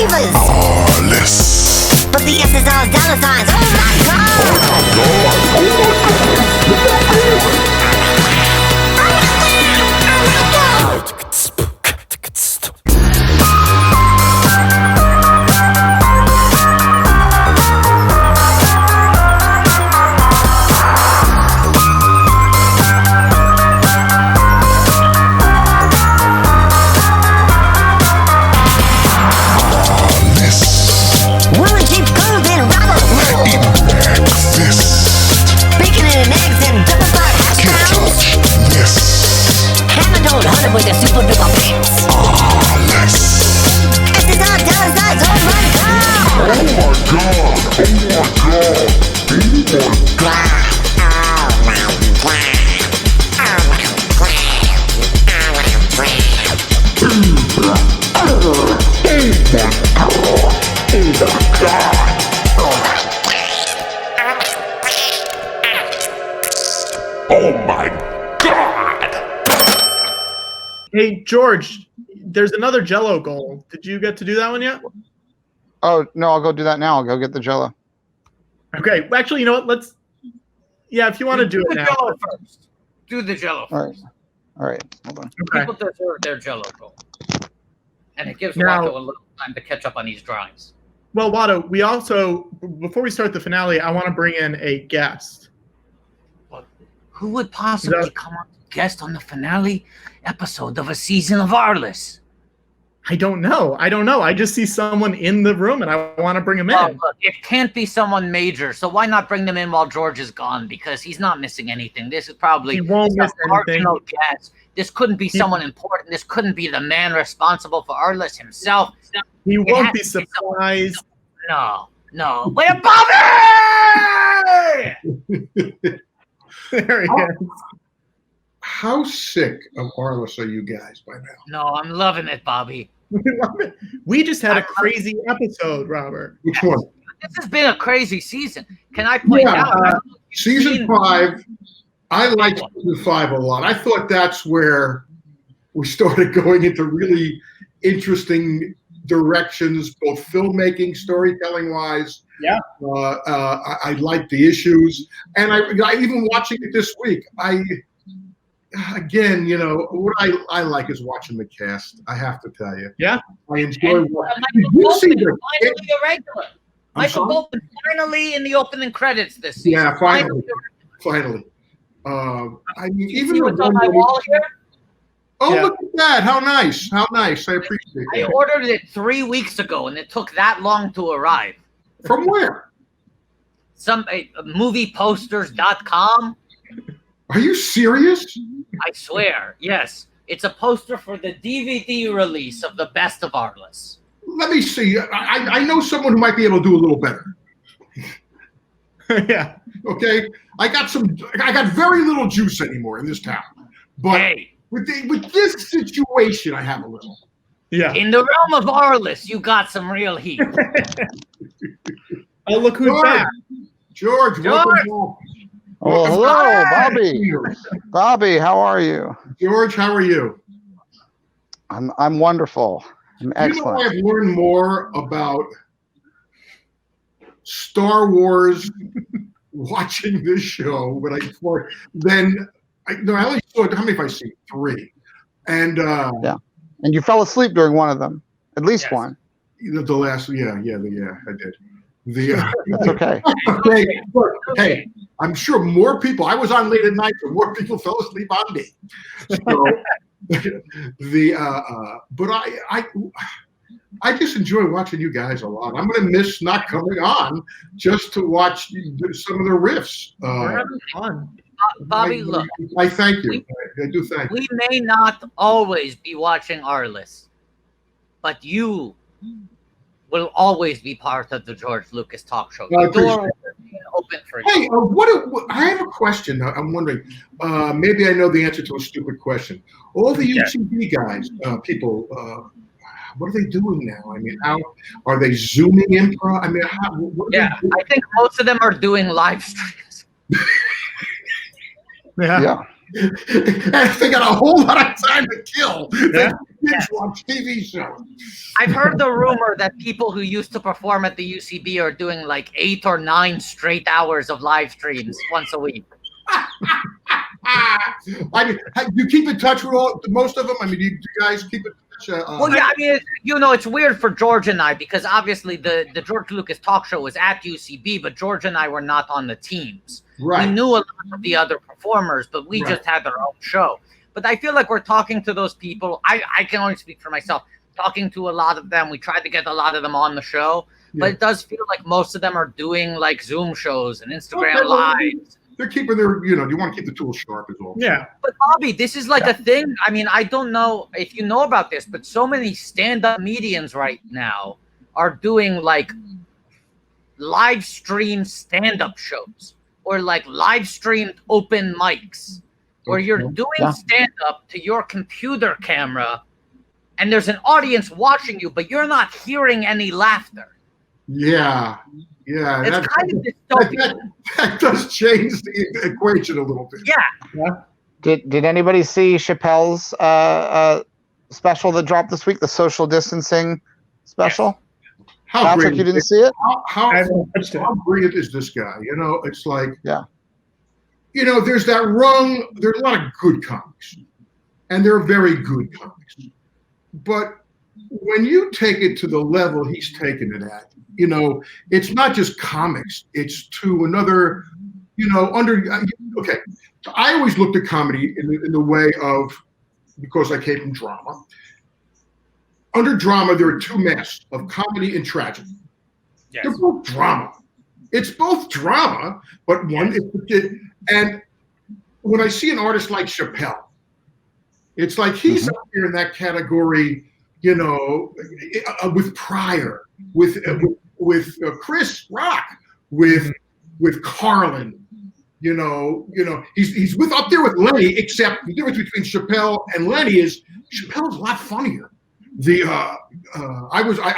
believers. Arliss. But the S is all dollar signs. Oh my God! With the super duper pants. Arliss. S is all dollar signs. Oh my God! Oh my God. Oh my God. Oh my God. Oh my God. Hey, George, there's another Jell-O goal. Did you get to do that one yet? Oh, no, I'll go do that now. I'll go get the Jell-O. Okay, well, actually, you know what? Let's. Yeah, if you want to do it now. Jell-O first. Do the Jell-O first. All right. Hold on. Okay. People deserve their Jell-O goal. And it gives Now- Watto a little time to catch up on these drawings. Well, Watto, we also, before we start the finale, I want to bring in a guest. Who would possibly come on guest on the finale episode of a season of Arliss? I don't know. I just see someone in the room, and I want to bring him in. Oh, look, it can't be someone major, so why not bring them in while George is gone? Because he's not missing anything. This is probably He won't miss some anything. marginal guest. This couldn't be someone important. This couldn't be the man responsible for Arliss himself. He It won't has be to be someone- surprised. No. Wait, Bobby! There he is. How sick of Arliss are you guys by now? No, I'm loving it, Bobby. We just had a crazy episode, Robert. Which one? This has been a crazy season. Can I point Yeah, out? Season 5, I liked season 5 a lot. I thought that's where we started going into really interesting directions, both filmmaking, storytelling-wise. Yeah. I liked the issues. And I even watching it this week, again, you know, what I like is watching the cast. I have to tell you. Yeah. I enjoy And, watching. Michael Did you see Bolton is the- finally a regular. Michael sorry? Bolton finally in the opening credits this season. Yeah, finally. Finally. I mean, You even see the what's on one my where wall here? oh, Yeah. look at that! How nice! How nice! I appreciate I that. ordered it 3 weeks ago, and it took that long to arrive. From where? Some movieposters.com. Are you serious? I swear, yes. It's a poster for the DVD release of the Best of Arliss. Let me see. I know someone who might be able to do a little better. Yeah. Okay, I got very little juice anymore in this town, but Hey, with this situation, I have a little. Yeah. in the realm of Arliss, you got some real heat. Oh, look who's George, back. George, welcome back. Oh, hello, Bobby. Bobby, how are you? George, how are you? I'm wonderful. I'm You know, excellent. I've learned more about Star Wars watching this show, but I only saw, how many have I seen? 3. And And you fell asleep during one of them, at least Yes. one. the last, yeah, I did. That's okay. Hey, I'm sure more people, I was on late at night, so more people fell asleep on me. So, but I just enjoy watching you guys a lot. I'm going to miss not coming on just to watch some of the riffs. We're having fun. Bobby, look, I thank you. I do thank you. we may not always be watching Arliss, but you will always be part of the George Lucas talk show. I The door appreciate will be open for you. Hey, I have a question. I'm wondering, maybe I know the answer to a stupid question. All the UTV guys, people, what are they doing now? I mean, how are they zooming improv? I mean, what are Yeah, they I think most of them are doing live streams. Yeah. Yeah. And they got a whole lot of time to kill. They binge watch TV shows. I've heard the rumor that people who used to perform at the UCB are doing like 8 or 9 straight hours of live streams once a week. I mean, you keep in touch with most of them? I mean, do you guys keep in touch? Well, yeah, I mean, it's weird for George and I because obviously the George Lucas talk show was at UCB, but George and I were not on the teams. Right. We knew a lot of the other performers, but we just had our own show. But I feel like we're talking to those people. I can only speak for myself. Talking to a lot of them. We tried to get a lot of them on the show, but it does feel like most of them are doing like Zoom shows and Instagram lives. They're keeping their, you want to keep the tools sharp as well. Yeah. But Bobby, this is like a thing. I mean, I don't know if you know about this, but so many stand-up comedians right now are doing like live stream stand-up shows or like live streamed open mics where you're doing stand-up to your computer camera and there's an audience watching you, but you're not hearing any laughter. Yeah. It's kind of dystopian. That does change the equation a little bit. Yeah. Did anybody see Chappelle's special that dropped this week, the social distancing special? How Patrick, great you didn't see it? How brilliant is this guy? It's like, there's that rung. There's a lot of good comics, and they're very good comics. But when you take it to the level he's taken it at, it's not just comics. It's to another, okay. I always looked at comedy in the way of, because I came from drama. Under drama, there are two masks of comedy and tragedy. Yes. They're both drama. It's both drama, but one is, and when I see an artist like Chappelle, it's like he's up here in that category, with Pryor, with Chris Rock, with Carlin, he's up there with Lenny, except the difference between Chappelle and Lenny is Chappelle's a lot funnier. I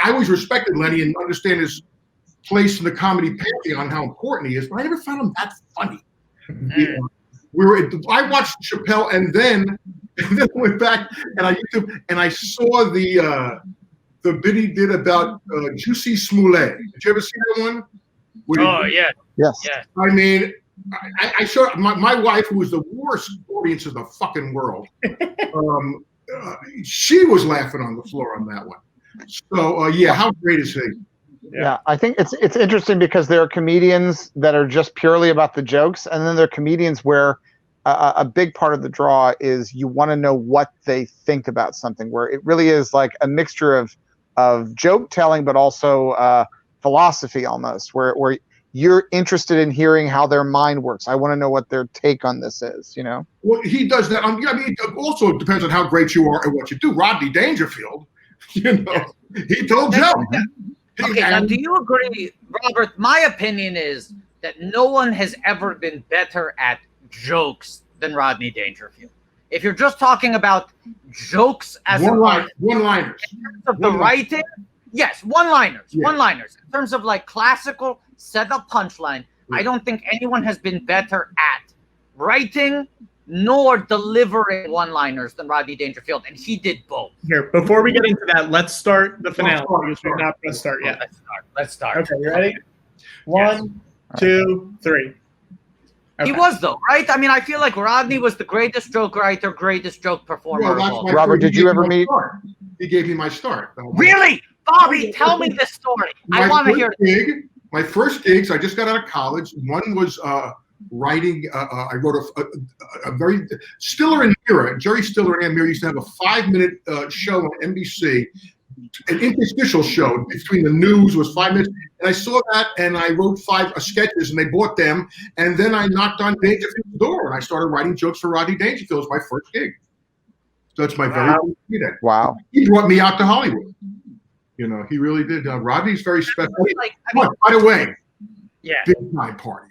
always respected Lenny and understand his place in the comedy pantheon, how important he is, but I never found him that funny. I watched Chappelle and then went back and I saw the bit he did about Juicy Smollett. Did you ever see that one? Yeah. Yes. Yeah. I mean, I showed my wife, who was the worst audience in the fucking world. She was laughing on the floor on that one. So how great is he? Yeah, I think it's interesting because there are comedians that are just purely about the jokes, and then there are comedians where a big part of the draw is you want to know what they think about something, where it really is like a mixture of joke telling, but also philosophy almost, where you're interested in hearing how their mind works. I want to know what their take on this is, Well, he does that. I mean, also it depends on how great you are at what you do. Rodney Dangerfield, he told jokes. Okay, now do you agree, Robert? My opinion is that no one has ever been better at jokes than Rodney Dangerfield. If you're just talking about jokes as one-liners, in terms of the writing, yes, one-liners. In terms of like classical setup punchline, I don't think anyone has been better at writing nor delivering one-liners than Rodney Dangerfield, and he did both. Here, before we get into that, let's start the finale. Because we're not going to start yet. Let's start. Okay, you ready? 1, 2, 3. Okay. He was, though, right? I mean, I feel like Rodney was the greatest joke writer, greatest joke performer of all time. Robert, did you ever meet? He gave me my start. Really? Bobby, tell me this story. I want to hear it. My first gigs, I just got out of college. One was writing. I wrote a very Stiller and Mira. Jerry Stiller and Ann Mira used to have a 5-minute show on NBC, an interstitial show between the news was 5 minutes. And I saw that, and I wrote 5 sketches, and they bought them. And then I knocked on Dangerfield's door, and I started writing jokes for Rodney Dangerfield. It was my first gig. So that's my very first gig. Wow. He brought me out to Hollywood. He really did. Rodney's very special. By the way, big time party.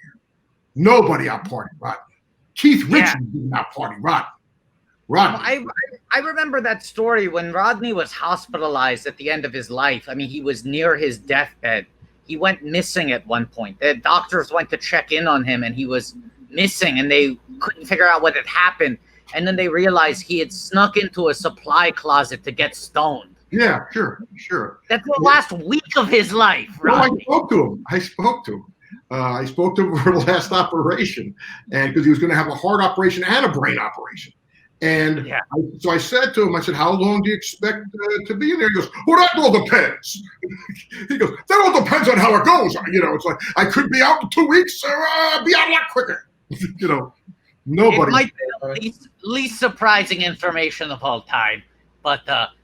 Nobody out party Rodney. Keith Richards didn't out party Rodney. I remember that story when Rodney was hospitalized at the end of his life. I mean, he was near his deathbed. He went missing at one point. The doctors went to check in on him, and he was missing, and they couldn't figure out what had happened. And then they realized he had snuck into a supply closet to get stoned. Yeah, sure. That's the last week of his life, Well, right? I spoke to him. I spoke to him for the last operation, and because he was going to have a heart operation and a brain operation. And so I said to him, I said, how long do you expect to be in there? He goes, well, that all depends. He goes, that all depends on how it goes. You know, it's like, I could be out in 2 weeks or be out a lot quicker. You know, nobody. It might be the least surprising information of all time, but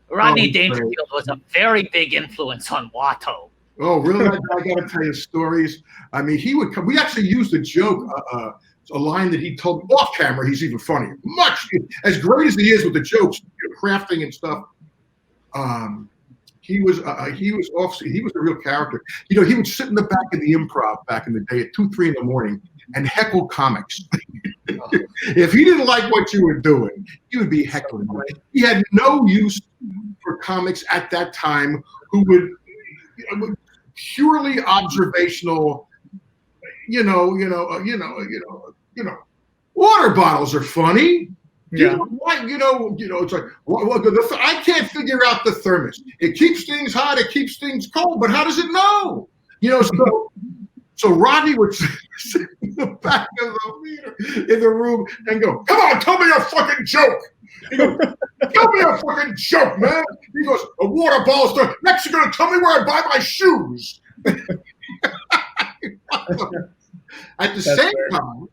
Rodney Dangerfield was a very big influence on Watto. Oh, really? I got to tell you stories. I mean, he would come. We actually used a joke, a line that he told me off camera. He's even funnier. Much as great as he is with the jokes, crafting and stuff. He was a real character. You know, he would sit in the back of the improv back in the day at 2, 3 in the morning and heckle comics. If he didn't like what you were doing, he would be heckling. He had no use for comics at that time who would purely observational. You know, water bottles are funny. Yeah. It's like, I can't figure out the thermos. It keeps things hot, it keeps things cold, but how does it know? You know, so Rodney would sit in the back of the theater in the room and go, come on, tell me a fucking joke. He goes, tell me a fucking joke, man. He goes, a water bottle store. Next, you're going to tell me where I buy my shoes. At the same time,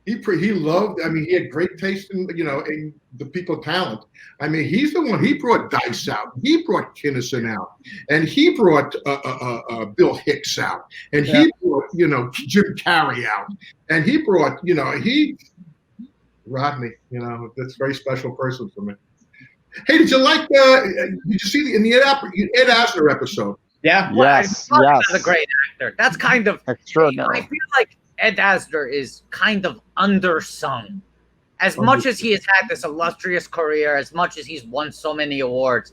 he loved. I mean, he had great taste in in the people talent. I mean, he's the one. He brought Dice out. He brought Kinnison out, and he brought Bill Hicks out, and he brought Jim Carrey out, and he brought Rodney. That's a very special person for me. Hey, did you like? Did you see in the Ed Asner episode? Yeah. Yes. He's a great actor. That's kind of extraordinary. I feel like Ed Asner is kind of undersung. As much as he has had this illustrious career, as much as he's won so many awards,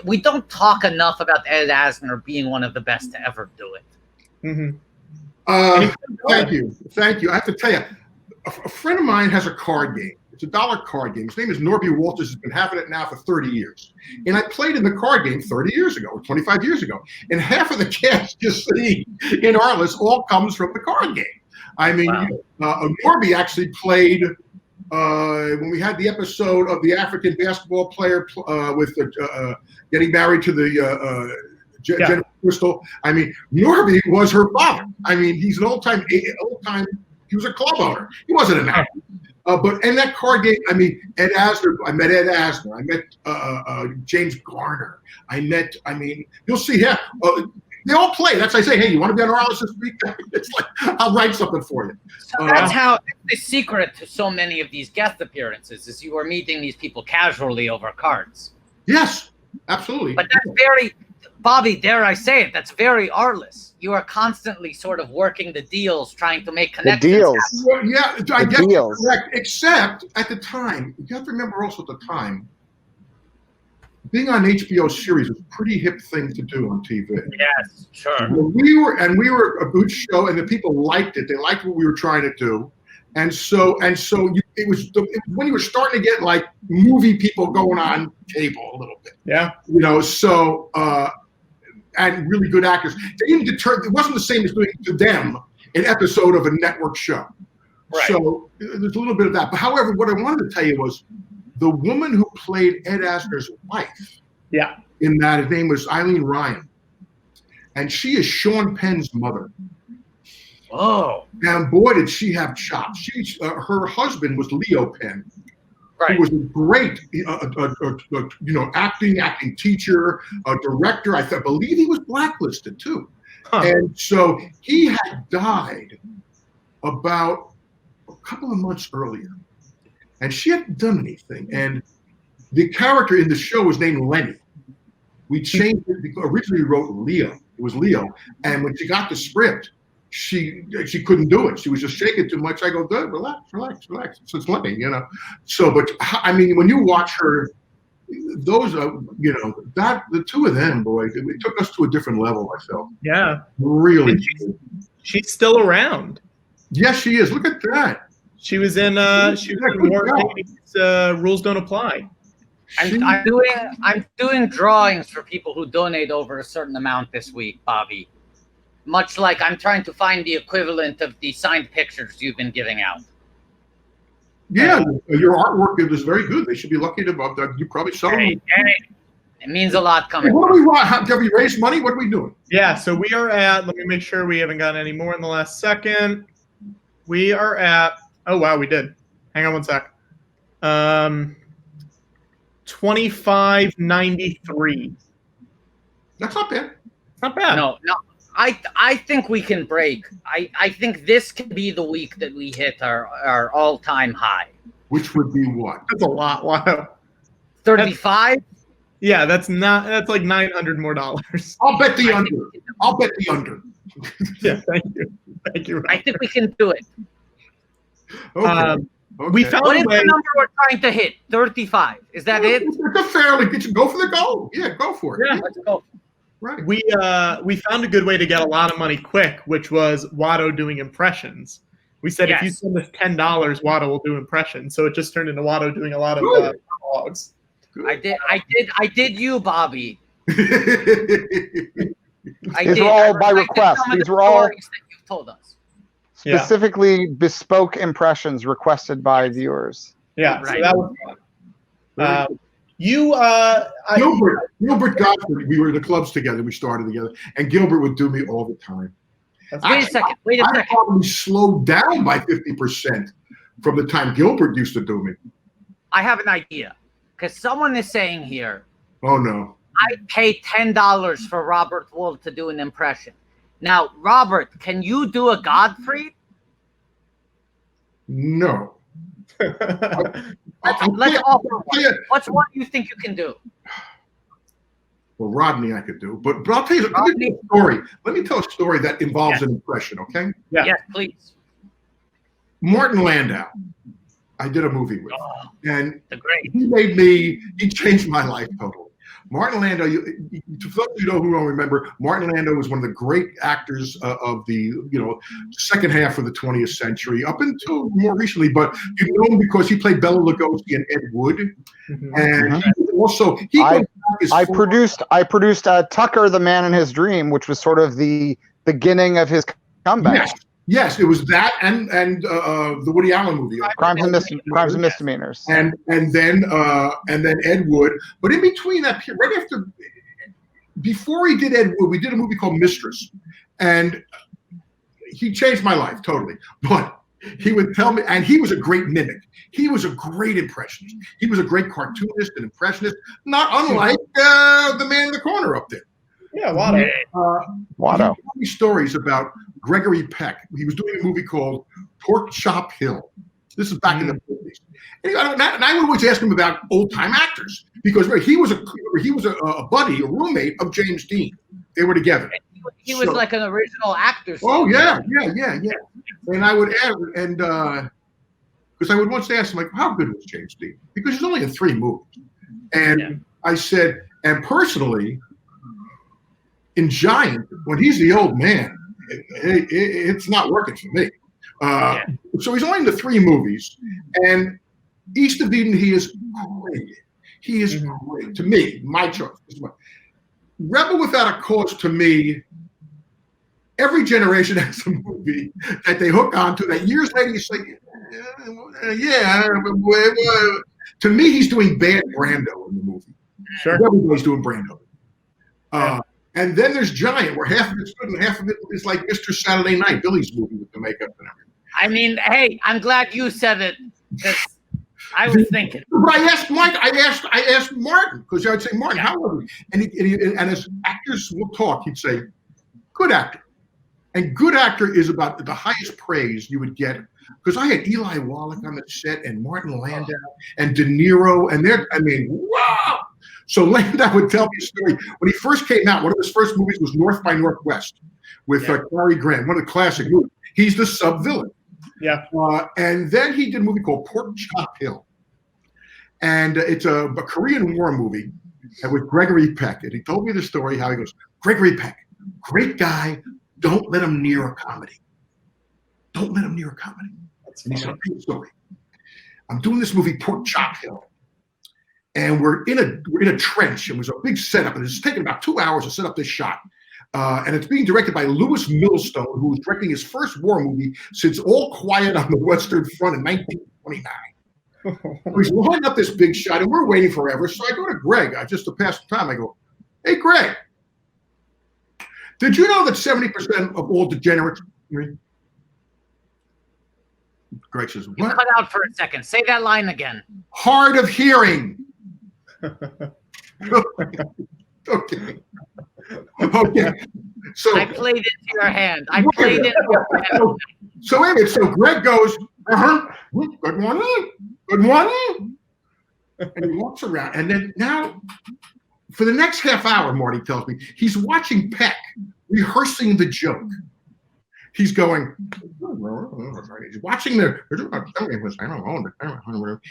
we don't talk enough about Ed Asner being one of the best to ever do it. Mm-hmm. Thank you. I have to tell you, a friend of mine has a card game. It's a $1 card game. His name is Norby Walters. He's been having it now for 30 years. And I played in the card game 30 years ago, or 25 years ago. And half of the cast you see in Arliss all comes from the card game. I mean, Norby actually played when we had the episode of the African basketball player with getting married to the Jennifer Crystal. I mean, Norby was her father. I mean, he's an old-time. He was a club owner. He wasn't an actor. But in that card game, I mean, Ed Asner. I met Ed Asner. I met James Garner. You'll see. Yeah, they all play. That's why I say, hey, you want to be on Arliss this week? It's like I'll write something for you. So that's how the secret to so many of these guest appearances is you are meeting these people casually over cards. Yes, absolutely. But that's very, Bobby, dare I say it, that's very Arliss. You are constantly sort of working the deals, trying to make connections. The deals. Well, yeah, I guess you're correct. Except at the time, you have to remember also at the time, being on HBO series was a pretty hip thing to do on TV. Yes, sure. We were a good show, and the people liked it. They liked what we were trying to do, and so it was when you were starting to get like movie people going on cable a little bit. Yeah. And really good actors. They didn't deter. It wasn't the same as doing to them an episode of a network show. Right. So there's a little bit of that. But however, what I wanted to tell you was the woman who played Ed Asner's wife. Yeah. In that, his name was Eileen Ryan, and she is Sean Penn's mother. Oh. And boy, did she have chops. Her husband was Leo Penn. Right. He was a great, acting teacher, a director. I believe he was blacklisted too. Huh. And so he had died about a couple of months earlier, and she hadn't done anything. And the character in the show was named Lenny. We changed it because originally we wrote Leo. It was Leo, and when she got the script, she couldn't do it. She was just shaking too much. I go, good, relax. So it's Lenny, So, but I mean, when you watch her, those are, the two of them, boy, it took us to a different level. I felt. Yeah. Really. She's still around. Yes, she is. Look at that. She was in War Rules Don't Apply. I'm doing drawings for people who donate over a certain amount this week, Bobby. Much like I'm trying to find the equivalent of the signed pictures you've been giving out. Yeah, your artwork is very good. They should be lucky to you probably sell them. Hey, it means a lot coming. Hey, what do we want? Have we raised money? What are we doing? Yeah, so we are at, let me make sure we haven't gotten any more in the last second. We are at, oh wow, we did. Hang on one sec. 25.93. That's not bad. It's not bad. No. I think we can break. I think this could be the week that we hit our all-time high. Which would be what? That's a lot. Wow. 35? Yeah, that's like $900 more. I'll bet the under. I'll bet the under. Yeah, thank you. Thank you. I think we can do it. Okay. We found What a is way. the number we're trying to hit? 35. Is that it? It's a fairly go for the goal. Yeah, go for it. Yeah. Let's go. Right. We found a good way to get a lot of money quick, which was Watto doing impressions. We said if you Yes. send us $10, Watto will do impressions. So it just turned into Watto doing a lot of monologues. I did you, Bobby. These were all by request. These were all that you've told us. specifically bespoke impressions requested by viewers. Yeah, Right. so that was fun. Gilbert Gottfried, we were in the clubs together. We started together, and Gilbert would do me all the time. Wait a second. I probably slowed down by 50% from the time Gilbert used to do me. I have an idea. Because someone is saying here, Oh no. I pay $10 for Robert Wuhl to do an impression. Now, Robert, can you do a Gottfried? No. Let's offer one. What's one you think you can do? Well, Rodney I could do, but I'll tell you, let me tell a story. Let me tell a story that involves an impression, okay? Yeah. Yes, please. Martin Landau, I did a movie with, and The great. he changed my life totally. Martin Landau, to those of you who don't remember, Martin Landau was one of the great actors of the second half of the 20th century, up until more recently. But you know him because he played Bela Lugosi and Ed Wood, and also I produced Tucker, the Man in His Dream, which was sort of the beginning of his comeback. Yes, it was that and the Woody Allen movie, Crimes and Misdemeanors, and then Ed Wood. But in between that, right after, before he did Ed Wood, we did a movie called Mistress, and he changed my life totally. But he would tell me, and he was a great mimic. He was a great impressionist. He was a great cartoonist and impressionist, not unlike the man in the corner up there. Yeah, Watto. He told me stories about Gregory Peck. He was doing a movie called Pork Chop Hill. This is back in the 50s. And I would always ask him about old-time actors because he was a buddy, a roommate of James Dean. They were together. He was like an original actor. Oh yeah. And I would ask, and because I would once ask him, like, how good was James Dean? Because he's only in 3 movies. And I said, and personally, in Giant, when he's the old man, it's not working for me. So he's only in the 3 movies, and East of Eden, he is great. He is great to me. My choice. Rebel Without a Cause, to me, every generation has a movie that they hook onto that years later you say, To me, he's doing bad Brando in the movie. Sure. Everybody's doing Brando. And then there's Giant, where half of it's good and half of it is like Mr. Saturday Night, Billy's movie with the makeup and everything. I mean, hey, I'm glad you said it, because I was thinking. But I asked Mike. I asked Martin, because I would say, Martin, how old are we? And as actors will talk, he'd say, good actor. And good actor is about the highest praise you would get. Because I had Eli Wallach on the set, and Martin Landau, and De Niro, and wow. So Landau would tell me a story. When he first came out, one of his first movies was North by Northwest with Cary Grant, one of the classic movies. He's the sub-villain. Yeah. And then he did a movie called Pork Chop Hill. And it's a Korean War movie with Gregory Peck. And he told me the story, how he goes, Gregory Peck, great guy, don't let him near a comedy. don't let him near a comedy. That's And he said, funny. "True story. I'm doing this movie, Pork Chop Hill, and we're in a trench. It was a big setup, and it's taken about 2 hours to set up this shot. And it's being directed by Louis Millstone, who was directing his first war movie since All Quiet on the Western Front in 1929. So he's lining up this big shot, and we're waiting forever. So I go to Greg, just to pass the time. I go, "Hey, Greg, did you know that 70% of all degenerates?" Greg says, You "What?" cut out for a second. Say that line again. "Hard of hearing." Okay. Okay. So I played into your hand. I played into your hand. So anyway, so Greg goes, "Good morning, good morning," and he walks around, and then now, for the next half hour, Marty tells me he's watching Peck rehearsing the joke. He's going, he's watching and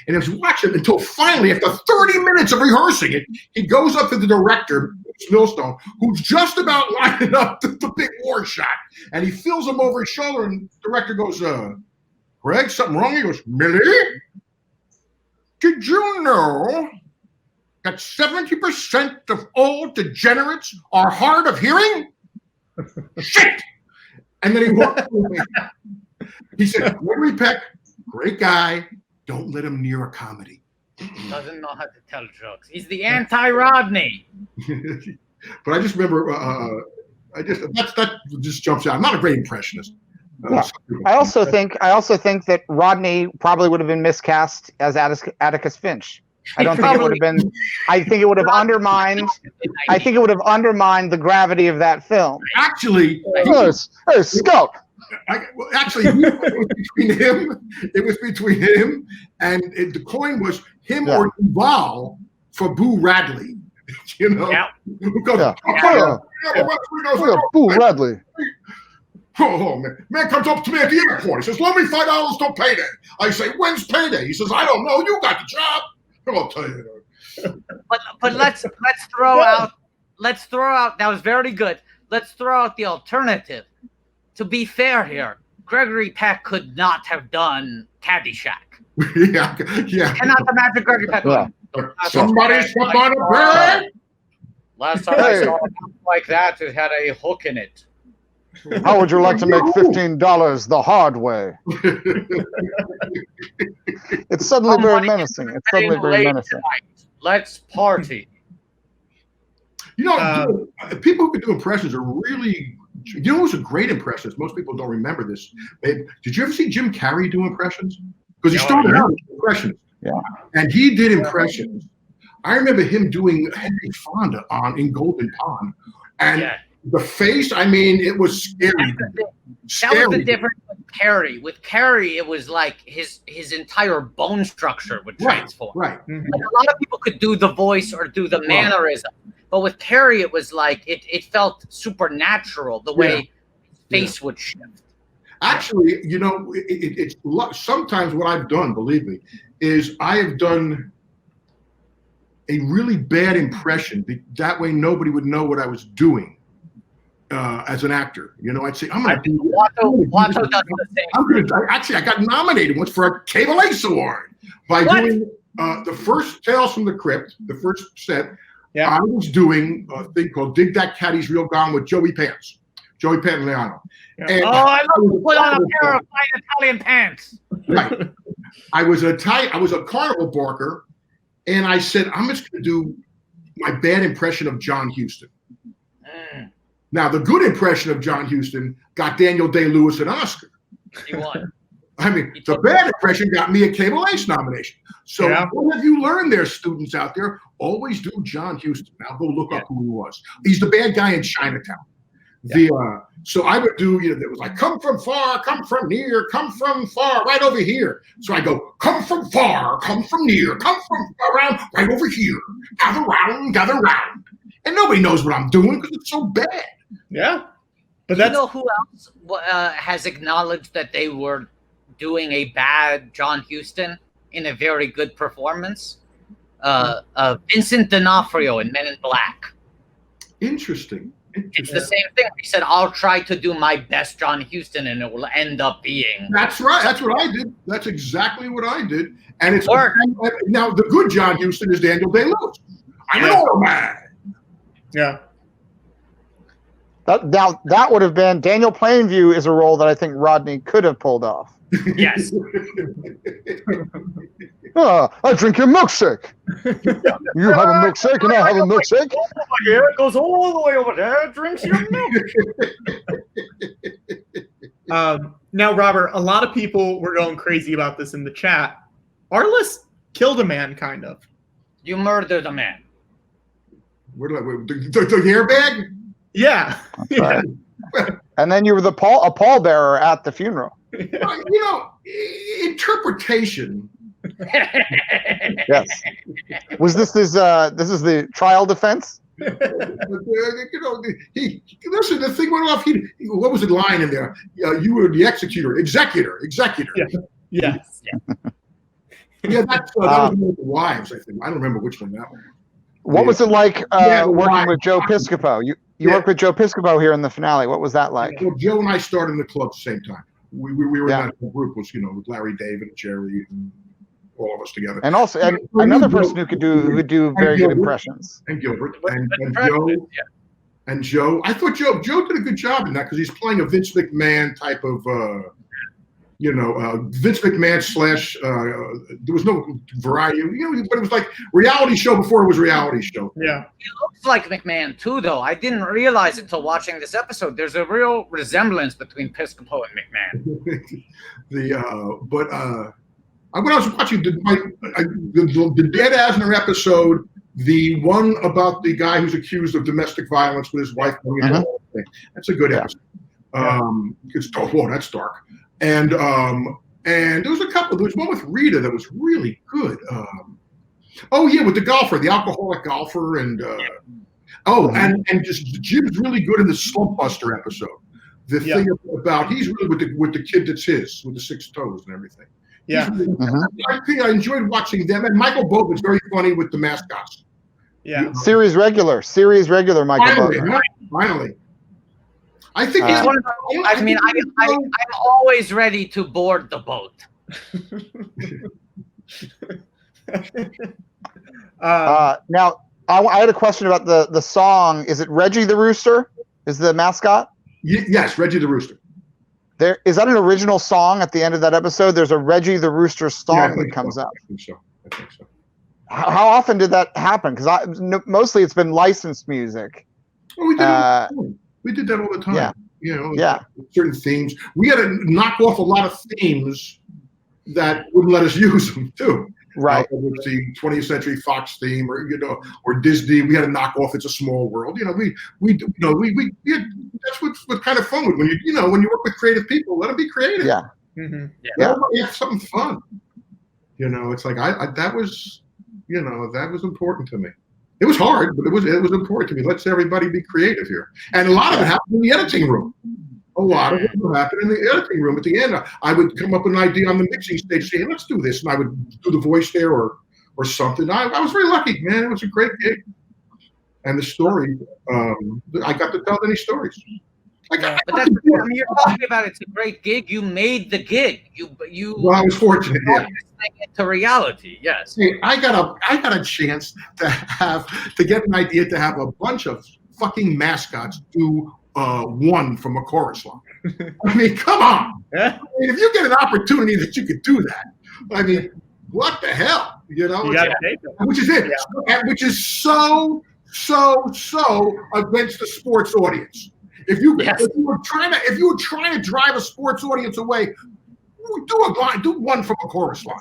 he's watching until finally, after 30 minutes of rehearsing it, he goes up to the director, Millstone, who's just about lining up the big war shot, and he feels him over his shoulder, and the director goes, "Greg, something wrong?" He goes, "Millie, did you know that 70% of all degenerates are hard of hearing?" Shit! And then he walked away. He said, "Gregory Peck, great guy. Don't let him near a comedy." Doesn't know how to tell jokes. He's the anti-Rodney. But I just remember, that just jumps out. I'm not a great impressionist. Yeah. I also think that Rodney probably would have been miscast as Atticus Finch. I don't think it would have been. I think it would have undermined. I think it would have undermined the gravity of that film. Actually, Hey, Scout. Actually, it was between him, and the coin was him or Duval for Boo Radley. You know, who goes, Boo Radley. Oh, man comes up to me at the airport. He says, "Loan me $5 till payday." I say, "When's payday?" He says, "I don't know. You got the job." I'll tell you. But let's throw out. That was very good. Let's throw out the alternative. To be fair here, Gregory Peck could not have done Caddyshack. Yeah. Cannot imagine Gregory Peck. Yeah. Somebody step on a bird. Last time I saw a hook like that, it had a hook in it. How would you like to make $15 the hard way? It's suddenly very menacing. It's suddenly very menacing. Let's party. You know, people who can do impressions are really. You know who's a great impressionist? Most people don't remember this. Did you ever see Jim Carrey do impressions? Because he started out with impressions. Yeah. And he did impressions. I remember him doing Henry Fonda in Golden Pond. And the face, I mean, it was scary. That was the difference with Carrey. With Carrey, it was like his entire bone structure would transform. Right. Like a lot of people could do the voice or do the mannerism. But with Carrey, it was like it felt supernatural the way his face would shift. Actually, you know, it's sometimes what I've done, believe me, is I have done a really bad impression. That way, nobody would know what I was doing as an actor. You know, I'd say, "I'm going to do." Watto does the same. Actually, I got nominated once for a Cable Ace Award by doing the first Tales from the Crypt, the first set. Yeah. I was doing a thing called Dig That Caddy's Real Gone with Joey Pantoliano. Yeah. And I love to put on a pair of fine Italian pants. Right. I was a carnival barker, and I said, "I'm just going to do my bad impression of John Huston." Now, the good impression of John Huston got Daniel Day-Lewis an Oscar. He won. I mean, the bad impression got me a Cable Ace nomination. So what have you learned there, students out there? Always do John Huston. Now go look up who he was. He's the bad guy in Chinatown. So I would do, it was like, "Come from far, come from near, come from far, right over here." So I go, "Come from far, come from near, come from around, right over here. Gather round, gather round." And nobody knows what I'm doing because it's so bad. Yeah. But that's, you know who else has acknowledged that they were doing a bad John Huston in a very good performance? Vincent D'Onofrio in Men in Black. Interesting. It's the same thing. He said, "I'll try to do my best, John Huston," and it will end up being. That's right. That's what I did. That's exactly what I did. And it's Work. now the good John Huston is Daniel Day-Lewis. I'm an old man. Yeah. That would have been Daniel Plainview is a role that I think Rodney could have pulled off. Yes. I drink your milkshake. You have a milkshake and I have a milkshake. Here it goes all the way over there. Drinks your milk. Now, Robert, a lot of people were going crazy about this in the chat. Arliss killed a man, kind of. You murdered a man. Where do the airbag? Yeah. Right. And then you were a pallbearer at the funeral. You know, interpretation. Yes. Was this is the trial defense? You know, listen. The thing went off. What was the line in there? You were the executor. Yeah. Yes. Yeah, that was one of the wives. I think I don't remember which one that was. What was it like working wives. with Joe Piscopo? You worked with Joe Piscopo here in the finale. What was that like? Well, Joe and I started in the club at the same time. We were in that group was with Larry, David, and Jerry, and all of us together. And also another person who could do very good impressions. And Gilbert and Joe. I thought Joe did a good job in that because he's playing a Vince McMahon type of Vince McMahon slash there was no variety, but it was like reality show before it was reality show. Yeah. He looks like McMahon too, though. I didn't realize it until watching this episode. There's a real resemblance between Piscopo and McMahon. When I was watching the Dead Asner episode, the one about the guy who's accused of domestic violence with his wife, that's a good episode. That's dark. And there was a couple. There was one with Rita that was really good. With the golfer, the alcoholic golfer, and just Jim's really good in the Slump Buster episode. The thing about he's really with the kid that's with the 6 toes and everything. Yeah. I think I enjoyed watching them. And Michael Boatman's very funny with the mascots. Yeah. Series regular Michael Boatman. Finally. I think I'm always ready to board the boat. Now, I had a question about the song. Is it Reggie the Rooster? Is the mascot? Yes, Reggie the Rooster. Is that an original song at the end of that episode? There's a Reggie the Rooster song that comes out. I think so. How often did that happen? Because mostly it's been licensed music. Well, we did that all the time. Yeah. Certain themes. We had to knock off a lot of themes that wouldn't let us use them too. Right. Whether it's the 20th Century Fox theme or Disney, we had to knock off It's a Small World. That's what's kind of fun when you work with creative people, let them be creative. Yeah. Mm-hmm. Yeah. Have something fun. It's like that was important to me. It was hard, but it was important to me. Let's everybody be creative here. And a lot of it happened in the editing room. A lot of it happened in the editing room. At the end, I would come up with an idea on the mixing stage, say, hey, let's do this. And I would do the voice there or something. I was very lucky, man. It was a great gig. And the story, I got to tell many stories. But that's you're talking about. It's a great gig. You made the gig. Well, I was fortunate. Yeah. To reality, yes. Hey, I got a chance to get an idea to have a bunch of fucking mascots do one from a chorus line. I mean, come on. Yeah. I mean, if you get an opportunity that you could do that, I mean, what the hell? You gotta take it. Which is it. Yeah. Which is so against the sports audience. If you were trying to drive a sports audience away, do one from a chorus line.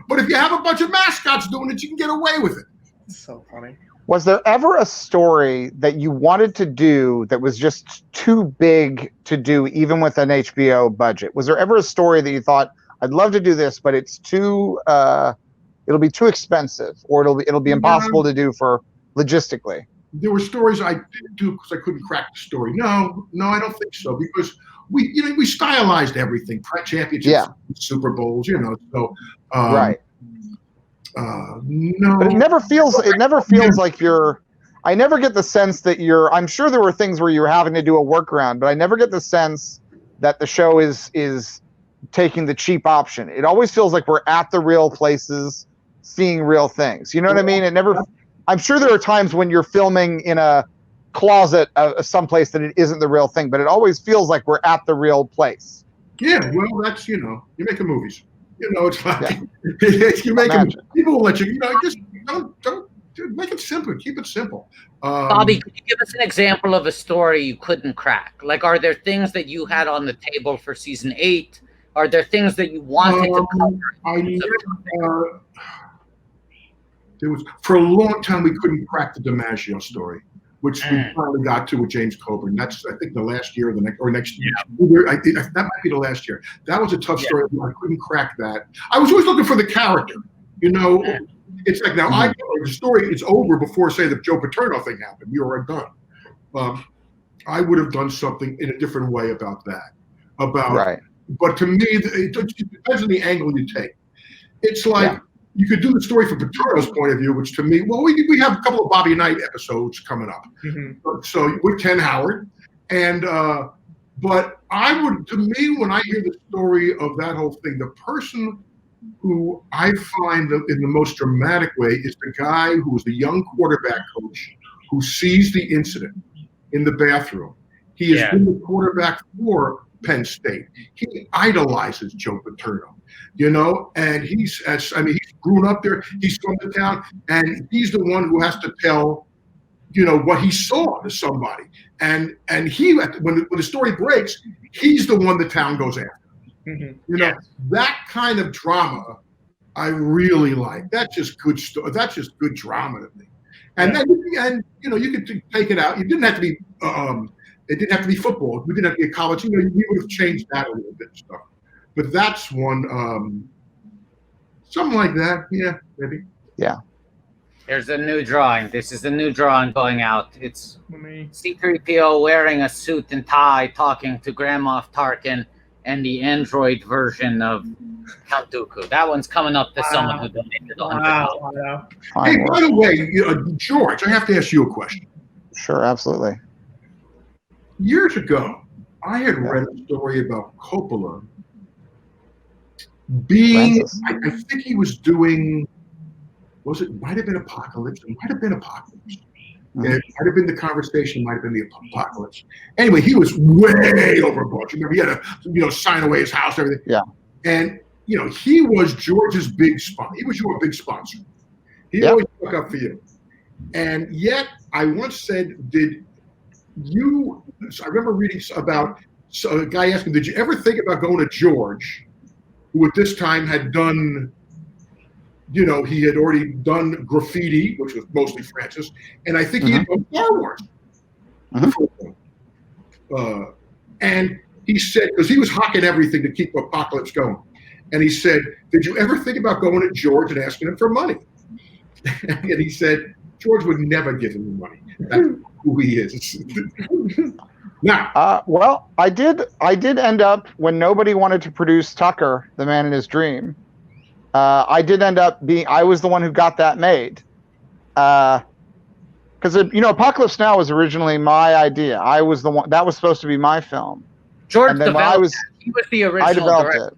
But if you have a bunch of mascots doing it, you can get away with it. So funny. Was there ever a story that you wanted to do that was just too big to do, even with an HBO budget? Was there ever a story that you thought, I'd love to do this, but it's too, it'll be too expensive, or it'll be impossible to do for logistically? There were stories I didn't do because I couldn't crack the story. No, I don't think so, because we stylized everything, championships, Super Bowls, so right. No, but it never feels like you're I never get the sense that I'm sure there were things where you were having to do a workaround, but I never get the sense that the show is taking the cheap option. It always feels like we're at the real places, seeing real things. You know what I mean? I'm sure there are times when you're filming in a closet someplace that it isn't the real thing, but it always feels like we're at the real place. Yeah, well, that's, you're making movies. It's like, you're making, people will let you, just don't make it simple. Keep it simple. Bobby, could you give us an example of a story you couldn't crack? Like, are there things that you had on the table for season 8? Are there things that you wanted to cover? There was, for a long time, we couldn't crack the DiMaggio story, which we finally got to with James Coburn. That's, I think, the last year or next year. I think that might be the last year. That was a tough story. I couldn't crack that. I was always looking for the character. It's like, now I know the story is over before, say, the Joe Paterno thing happened. We were done. I would have done something in a different way about that. But to me, it depends on the angle you take. It's like, you could do the story from Paterno's point of view, which to me, well, we have a couple of Bobby Knight episodes coming up. So with Ken Howard. And, but to me, when I hear the story of that whole thing, the person who I find in the most dramatic way is the guy who was the young quarterback coach who sees the incident in the bathroom. He has been the quarterback for Penn State. He idolizes Joe Paterno, and he's grown up there. He's from the town, and he's the one who has to tell, what he saw to somebody. And he, when the story breaks, he's the one the town goes after. That kind of drama, I really like. That's just good That's just good drama to me. And then, you could take it out. You didn't have to be. It didn't have to be football. We didn't have to be a college. We would have changed that a little bit and stuff. But that's one. Something like that. Yeah, maybe. Yeah. Here's a new drawing. This is the new drawing going out. It's C-3PO wearing a suit and tie, talking to Grand Moff Tarkin, and the android version of Count Dooku. That one's coming up to someone who donated $100. Hey, by the way, George, I have to ask you a question. Sure, absolutely. Years ago, I had read a story about Coppola being, I think he was doing, might have been Apocalypse. It might have been Apocalypse. It might have been the conversation, might have been the Apocalypse. Anyway, he was way overboard. Remember, he had to, sign away his house, everything. Yeah. And, he was George's big sponsor. He was your big sponsor. He always took up for you. And yet, I once said, I remember reading about a guy asking, did you ever think about going to George, who at this time had done, he had already done Graffiti, which was mostly Francis, and I think he had done Star Wars. And he said, because he was hawking everything to keep Apocalypse going, and he said, did you ever think about going to George and asking him for money? And he said, George would never give him money. That's who he is. Now, well, I did end up, when nobody wanted to produce Tucker, The Man in His Dream, I did end up I was the one who got that made. Because, Apocalypse Now was originally my idea. I was the one, that was supposed to be my film. George developed he was the original I developed director. it.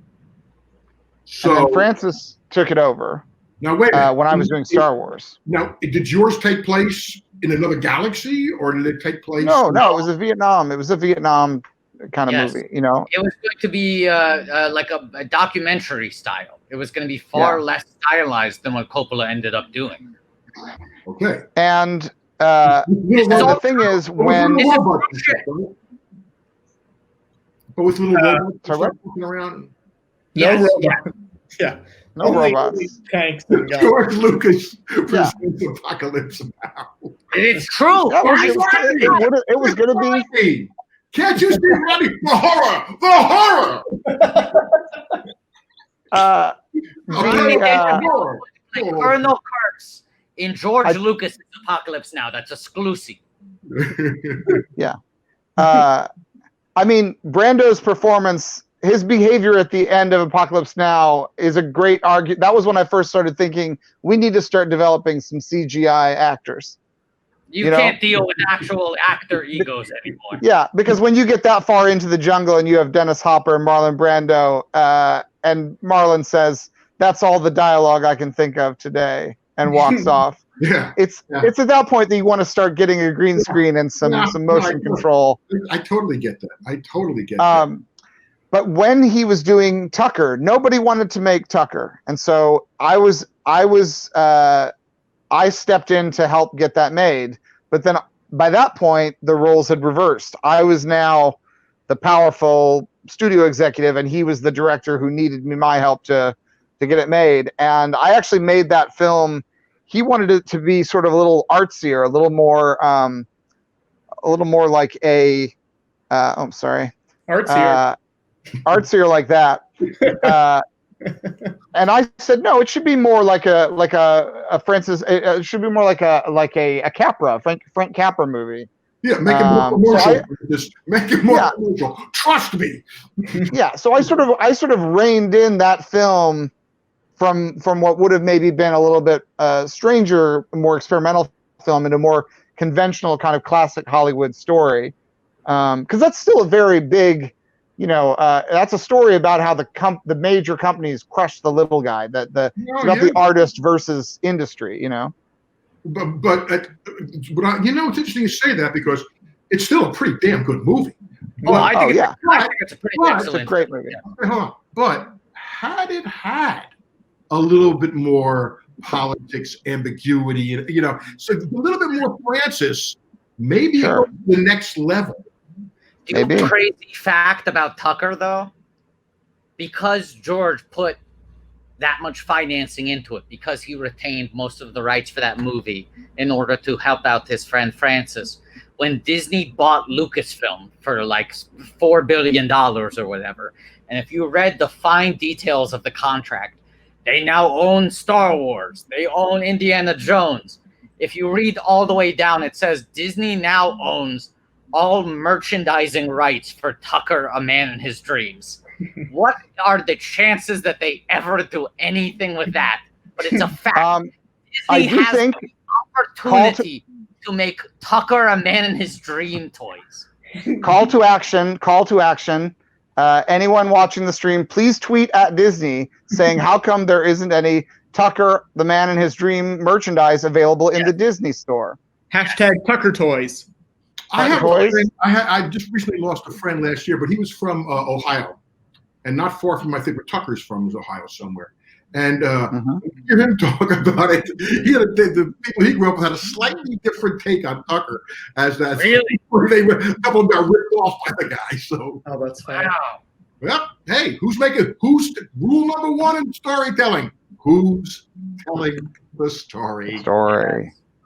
So, and then Francis took it over. Now, wait a minute. When I was doing Star Wars. Now, did yours take place in another galaxy, or did it take place? No, it was a Vietnam. It was a Vietnam kind of movie, It was going to be like a documentary style. It was going to be far less stylized than what Coppola ended up doing. Okay. And the thing is, when with little robots walking around. No robots. Yeah. No robots. Tanks and guns. George Lucas presents Apocalypse Now. It's true. It was going to be. Can't you see Rodney? The horror! Colonel Kurtz in George Lucas' Apocalypse Now. That's exclusive. Yeah. I mean, Brando's performance, his behavior at the end of Apocalypse Now is a great argument. That was when I first started thinking we need to start developing some CGI actors. You know? can't deal with actual actor egos anymore. Yeah, because when you get that far into the jungle and you have Dennis Hopper and Marlon Brando, and Marlon says, "That's all the dialogue I can think of today," and walks off. Yeah. It's at that point that you want to start getting a green screen and some motion control. I totally get that. I totally get that. But when he was doing Tucker, nobody wanted to make Tucker, and so I stepped in to help get that made. But then by that point, the roles had reversed. I was now the powerful studio executive, and he was the director who needed my help to get it made. And I actually made that film. He wanted it to be sort of a little artsier, a little more like a. I'm sorry. Artsier. Artsier like that. And I said, no, it should be more like a Francis. It should be more like a Capra, Frank Capra movie. Yeah, make it more commercial. Just make it more commercial. Trust me. Yeah, so I sort of reined in that film from what would have maybe been a little bit stranger, more experimental film into a more conventional kind of classic Hollywood story, because that's still a very big. That's a story about how the major companies crush the little guy. It's about the artist versus industry. But it's interesting you say that because it's still a pretty damn good movie. I think it's a pretty excellent. It's a great movie. Yeah. But had it had a little bit more politics, ambiguity, so a little bit more Francis, maybe go to the next level. Do you know a crazy fact about Tucker, though? Because George put that much financing into it, because he retained most of the rights for that movie in order to help out his friend Francis, when Disney bought Lucasfilm for like $4 billion or whatever, and if you read the fine details of the contract, they now own Star Wars. They own Indiana Jones. If you read all the way down, it says Disney now owns all merchandising rights for Tucker, A Man in His Dreams. What are the chances that they ever do anything with that? But it's a fact. Disney has the opportunity to make Tucker, A Man in His Dream toys. Call to action. Anyone watching the stream, please tweet at Disney saying, how come there isn't any Tucker, the Man in His Dream merchandise available in the Disney store? Hashtag Tucker Toys. I just recently lost a friend last year, but he was from Ohio, and not far from, I think, where Tucker's from is Ohio somewhere. And hear him talk about it. The people he grew up with had a slightly different take on Tucker, as that really a couple of them got ripped off by the guy. So that's fine. Wow. Well, hey, who's rule number one in storytelling? Who's telling the story?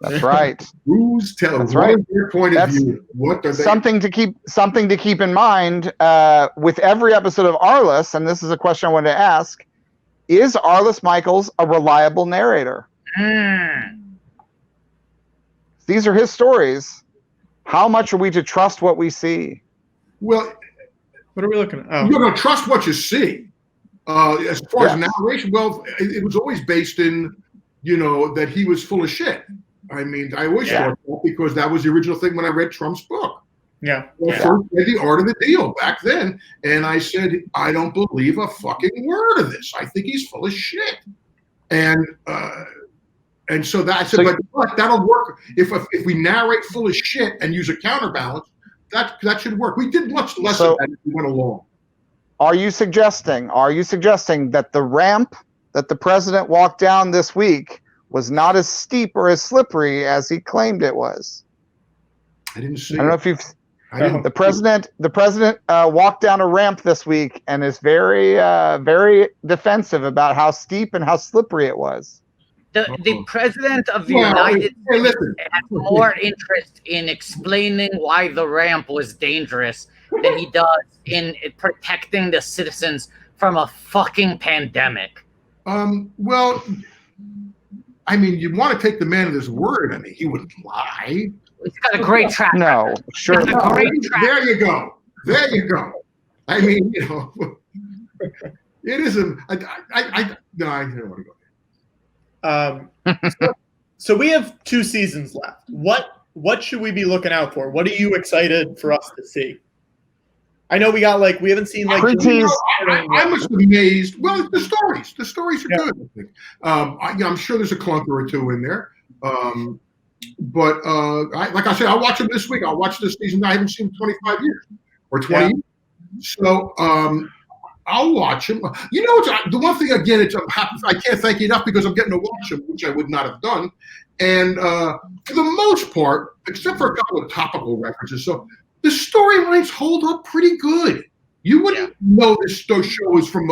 That's right. Who's telling? That's right. Their point of view. What are they? Something to keep in mind with every episode of Arliss, and this is a question I wanted to ask: is Arliss Michaels a reliable narrator? These are his stories. How much are we to trust what we see? Well, what are we looking at? Oh. You're going to trust what you see. As far as narration, well, it was always based in, that he was full of shit. I mean, I always thought that because that was the original thing when I read Trump's book. Yeah. First read The Art of the Deal back then, and I said, I don't believe a fucking word of this. I think he's full of shit. And so that I said, but that'll work if we narrate full of shit and use a counterbalance. That should work. We did much less of that as we went along. Are you suggesting that the ramp that the president walked down this week was not as steep or as slippery as he claimed it was? I didn't see. I don't know if you've. The president walked down a ramp this week and is very, very defensive about how steep and how slippery it was. The president of the United States has more interest in explaining why the ramp was dangerous than he does in protecting the citizens from a fucking pandemic. Well, I mean, you want to take the man at his word. I mean, he wouldn't lie. He's got a great track record. No, sure. There you go. I mean, it isn't. I don't want to go. So we have 2 seasons left. What what should we be looking out for? What are you excited for us to see? I know we haven't seen like. I was amazed. Well, the stories are good. I think. I'm sure there's a clunker or two in there. But like I said, I'll watch them this week. I'll watch this season I haven't seen in 25 years or 20 years. So I'll watch them. You know, the one thing again, I can't thank you enough because I'm getting to watch them, which I would not have done. And for the most part, except for a couple of topical references, so the storylines hold up pretty good. You wouldn't know this show is from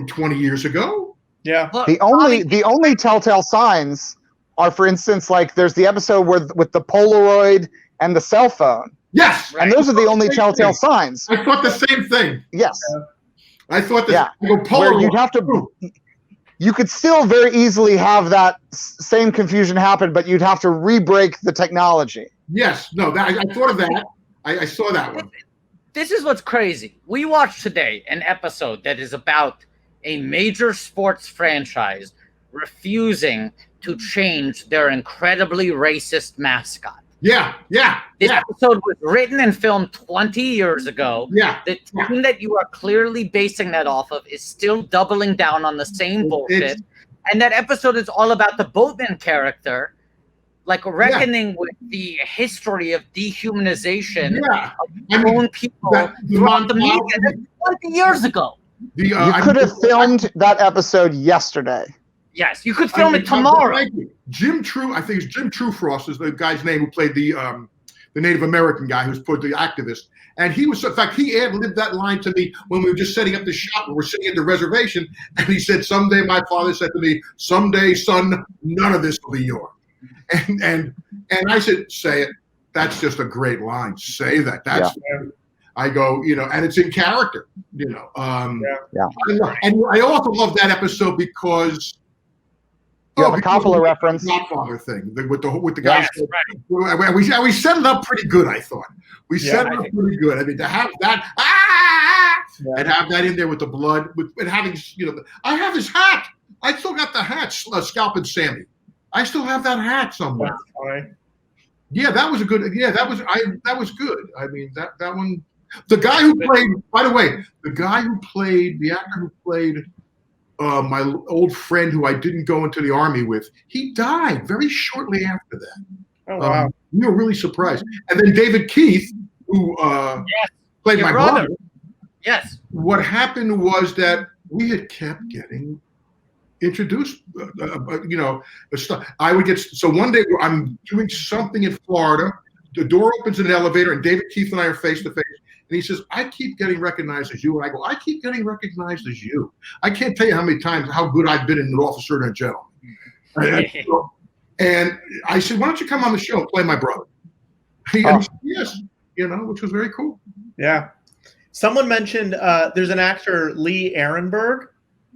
20 years ago. Yeah. The only telltale signs are, for instance, like there's the episode with the Polaroid and the cell phone. Yes. And those are the only telltale signs. I thought the same thing. Yes. I thought that. Yeah. Polaroid. Where you'd have to. You could still very easily have that same confusion happen, but you'd have to re-break the technology. Yes. No. I thought of that. I saw that one. This is what's crazy. We watched today an episode that is about a major sports franchise refusing to change their incredibly racist mascot. Yeah. This episode was written and filmed 20 years ago. Yeah. The team that you are clearly basing that off of is still doubling down on the same bullshit. And that episode is all about the Boatman character, like reckoning with the history of dehumanization of own people throughout the media. That's 20 years ago. You could have filmed that episode yesterday. Yes, you could film it tomorrow. Jim True, I think it's Jim Truefrost is the guy's name who played the Native American guy who's put the activist. And he was, in fact, he ad-libbed that line to me when we were just setting up the shop and we're sitting at the reservation. And he said, someday, my father said to me, someday, son, none of this will be yours. And I said, say it. That's just a great line. Say that. That's I go, you know, and it's in character, you know. And I also love that episode because you have a Coppola reference. Godfather thing with the guys. Right. We set it up pretty good, I thought. We set it up pretty good. I mean, to have that and have that in there with the blood, and having, you know, I have his hat. I still got the hat, Scalping Sammy. I still have that hat somewhere. Yeah, that was a good. Yeah, that was good. I mean, that one. The guy who played, by the way, the actor who played my old friend who I didn't go into the army with, he died very shortly after that. Oh wow! We were really surprised. And then David Keith, who played my brother. Yes. What happened was that we had kept getting introduced, you know, I would get, so one day I'm doing something in Florida, the door opens in an elevator and David Keith and I are face to face and he says, I keep getting recognized as you. And I go, I keep getting recognized as you. I can't tell you how many times, how good I've been in an officer and a gentleman. And I said, why don't you come on the show and play my brother? He said, yes, you know, which was very cool. Yeah. Someone mentioned there's an actor, Lee Ehrenberg,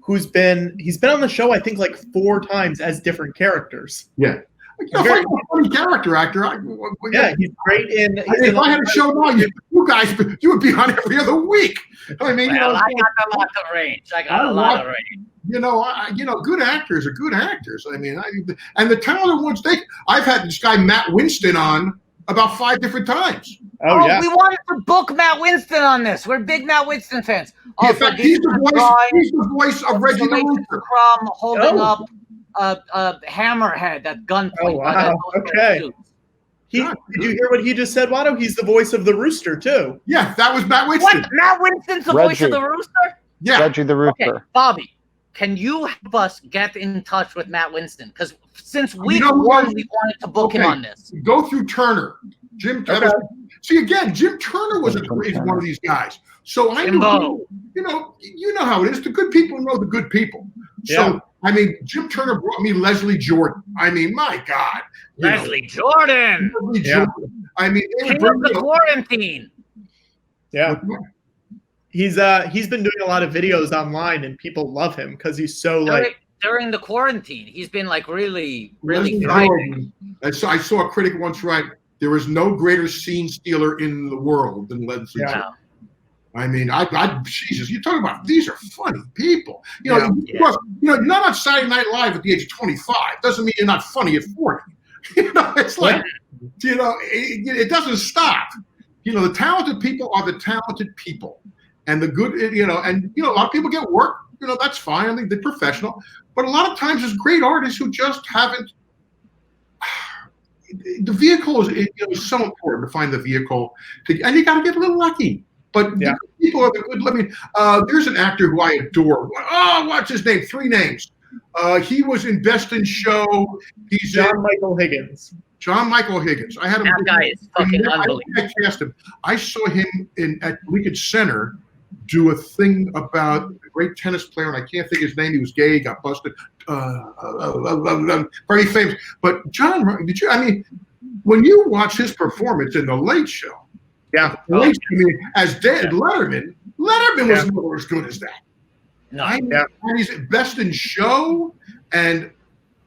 he's been on the show, I think, like 4 times as different characters. Yeah. You know, very, a funny character actor. He's great in. If I had a show now, you guys, you would be on every other week. I mean, well, I got a lot of range. You know, good actors are good actors. I mean, and the talented ones. I've had this guy Matt Winston on about 5 different times. Oh yeah. We wanted to book Matt Winston on this. We're big Matt Winston fans. In fact, he's the voice of Reggie the Rooster. Crumb holding up a hammerhead at gunpoint. Oh, wow. Okay. Did you hear what he just said, Watto? He's the voice of the Rooster too. Yeah, that was Matt Winston. What? Matt Winston's the voice of the Rooster? Yeah. Reggie the Rooster. Okay, Bobby, can you help us get in touch with Matt Winston? Because since week 1, we wanted to book him on this. Go through Turner. Jim Turner. See, again, Jim Turner is one of these guys. So I know, you know how it is. The good people know the good people. So, I mean, Jim Turner brought me Leslie Jordan. I mean, my God. Leslie Jordan. I mean, King of the Quarantine. Yeah. He's been doing a lot of videos online and people love him because he's so during the quarantine, he's been like really thriving. I saw a critic once write, there is no greater scene stealer in the world than Leslie Jordan. I mean, Jesus, you're talking about, these are funny people. You know, you're not on Saturday Night Live at the age of 25. Doesn't mean you're not funny at 40. It's like, it doesn't stop. The talented people are the talented people, and the good, and a lot of people get work. That's fine. I mean, they're professional, but a lot of times there's great artists who just haven't. The vehicle is so important to find the vehicle, and you got to get a little lucky. But people are the good. There's an actor who I adore. Oh, what's his name? 3 names. He was in Best in Show. He's John Michael Higgins. John Michael Higgins. I had him. That guy is fucking unbelievable. I cast him. I saw him at Lincoln Center do a thing about a great tennis player, and I can't think his name. He was gay, got busted. Very famous. But John, when you watch his performance in The Late Show, as Letterman was never as good as that. No. And he's Best in Show, and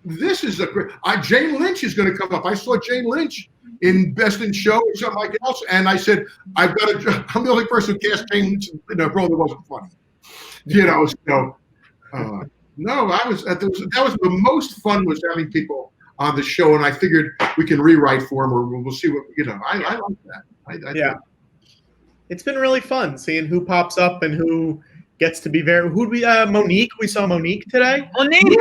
this is a great. Jane Lynch is going to come up. I saw Jane Lynch in Best in Show or something like else, and I said, I'm the only person who cast Jane Lynch in a role that wasn't funny. So no, that was the most fun was having people on the show, and I figured we can rewrite for them, or we'll see what I like that. It's been really fun seeing who pops up and who gets to be Monique. We saw Monique today. Monique.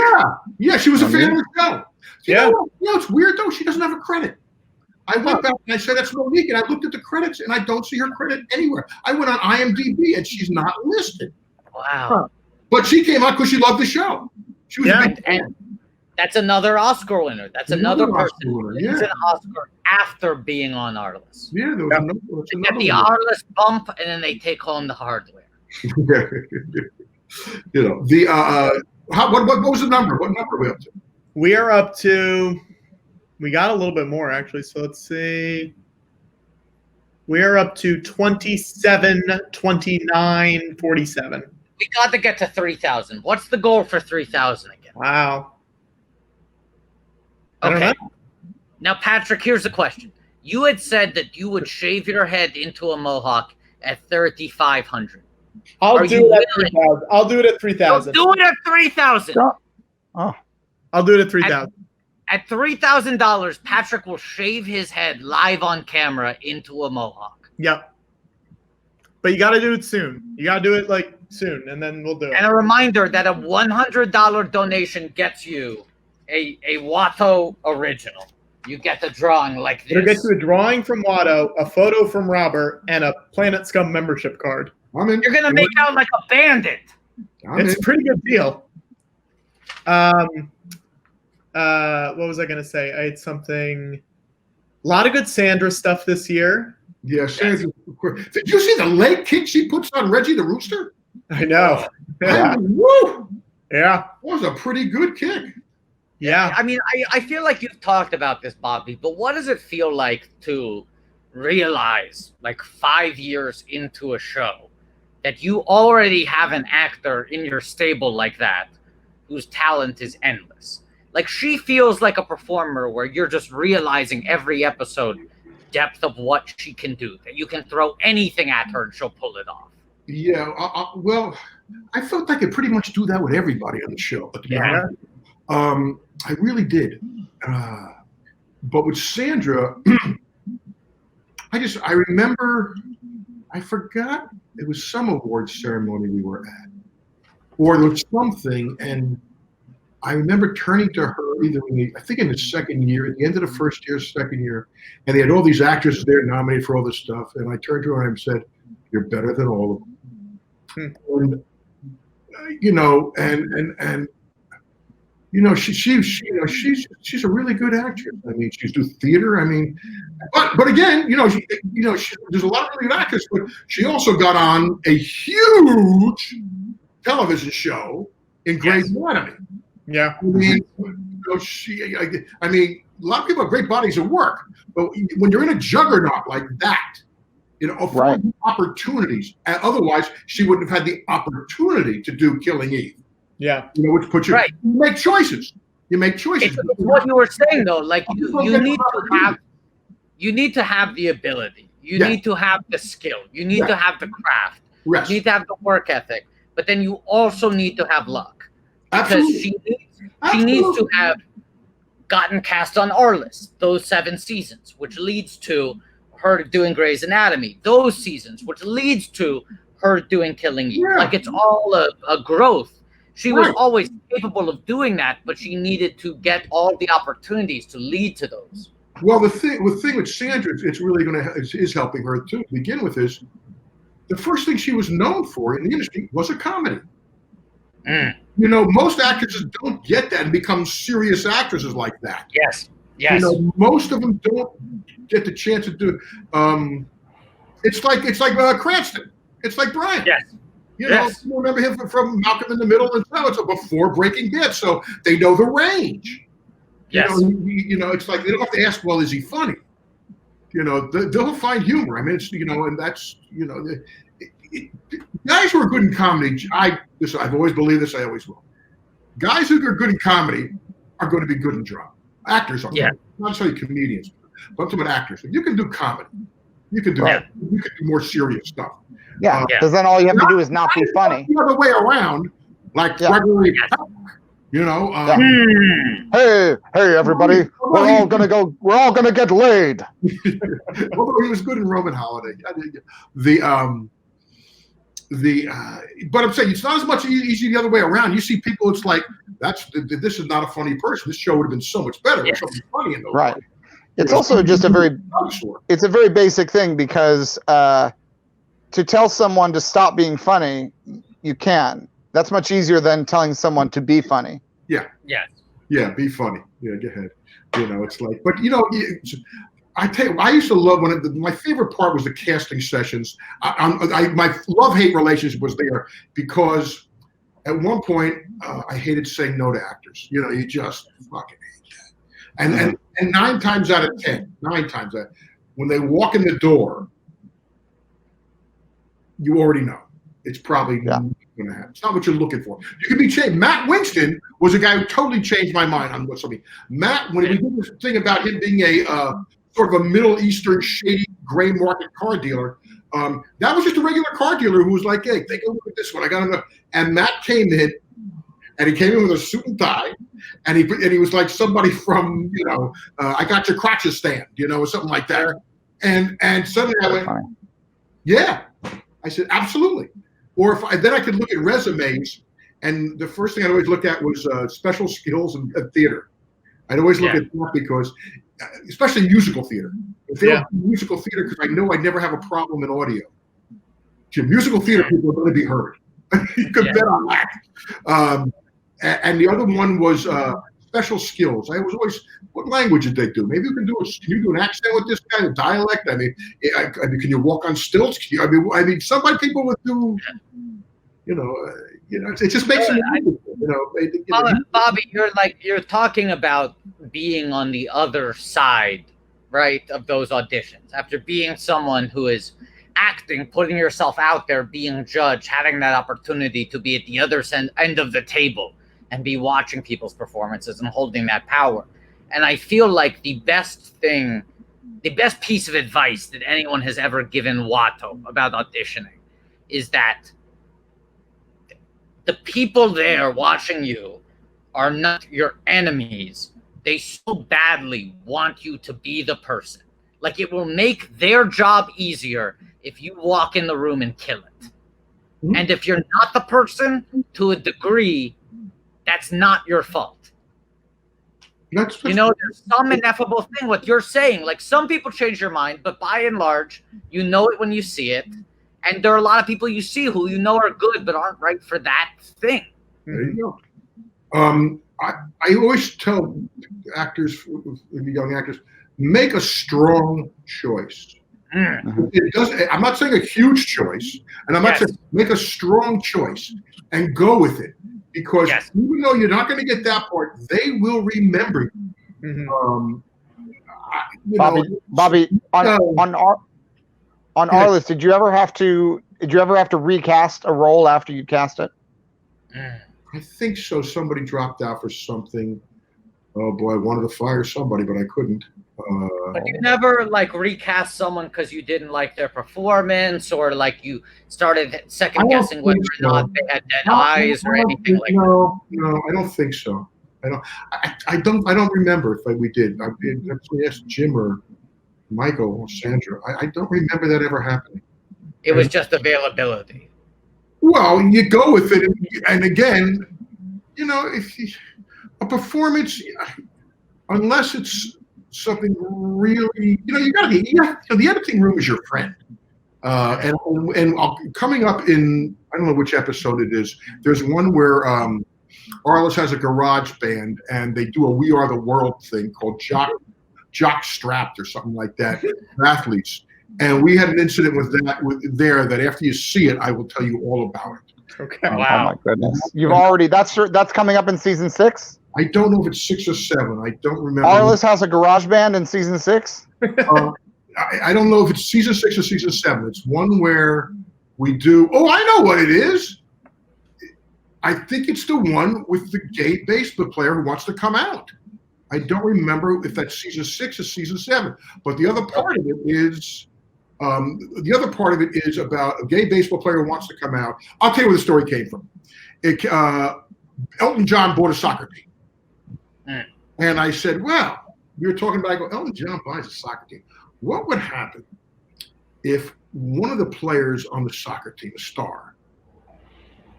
Yeah, she was a fan of the show. You know it's weird though. She doesn't have a credit. I went back and I said, that's Monique, and I looked at the credits, and I don't see her credit anywhere. I went on IMDb, and she's not listed. Wow. But she came out because she loved the show. She was a big fan. And that's another Oscar winner. That's another person who wins an Oscar after being on Arliss. Yeah, there was They get the Arliss bump, and then they take home the hardware. What was the number? What number are we up to? We are up to. We got a little bit more actually. So let's see. We are up to 27, 29, 47. We got to get to 3,000. What's the goal for 3,000 again? Wow. Okay. Now, Patrick, here's the question. You had said that you would shave your head into a mohawk at 3,500. I'll do it at 3,000. I'll do it at 3,000. Do it at 3,000. I'll do it at 3,000. At $3,000, Patrick will shave his head live on camera into a mohawk. Yep. But you got to do it soon. You got to do it like soon, and then we'll do it. And a reminder that a $100 donation gets you a WATTO original. You get the drawing like this. You'll get you a drawing from WATTO, a photo from Robert, and a Planet Scum membership card. You're going to make out like a bandit. It's a pretty good deal. What was I going to say? I had something. A lot of good Sandra stuff this year. Yeah, Sandra. Did you see the leg kick she puts on Reggie the Rooster? I know. Woo! Yeah. That was a pretty good kick. Yeah. I mean, I feel like you've talked about this, Bobby, but what does it feel like to realize, like 5 years into a show, that you already have an actor in your stable like that whose talent is endless? Like, she feels like a performer where you're just realizing every episode depth of what she can do, that you can throw anything at her and she'll pull it off. Yeah, well, I felt I could pretty much do that with everybody on the show. But to be honest, I really did. But with Sandra, I remember, I forgot, it was some awards ceremony we were at, or there was something, and I remember turning to her either I think in the second year, at the end of the first year, second year, and they had all these actresses there nominated for all this stuff, and I turned to her and I said, "You're better than all of them." And she's a really good actress. I mean, she's do theater. I mean, but again, there's a lot of really good actors, but she also got on a huge television show in Grey's Anatomy. Yeah. I mean, a lot of people have great bodies of work, but when you're in a juggernaut like that, opportunities. And otherwise, she wouldn't have had the opportunity to do Killing Eve. Yeah. Which puts you, you make choices. You make choices. It's what you were saying though, like you need to have the ability. You need to have the skill. You need to have the craft. You need to have the work ethic. But then you also need to have luck. Because she needs to have gotten cast on Arliss those 7 seasons, which leads to her doing Grey's Anatomy those seasons, which leads to her doing Killing Eve. Yeah. Like, it's all a growth. She was Right. always capable of doing that, but she needed to get all the opportunities to lead to those. Well, the thing with Sandra, it's really is helping her too. To begin with, is the first thing she was known for in the industry was a comedy. You know, most actresses don't get that and become serious actresses like that. Yes. Yes. You know, most of them don't get the chance to do. It's like Cranston. It's like Brian. Yes. You know, Yes. you remember him from Malcolm in the Middle, and so it's before Breaking Bad, so they know the range. Yes. You know, it's like they don't have to ask, well, is he funny? You know, they'll find humor. I mean, it's, you know, and that's, you know, guys who are good in comedy. I've always believed this. I always will. Guys who are good in comedy are going to be good in drama. Actors are. Yeah. Not necessarily comedians, but I'm talking about actors. You can do comedy. You can do Right. you can do more serious stuff. Yeah, Yeah. because then all you have to do is not be funny. The other way around, like Yeah. Gregory Peck, you know. Hey, everybody, we're all gonna get laid. Although he was good in Roman Holiday. But I'm saying it's not as much easy the other way around. You see people, it's like this is not a funny person. This show would have been so much better. Yes. There's something funny in those. Right. It's also just a very basic thing, because to tell someone to stop being funny, you can. That's much easier than telling someone to be funny. Yeah. Yes. Yeah, be funny. Yeah, go ahead. You know, it's like, but you know, I tell you, I used to love my favorite part was the casting sessions. My love-hate relationship was there because at one point I hated saying no to actors. You know, you just fucking hate that. And 9 times out of 10, when they walk in the door, you already know it's probably not going to happen. It's not what you're looking for. You can be changed. Matt Winston was a guy who totally changed my mind on what's something. Matt, when we did this thing about him being a sort of a Middle Eastern shady gray market car dealer, that was just a regular car dealer who was like, "Hey, take a look at this one. I got enough." And Matt came in, and he came in with a suit and tie, and he was like somebody from, you know, I got your crotches stand, you know, or something like that. And suddenly I went, yeah. I said, absolutely. Or then I could look at resumes, and the first thing I'd always look at was special skills in theater. I'd always look at that because, especially musical theater. If they don't do musical theater, because I know I'd never have a problem in audio. Musical theater people are going to be heard. You could bet on that. And the other one was special skills. I was always, what language did they do? Maybe you can do an accent with this guy, a dialect. I mean, can you walk on stilts? I mean, people would do, you know, it just makes them, Bobby, you're talking about being on the other side, right, of those auditions. After being someone who is acting, putting yourself out there, being judged, having that opportunity to be at the other end of the table and be watching people's performances and holding that power. And I feel like the best piece of advice that anyone has ever given Watto about auditioning is that the people there watching you are not your enemies. They so badly want you to be the person. Like, it will make their job easier if you walk in the room and kill it. Mm-hmm. And if you're not the person, to a degree, that's not your fault. You know, there's some ineffable thing what you're saying. Like, some people change your mind, but by and large, you know it when you see it. And there are a lot of people you see who you know are good but aren't right for that thing. There you go. I always tell actors, young actors, make a strong choice. It does. I'm not saying a huge choice, and I'm not saying make a strong choice and go with it, because even though you're not going to get that part, they will remember you. Bobby, on Arliss, did you ever have to recast a role after you cast it? I think so. Somebody dropped out for something. Oh boy, I wanted to fire somebody, but I couldn't. But you never like recast someone because you didn't like their performance, or like you started second guessing whether or not they had dead eyes or anything like that. No, I don't think so. I don't remember if we did. I actually asked Jim or Michael or Sandra. I don't remember that ever happening. It was just availability. Well, you go with it, and again, you know, a performance, unless it's something really, you know, the editing room is your friend. And coming up in, I don't know which episode it is. There's one where Arliss has a garage band, and they do a "We Are the World" thing called Jock Strapped or something like that for athletes. And we had an incident with that that after you see it, I will tell you all about it. Okay. Wow. Oh my goodness. You've already, that's coming up in season 6? I don't know if it's 6 or 7. I don't remember. Arliss has a garage band in season 6? I don't know if it's season 6 or season 7. It's one where we do, I know what it is. I think it's the one with the gay baseball player who wants to come out. I don't remember if that's season 6 or season 7. But the other part of it is, about a gay baseball player who wants to come out. I'll tell you where the story came from. Elton John bought a soccer team. And I said, well, we were talking about, I go, Elton John buys a soccer team. What would happen if one of the players on the soccer team, a star,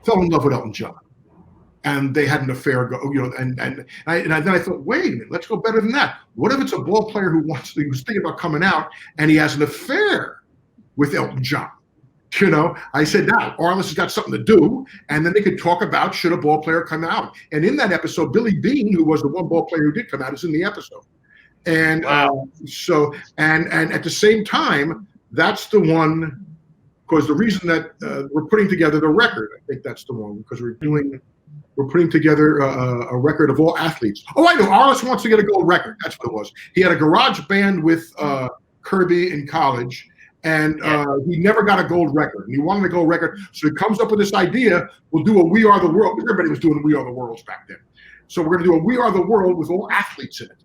fell in love with Elton John, and they had an affair, and then I thought, wait a minute, let's go better than that. What if it's a ball player who's thinking about coming out, and he has an affair with Elton John? You know, I said, now Arliss has got something to do, and then they could talk about should a ball player come out. And in that episode, Billy Bean, who was the one ball player who did come out, is in the episode. And wow. And at the same time, that's the one, because the reason that we're putting together the record, I think that's the one, because we're putting together a record of all athletes. Oh, I know, Arliss wants to get a gold record. That's what it was. He had a garage band with Kirby in college, and he never got a gold record. And he wanted a gold record, so he comes up with this idea, we'll do a We Are the World. Everybody was doing We Are the Worlds back then. So we're going to do a We Are the World with all athletes in it.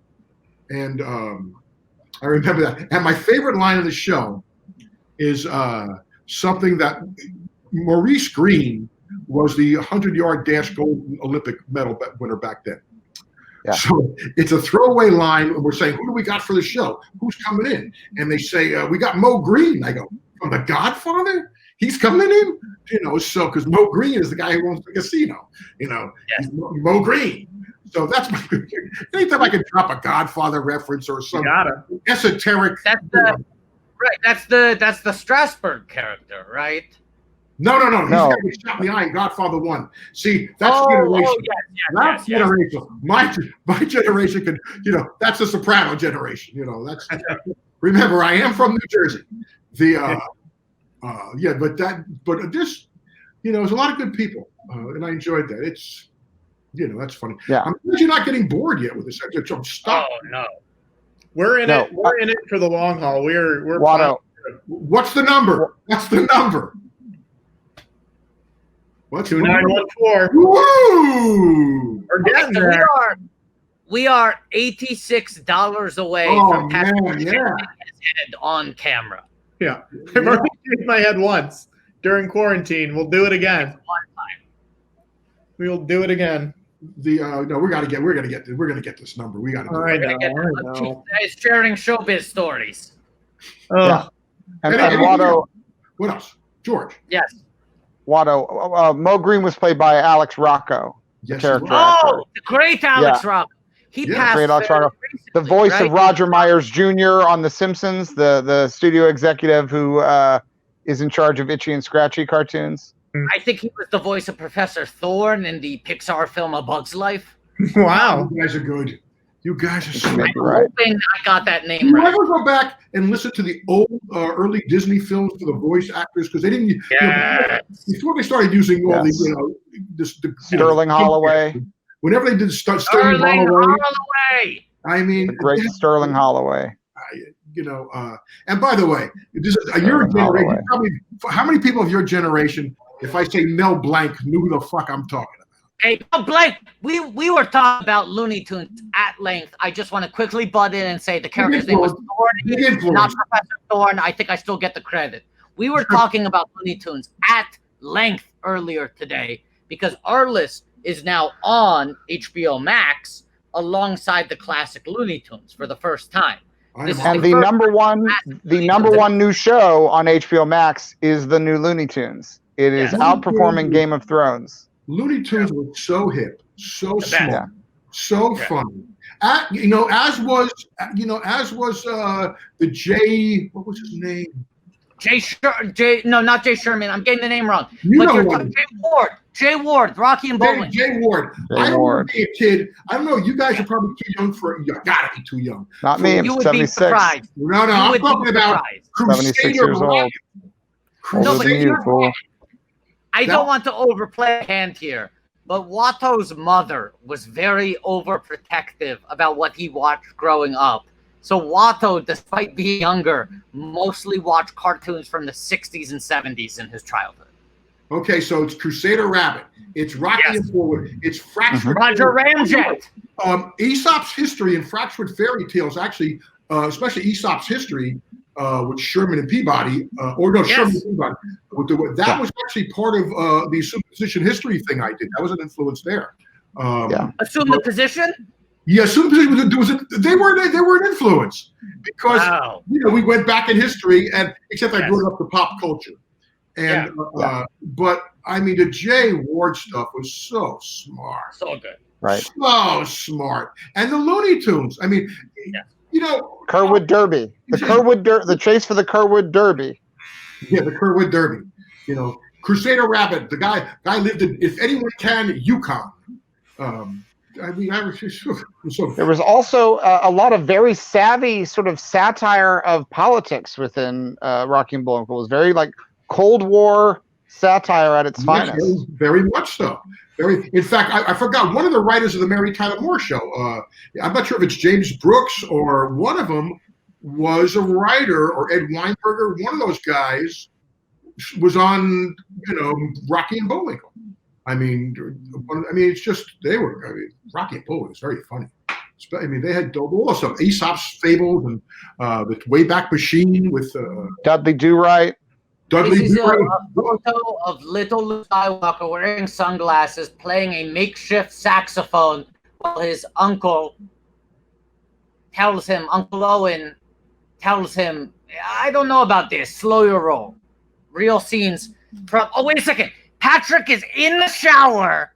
And I remember that. And my favorite line of the show is something that Maurice Green was the 100-yard dash gold Olympic medal winner back then. Yeah. So it's a throwaway line, and we're saying, who do we got for the show? Who's coming in? And they say, we got Mo Green. I go, from The Godfather? He's coming in? You know, so because Mo Green is the guy who owns the casino. You know, yes. Mo Green. So that's my. Anytime I can drop a Godfather reference or some esoteric. That's the right. That's the Strasbourg character, right? No. He's got to be shot in the eye in Godfather 1. See, that's generation. Oh, yes, that's generation. My generation can, you know, that's the Soprano generation. You know, that's. Remember, I am from New Jersey. But this, you know, there's a lot of good people, and I enjoyed that. It's. You know, that's funny. Yeah. I'm glad you're not getting bored yet with this. I'm stuck. Oh no. We're in it. We're in it for the long haul. We're Watto. What's the number? What's the number? What's 2914. Woo! We're getting there. We are $86 away from Patrick his head on camera. Yeah. I've already hit my head once during quarantine. We'll do it again. One time. We'll do it again. No, we're gonna get this number. We gotta. I know. It's sharing showbiz stories. Yeah. And Watto. What else, George? Yes. Watto. Mo Green was played by Alex Rocco. Yes, the character. Oh, the great Alex Rocco. He passed. Great Alex Rocco. The voice of Roger Myers Jr. on The Simpsons, the studio executive who is in charge of Itchy and Scratchy cartoons. I think he was the voice of Professor Thorne in the Pixar film A Bug's Life. Wow. You guys are good. You guys are so I'm good. hoping I got that name You right. ever go back and listen to the old early Disney films for the voice actors? Because they didn't, before they started using all the, Sterling Holloway. Whenever they did Sterling Holloway. I mean. The great Sterling Holloway. And by the way, this is your generation. How many people of your generation, if I say Mel Blanc, knew who the fuck I'm talking about? Hey, Mel Blanc, we were talking about Looney Tunes at length. I just want to quickly butt in and say the character's name was Thorny, not Professor Thorne. I think I still get the credit. We were talking about Looney Tunes at length earlier today because Arliss is now on HBOmax alongside the classic Looney Tunes for the first time. This is And the the first number one, classic the Looney number Tunes. one new show on HBO Max is the new Looney Tunes. It is Yes. outperforming Game of Thrones. Looney Tunes was so hip, so best. smart, Yeah. so Yeah. funny. As was the Jay. What was his name? Not Jay Sherman. I'm getting the name wrong. You But know you're what? talking Jay Ward, Rocky and Bowling. Jay Ward. Jay I Ward. remember being a kid. I don't know. You guys are probably too young for. You gotta be too young. Not me. I'm You would be 76. surprised. No, You I'm would be talking about surprised. 76 Crusader years Rabbit. old. No, Older but than you, you're- fool. I No. don't want to overplay a hand here, but Watto's mother was very overprotective about what he watched growing up. So Watto, despite being younger, mostly watched cartoons from the 60s and 70s in his childhood. Okay, so it's Crusader Rabbit. It's Rocky Yes. and Forward. It's Fractured. Roger Ramjet. Aesop's History and Fractured Fairy Tales, actually, especially Aesop's History with Sherman and Peabody, Sherman and Peabody. That was actually part of the superposition history thing I did. That was an influence there. Assume the position? Yeah, superposition they were an influence because Wow. we went back in history, and except I Yes. brought it up to pop culture. And but I mean, the Jay Ward stuff was so smart. So good. Right. So smart. And the Looney Tunes. I mean, Kerwood Derby. The chase for the Kerwood Derby. Yeah, the Kerwood Derby. Crusader Rabbit. The guy lived in, if anyone can, Yukon. I mean, I was just so. There was also a lot of very savvy sort of satire of politics within Rocky and Bullwinkle. It was very like Cold War satire at its finest. Very much so. In fact, I forgot one of the writers of the Mary Tyler Moore Show. I'm not sure if it's James Brooks or one of them was a writer, or Ed Weinberger. One of those guys was on, Rocky and Bullwinkle. I mean, it's just Rocky and Bullwinkle is very funny. I mean, they had all the stuff, Aesop's Fables and the Wayback Machine with Dudley Do-Right. Dudley. This is a photo of little Luke Skywalker wearing sunglasses, playing a makeshift saxophone, while his uncle tells him, Uncle Owen tells him, I don't know about this, slow your roll. Real scenes from, oh, wait a second. Patrick is in the shower,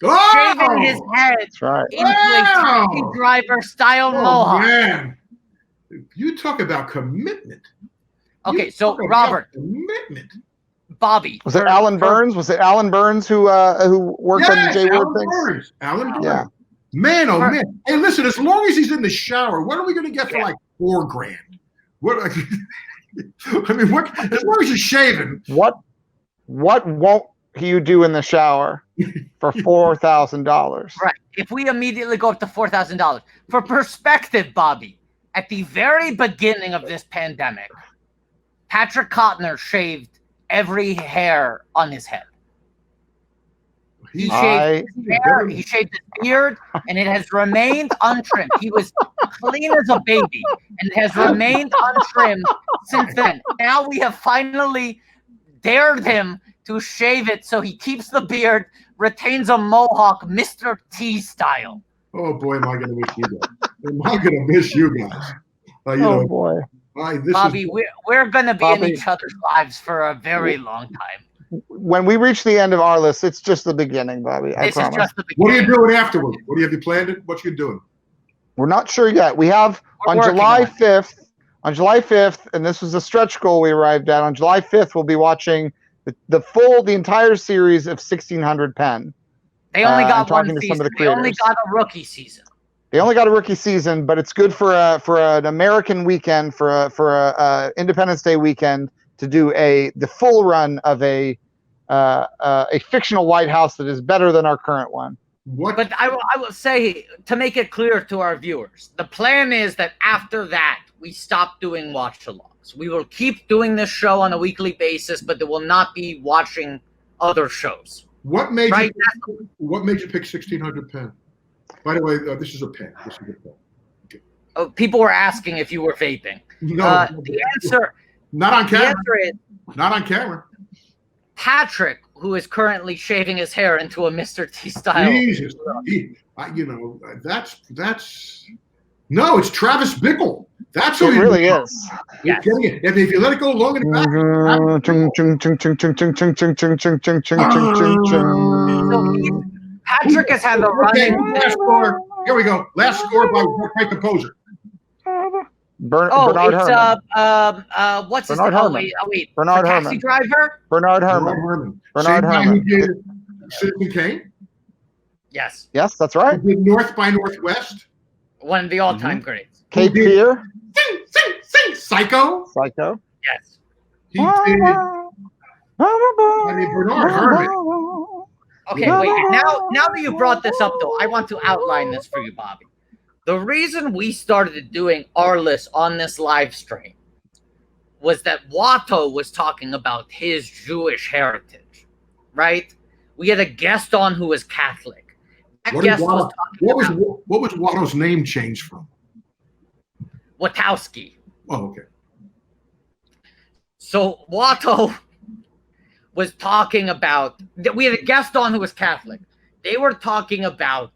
shaving his head That's right. into a taxi driver style mohawk. Man. You talk about commitment. Okay, so Talk about Robert, commitment. Bobby. Was it Alan Burns? Was it Alan Burns who worked on the Jay Ward things? Alan Burns. Yeah. Man, oh man. Hey, listen, as long as he's in the shower, what are we going to get for like $4,000? What? I mean, what? As long as he's shaving. What won't you do in the shower for $4,000? Right. If we immediately go up to $4,000. For perspective, Bobby, at the very beginning of this pandemic, Patrick Cotner shaved every hair on his head. He shaved his hair, he shaved his beard, and it has remained untrimmed. He was clean as a baby, and it has remained untrimmed since then. Now we have finally dared him to shave it so he keeps the beard, retains a mohawk, Mr. T style. Oh boy, am I going to miss you guys? Am I going to miss you guys? Boy. Bobby, we're going to be in each other's lives for a very long time. When we reach the end of our list, it's just the beginning, Bobby. I promise. Is just the beginning. What are you doing afterwards? Have you planned it? What you doing? We're not sure yet. We have on July 5th, and this was a stretch goal we arrived at. On July 5th, we'll be watching the entire series of 1600 Penn. They only got one talking to season. some of the They only creators. got a rookie season. They only got a rookie season, but it's good for an American weekend, for a Independence Day weekend, to do the full run of a fictional White House that is better than our current one. But I will say, to make it clear to our viewers, the plan is that after that we stop doing watch-alongs. We will keep doing this show on a weekly basis, but they will not be watching other shows. What made you pick 1600 Penn? By the way, this is a pen. People were asking if you were vaping. No. The answer. Not on camera. The answer is not on camera. Patrick who is currently shaving his hair into a Mr. T style. Jesus, that's no, it's Travis Bickle. That's who It really is. Yes. And if you let it go long enough, Patrick has had a running. last score. Here we go. Last score by composer. Bernard Herrmann. What's his Bernard name? Herrmann. Wait. Bernard Taxi Herrmann. driver? Bernard Herrmann. Same guy who Herrmann. did Citizen Kane. Yes. Yes, that's right. Who did North by Northwest. one of the all-time greats. Cape Fear. Sing, Psycho. Psycho. Yes. He did. I mean, Bernard Herrmann. Okay, wait. Now that you brought this up, though, I want to outline this for you, Bobby. The reason we started doing Arliss on this live stream was that Watto was talking about his Jewish heritage, right? We had a guest on who was Catholic. That What guest did was Watto, talking about what was Watto's name changed from? Wachowski. Oh, okay. So Watto was talking about, we had a guest on who was Catholic. They were talking about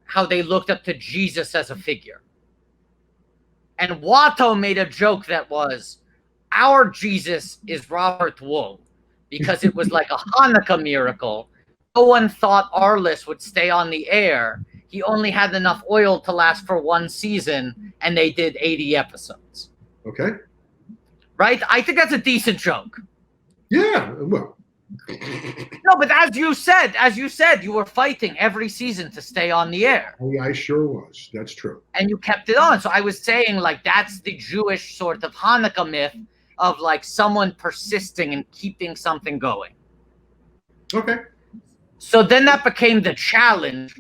how they looked up to Jesus as a figure. And Watto made a joke that was, our Jesus is Robert Wuhl, because it was like a Hanukkah miracle. No one thought Arliss would stay on the air. He only had enough oil to last for one season, and they did 80 episodes. Okay. Right? I think that's a decent joke. Yeah. Well. No, but as you said, you were fighting every season to stay on the air. I sure was. That's true. And you kept it on. So I was saying, like, that's the Jewish sort of Hanukkah myth of, like, someone persisting and keeping something going. Okay. So then that became the challenge.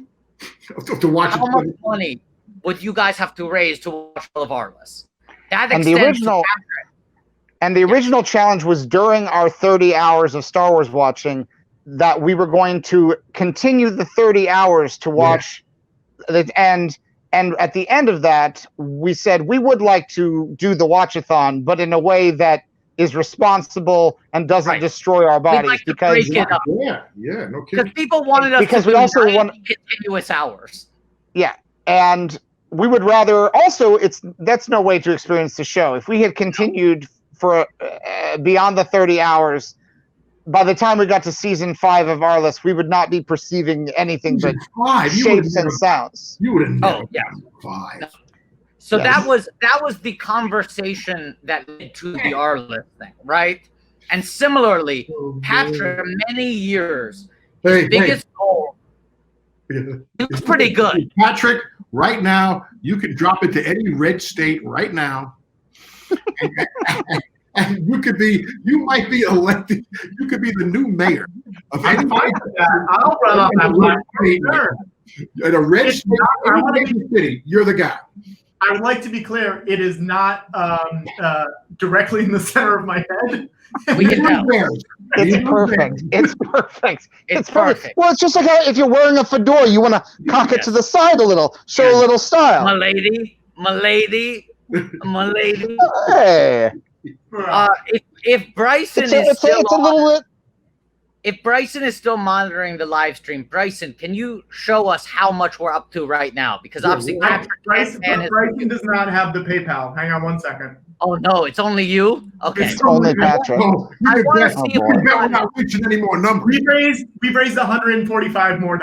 To watch How it. much money would you guys have to raise to watch all of Arliss? That And the extends to original- Patrick. And the original challenge was during our 30 hours of Star Wars watching that we were going to continue the 30 hours to watch. And at the end of that, we said we would like to do the watchathon, but in a way that is responsible and doesn't Right. destroy our We'd bodies. like to Because break it up. Yeah, no kidding. Because people wanted us Because to we do also 90 continuous hours. Yeah, and we would rather also that's no way to experience the show. If we had continued for beyond the 30 hours, by the time we got to season 5 of Arliss, we would not be perceiving anything but Five. shapes and sounds. You would have never Oh, yeah. done 5. So Yes. that was the conversation that led to the Arliss thing, right? And similarly, Patrick, many years, his biggest goal, it was pretty good. Patrick, right now, you can drop it to any red state right now. And you might be elected. You could be the new mayor of any I'm fine with that. I'll run off that line for sure. in a red It's state, not- I any wanna major city. You're the guy. I would like to be clear, it is not directly in the center of my head. We can tell. It's perfect. It's perfect. It's perfect. Well, it's just like how if you're wearing a fedora, you want to cock it to the side a little, show a little style. My lady. Hey, If Bryson it's is still a little bit. if Bryson is still monitoring the live stream, Bryson, can you show us how much we're up to right now? Because obviously Patrick Bryson and does not have the PayPal. Hang on one second. oh no, it's only you. Okay, It's Only Patrick. Oh, you I can want bet- to see you can if bet we're not reaching any more numbers. We've raised $145 more.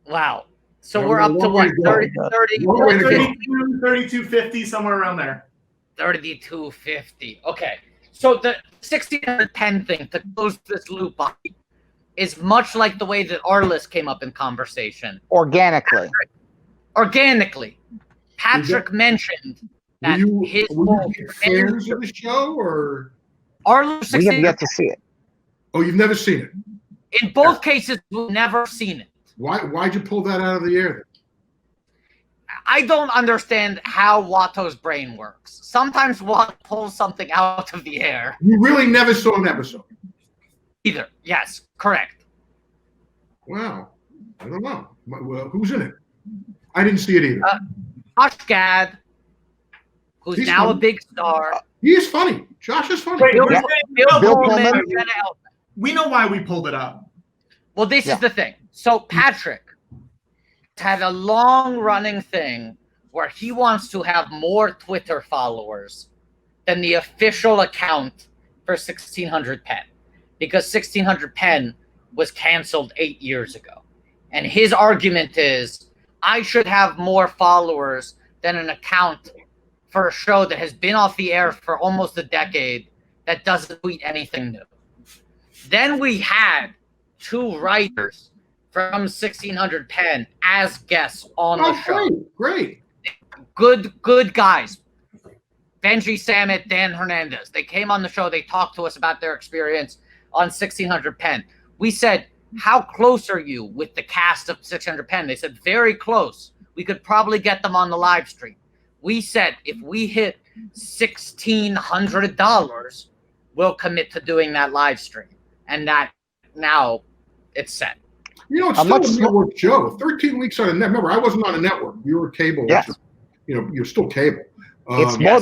wow. So Yeah, we're up to what? 30, Long way to go. 3250, somewhere around there. 3250. Okay. So the 60 and the 10 thing, to close this loop up, is much like the way that Arliss came up in conversation. Organically. Organically. Patrick mentioned that his were goal you for fans of the show, or Arliss We have 60, yet to see it. oh, you've never seen it? in both cases, we've never seen it. Why'd you pull that out of the air? I don't understand how Watto's brain works. Sometimes Watto pulls something out of the air. You really never saw an episode. Either. Yes, correct. Wow, I don't know. Well, who's in it? I didn't see it either. Josh Gad, who's funny. now a big star. He is funny. Josh is funny. Wait, Bill, where's Bill Bill Pullman, Pullman? Jenna Elfman. we know why we pulled it up. Well, this is the thing. So Patrick had a long-running thing where he wants to have more Twitter followers than the official account for 1600 Pen, because 1600 Pen was canceled 8 years ago. And his argument is, I should have more followers than an account for a show that has been off the air for almost a decade that doesn't tweet anything new. Then we had 2 writers from 1600 Pen as guests on the show. Great. Good guys. Benji Sammet, Dan Hernandez. They came on the show. They talked to us about their experience on 1600 Pen. We said, how close are you with the cast of 600 Pen? They said, very close. We could probably get them on the live stream. We said, if we hit $1,600, we'll commit to doing that live stream. And that now it's set. You know, it's still a network show. 13 weeks on a network. Remember, I wasn't on a network. You were cable. Yes. You know, you're still cable. It's more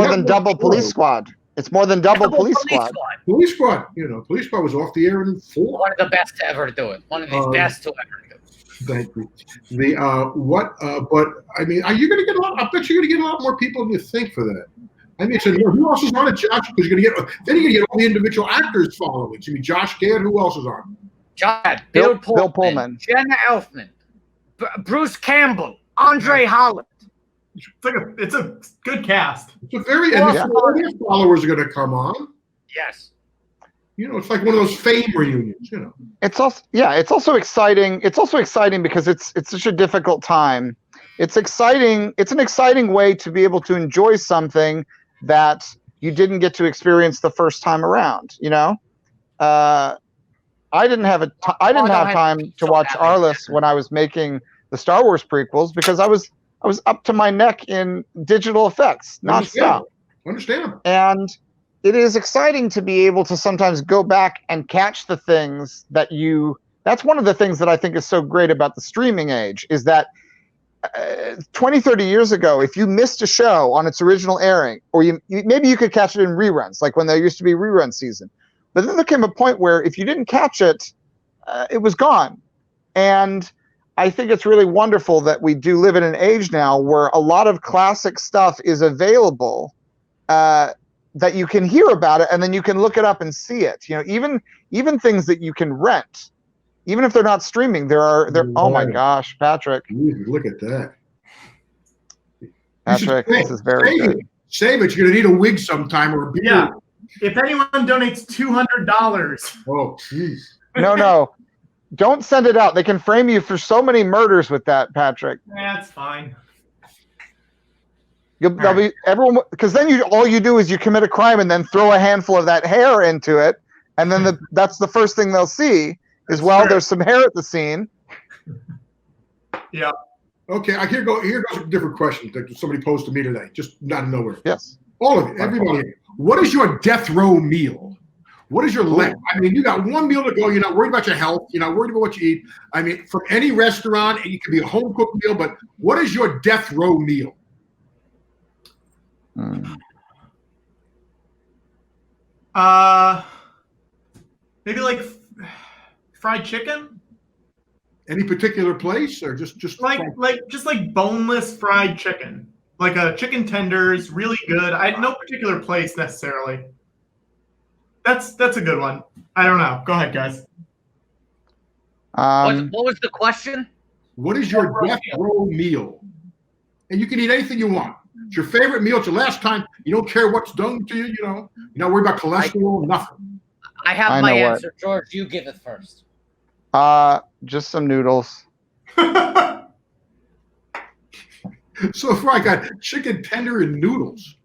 than double Police Squad. It's more than double Police Squad. Police Squad. You know, Police Squad was off the air in 4. One of the best to ever do it. One of the best to ever do it. Thank you. But I mean, are you going to get a lot? I bet you're going to get a lot more people than you think for that. I mean, so who else is on it, Josh? Because you're going to get then you're going to get all the individual actors following. So, I mean, Josh Gad. Who else is on? Bill Pullman, Jenna Elfman, Bruce Campbell, Andre Holland. It's a good cast. It's a very and all their followers are going to come on. Yes. You know, it's like one of those fame reunions. You know. It's also exciting. It's also exciting because it's such a difficult time. It's exciting. It's an exciting way to be able to enjoy something that you didn't get to experience the first time around. You know, I didn't have time to watch Arliss when I was making the Star Wars prequels because I was up to my neck in digital effects nonstop. Understand. And it is exciting to be able to sometimes go back and catch the things that that's one of the things that I think is so great about the streaming age is that 20, 30 years ago, if you missed a show on its original airing, or maybe you could catch it in reruns, like when there used to be rerun season. But then there came a point where if you didn't catch it, it was gone. And I think it's really wonderful that we do live in an age now where a lot of classic stuff is available that you can hear about it and then you can look it up and see it. You know, even things that you can rent, even if they're not streaming, oh my gosh, Patrick. Look at that. Patrick, this is very good. Save it. You're going to need a wig sometime or a beard. Yeah. If anyone donates $200. Oh, jeez. No. Don't send it out. They can frame you for so many murders with that, Patrick. That's fine. Everyone, because then all you do is you commit a crime and then throw a handful of that hair into it, and then that's the first thing they'll see is there's some hair at the scene. Yeah. Okay. Here goes a different question that somebody posed to me today, just out of nowhere. Yes. All of it, everybody. What is your death row meal? What is your leg? I mean, you got one meal to go. You're not worried about your health. You're not worried about what you eat. I mean, from any restaurant, it could be a home cooked meal, but what is your death row meal? Maybe like fried chicken. Any particular place, or just like boneless fried chicken, like a chicken tenders, really good. No particular place necessarily. That's a good one. I don't know. Go ahead, guys. What was the question? What is your death row meal? And you can eat anything you want. It's your favorite meal. It's your last time. You don't care what's done to you. You know, you're not worried about cholesterol. Nothing. I have my answer, George. You give it first. Just some noodles. So far, I got chicken tender and noodles.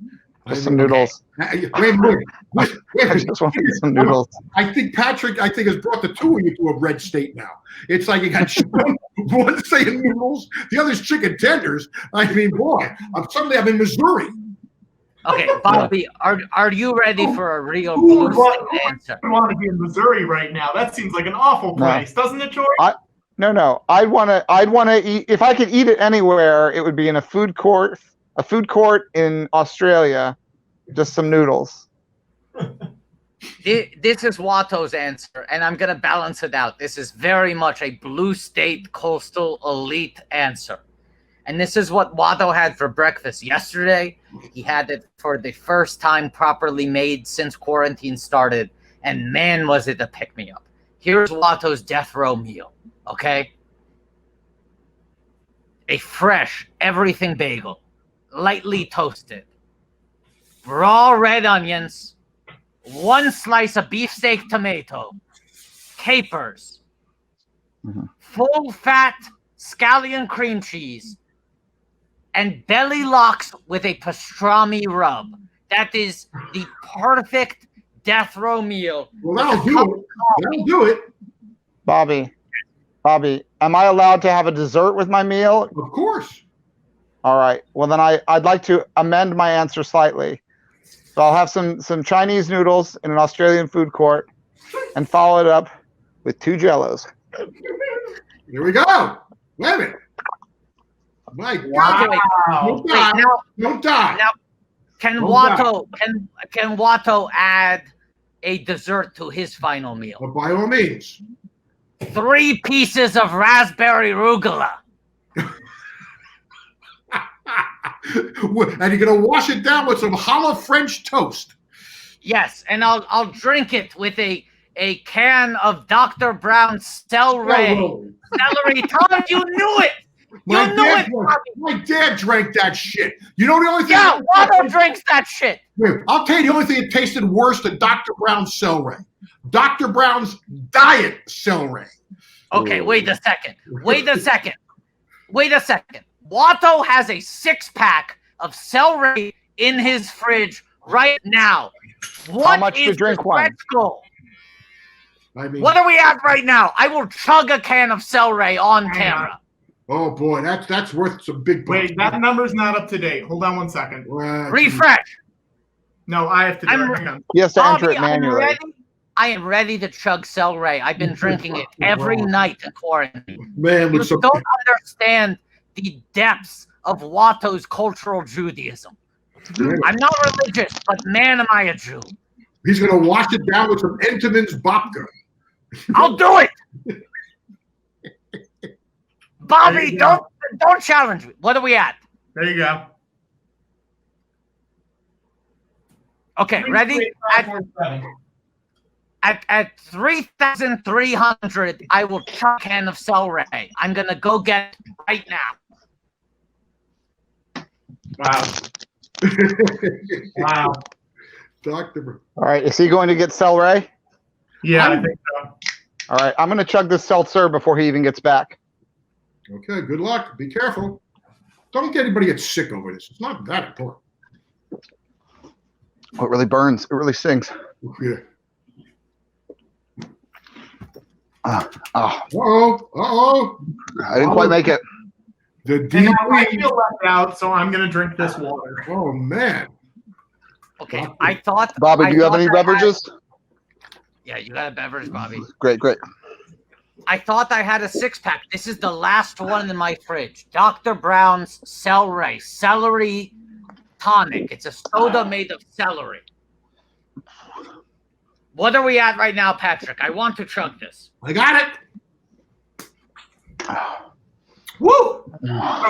Just some noodles. Wait. I just want some noodles. I think Patrick, has brought the two of you to a red state now. It's like you got one saying noodles, the other's chicken tenders. I mean, boy, suddenly I'm in Missouri. Okay, Bobby, are you ready for a real blue answer? I want to be in Missouri right now. That seems like an awful place, doesn't it, George? No. I'd want to eat. If I could eat it anywhere, it would be in a food court in Australia. Just some noodles. This is Watto's answer, and I'm going to balance it out. This is very much a blue state coastal elite answer. And this is what Watto had for breakfast yesterday. He had it for the first time properly made since quarantine started. And man, was it a pick-me-up. Here's Watto's death row meal, okay? A fresh everything bagel, lightly toasted, raw red onions, 1 slice of beefsteak tomato, capers, full fat scallion cream cheese, and belly locks with a pastrami rub. That is the perfect death row meal. Well, that'll do it. That'll do it. Bobby, am I allowed to have a dessert with my meal? Of course. All right. Well, then I'd like to amend my answer slightly. So I'll have some Chinese noodles in an Australian food court and follow it up with 2 Jellos. Here we go. Wait a minute. My God. Wow. Don't die. Now, can Watto add a dessert to his final meal? Well, by all means. 3 pieces of raspberry arugula. And you're gonna wash it down with some hollow French toast. Yes, and I'll drink it with a can of Dr. Brown's celery. Tom, you knew it. My dad drank that shit. You know the only thing. Yeah, Watto drinks that shit. I'll tell you the only thing that tasted worse than Dr. Brown's celery. Dr. Brown's diet celery. Okay, wait a second. Watto has a 6-pack of celery in his fridge right now. How much to drink one? Goal? I mean, What are we at right now? I will chug a can of celery on camera. Oh boy, that's worth some big bucks. Wait, that number's not up to date. Hold on 1 second. Refresh. No, I have to do it. Hang on. He has to enter it manually. I am ready to chug celery. I've been drinking it every night in quarantine. Man, You don't understand the depths of Watto's cultural Judaism. I'm not religious, but man, am I a Jew. He's gonna wash it down with some Entenmann's babka. I'll do it. Bobby, don't challenge me. What are we at? There you go. Okay, ready? At 3,300, I will chug a can of celery. I'm gonna go get it right now. Wow. Wow. Doctor. All right. Is he going to get celery? Yeah, I think so. All right. I'm going to chug this seltzer before he even gets back. Okay, good luck. Be careful. Don't get anybody get sick over this. It's not that important. Oh, it really burns. It really stings. Yeah. Uh-oh. I didn't quite make it. The And deep. now I feel left out, so I'm going to drink this water. Oh man. Okay, I thought. Bobby, do you have any beverages? Yeah, you got a beverage, Bobby. Great. I thought I had a 6-pack. This is the last one in my fridge. Dr. Brown's celery tonic. It's a soda made of celery. What are we at right now, Patrick? I want to chug this. I got it. Woo!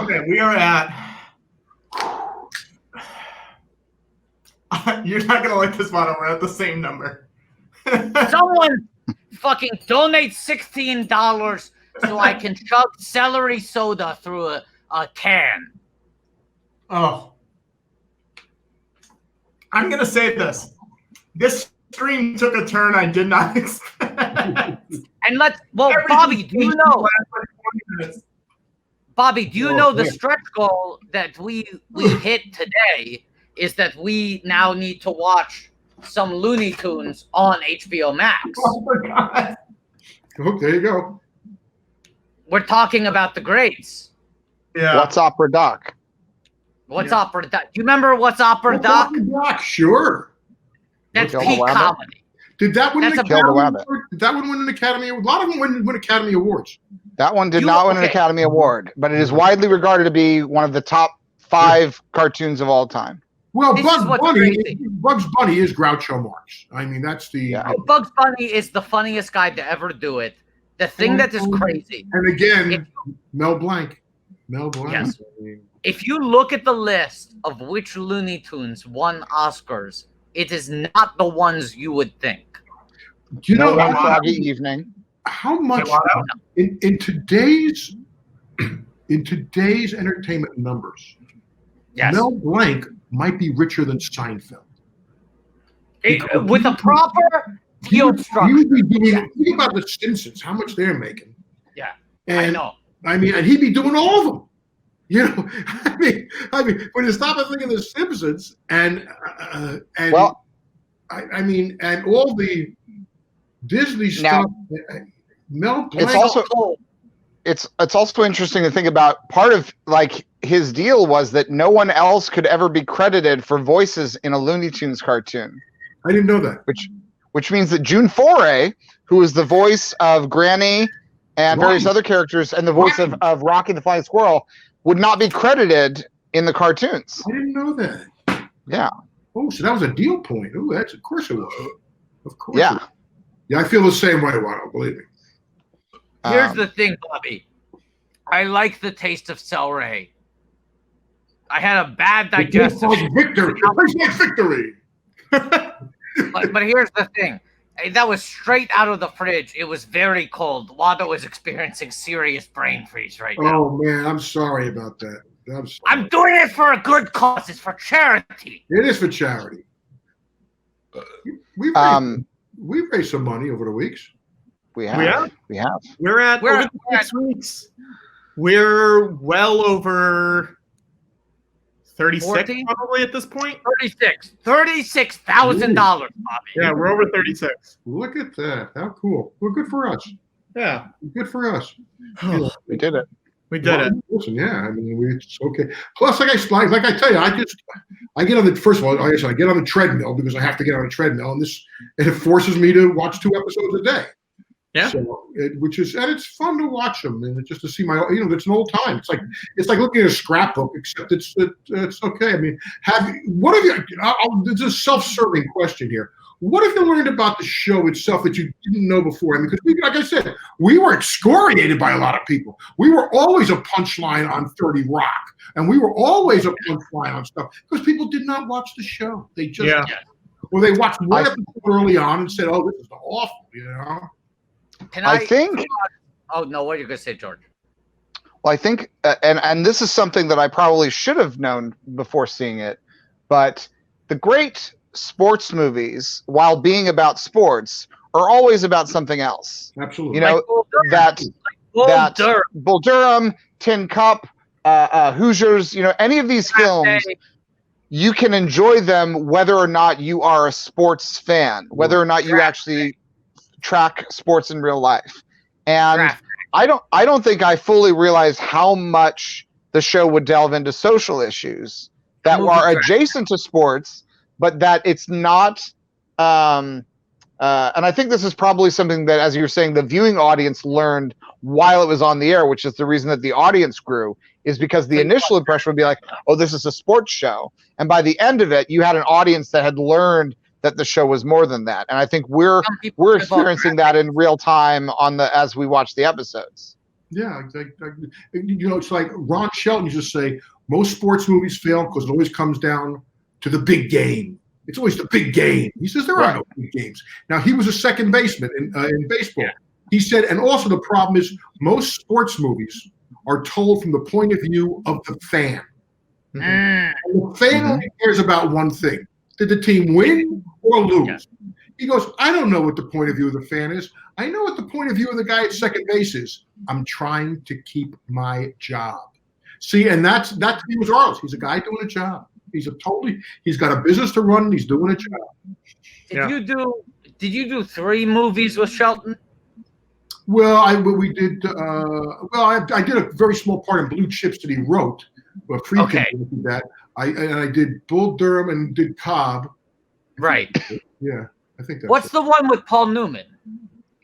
Okay, we are at. You're not gonna like this one. We're at the same number. Someone fucking donate $16 so I can chug celery soda through a can. Oh. I'm gonna say this. This stream took a turn I did not expect. And Bobby, do you know? Bobby, do you know the stretch goal that we hit today is that we now need to watch some Looney Tunes on HBOmax. Oh my God. Oh, there you go. We're talking about the greats. Yeah. What's Opera Doc? What's Opera Doc? Do you remember What's Opera Doc? Doc? Sure. That's Kill the peak Wabbit? comedy. Did that win an That's a Academy Kill the Wabbit. Award? Did that one win an Academy Award? A lot of them win Academy Awards. That one did not win an Academy Award, but it is widely regarded to be one of the top 5 cartoons of all time. Well, This is what's crazy. Bugs Bunny is Groucho Marx. I mean, that's the. Yeah. Bugs Bunny is the funniest guy to ever do it. The thing that is crazy. And again, Mel Blanc. Yes. I mean, If you look at the list of which Looney Tunes won Oscars, it is not the ones you would think. do you know One Foggy Evening. how much in today's entertainment numbers? Yes. Mel Blanc might be richer than Seinfeld. With a proper deal structure. Think about the Simpsons, how much they're making. Yeah, And, I know. I mean, and he'd be doing all of them. You know, I mean, when you stop and think of the Simpsons and Well, I mean, and all the Disney Now- stuff. Mel Blanc. it's also interesting to think about. Part of like his deal was that no one else could ever be credited for voices in a Looney Tunes cartoon, I didn't know that. which means that June Foray, who is the voice of Granny and various Right. other characters and the voice of Rocky the Flying Squirrel, would not be credited in the cartoons. I didn't know that. Yeah. Oh, so that was a deal point. Oh, that's of course it was. Of course. Yeah. it was. Yeah, I feel the same way, Watto, believe me. Here's the thing, Bobby. I like the taste of celery. I had a bad digestive. Victory. Victory. But here's the thing. That was straight out of the fridge. It was very cold. Watto is experiencing serious brain freeze right now. Oh man, I'm sorry about that. I'm sorry. I'm doing it for a good cause. It's for charity. It is for charity. We've raised some money over the weeks. We have. We're at We're over at- the 6 weeks. We're well over 36 14? probably at this point. $36,000, Bobby. Yeah, we're over 36. Look at that. How cool. Well, good for us. Yeah, Good for us. We did it. we did it. Listen, yeah, I mean, it's okay. Plus, like I tell you, I get on the first of all, like I said, I get on the treadmill because I have to get on a treadmill, and it forces me to watch 2 episodes a day. Yeah. So, it's fun to watch them, and just to see it's an old time. It's like looking at a scrapbook, except it's okay. I mean, it's a self-serving question here. What have you learned about the show itself that you didn't know before? I mean, because like I said, we were excoriated by a lot of people. We were always a punchline on 30 Rock, and we were always a punchline on stuff because people did not watch the show. They just or they watched one episode early on and said, "Oh, this is awful," you know. I think. Oh no! What are you gonna say, George? Well, I think, and this is something that I probably should have known before seeing it, but the great sports movies, while being about sports, are always about something else. Absolutely. You know, Like Bull Durham, Tin Cup, Hoosiers. You know, any of these films, you can enjoy them whether or not you are a sports fan, whether or not you actually track sports in real life. And I don't think I fully realized how much the show would delve into social issues that are adjacent to sports, but that it's not and I think this is probably something that, as you were saying, the viewing audience learned while it was on the air, which is the reason that the audience grew, is because the initial impression would be like, oh, this is a sports show. And by the end of it, you had an audience that had learned that the show was more than that. And I think we're experiencing that in real time as we watch the episodes. Yeah, it's like Ron Shelton used to say, most sports movies fail because it always comes down to the big game. It's always the big game. He says there are no big games. Now, he was a second baseman in baseball. Yeah. He said, and also the problem is most sports movies are told from the point of view of the fan. Mm-hmm. And the fan only cares about one thing. Did the team win or lose? Yeah. He goes, I don't know what the point of view of the fan is. I know what the point of view of the guy at second base is. I'm trying to keep my job. See, and that to me was Arliss. He's a guy doing a job. He's got a business to run. And he's doing a job. Did you do 3 movies with Shelton? Well, I did a very small part in Blue Chips that he wrote. But did that. I did Bull Durham and did Cobb. Right. Yeah, I think that's What's the one with Paul Newman?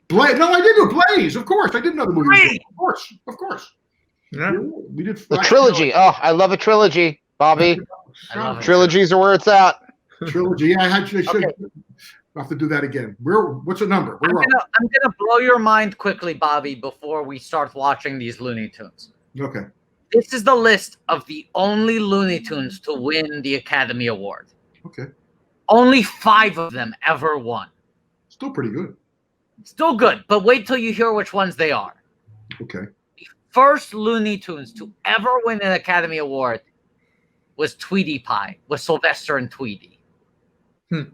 Blaze. No, I did do Blaze. Of course, I did another movie. Of course. Yeah. We did the trilogy. Oh, I love a trilogy, Bobby. I love it. Trilogies are where it's at. Trilogy. Yeah, I should Okay. have to do that again. What's the number? I'm gonna blow your mind quickly, Bobby, before we start watching these Looney Tunes. Okay. This is the list of the only Looney Tunes to win the Academy Award. Okay. Only 5 of them ever won. Still pretty good. Still good, but wait till you hear which ones they are. Okay. The first Looney Tunes to ever win an Academy Award was Tweety Pie, with Sylvester and Tweety. I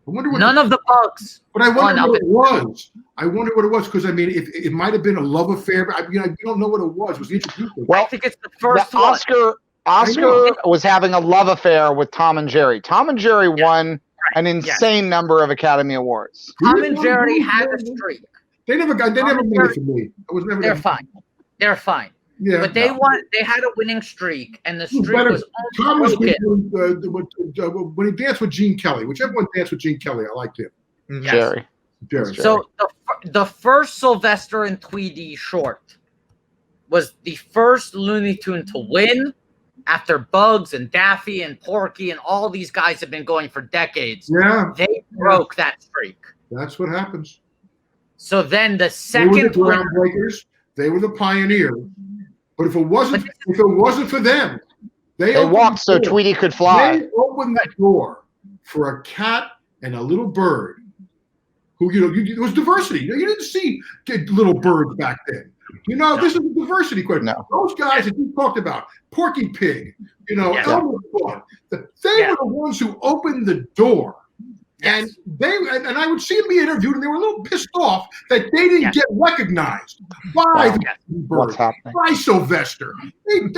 wonder what None of the Bugs. But I wonder won what up it was. I wonder what it was because I mean, if it might have been a love affair, but you don't know what it was. Was he introduced? Well, I think it's the first the one. Oscar was having a love affair with Tom and Jerry. Tom and Jerry won an insane number of Academy Awards. Tom and Jerry had a streak. They never made it for me. I was never. They're fine. They're fine. Yeah, but they won. They had a winning streak, and the streak was Tom was broken. when he danced with Gene Kelly. Whichever one danced with Gene Kelly, I liked him. Yes. Jerry. So the first Sylvester and Tweety short was the first Looney Tune to win after Bugs and Daffy and Porky and all these guys have been going for decades. Yeah. They broke that streak. That's what happens. So then the They second were the winner, groundbreakers. They were the pioneers. But if it wasn't for them, they walked so Tweety could fly. They opened the door for a cat and a little bird. Who it was diversity. You didn't see little birds back then. This is a diversity question. No. Those guys that you talked about, Porky Pig, Elmer Fudd, they were the ones who opened the door. And and I would see them be interviewed, and they were a little pissed off that they didn't get recognized. Why What's happening? Why Sylvester? They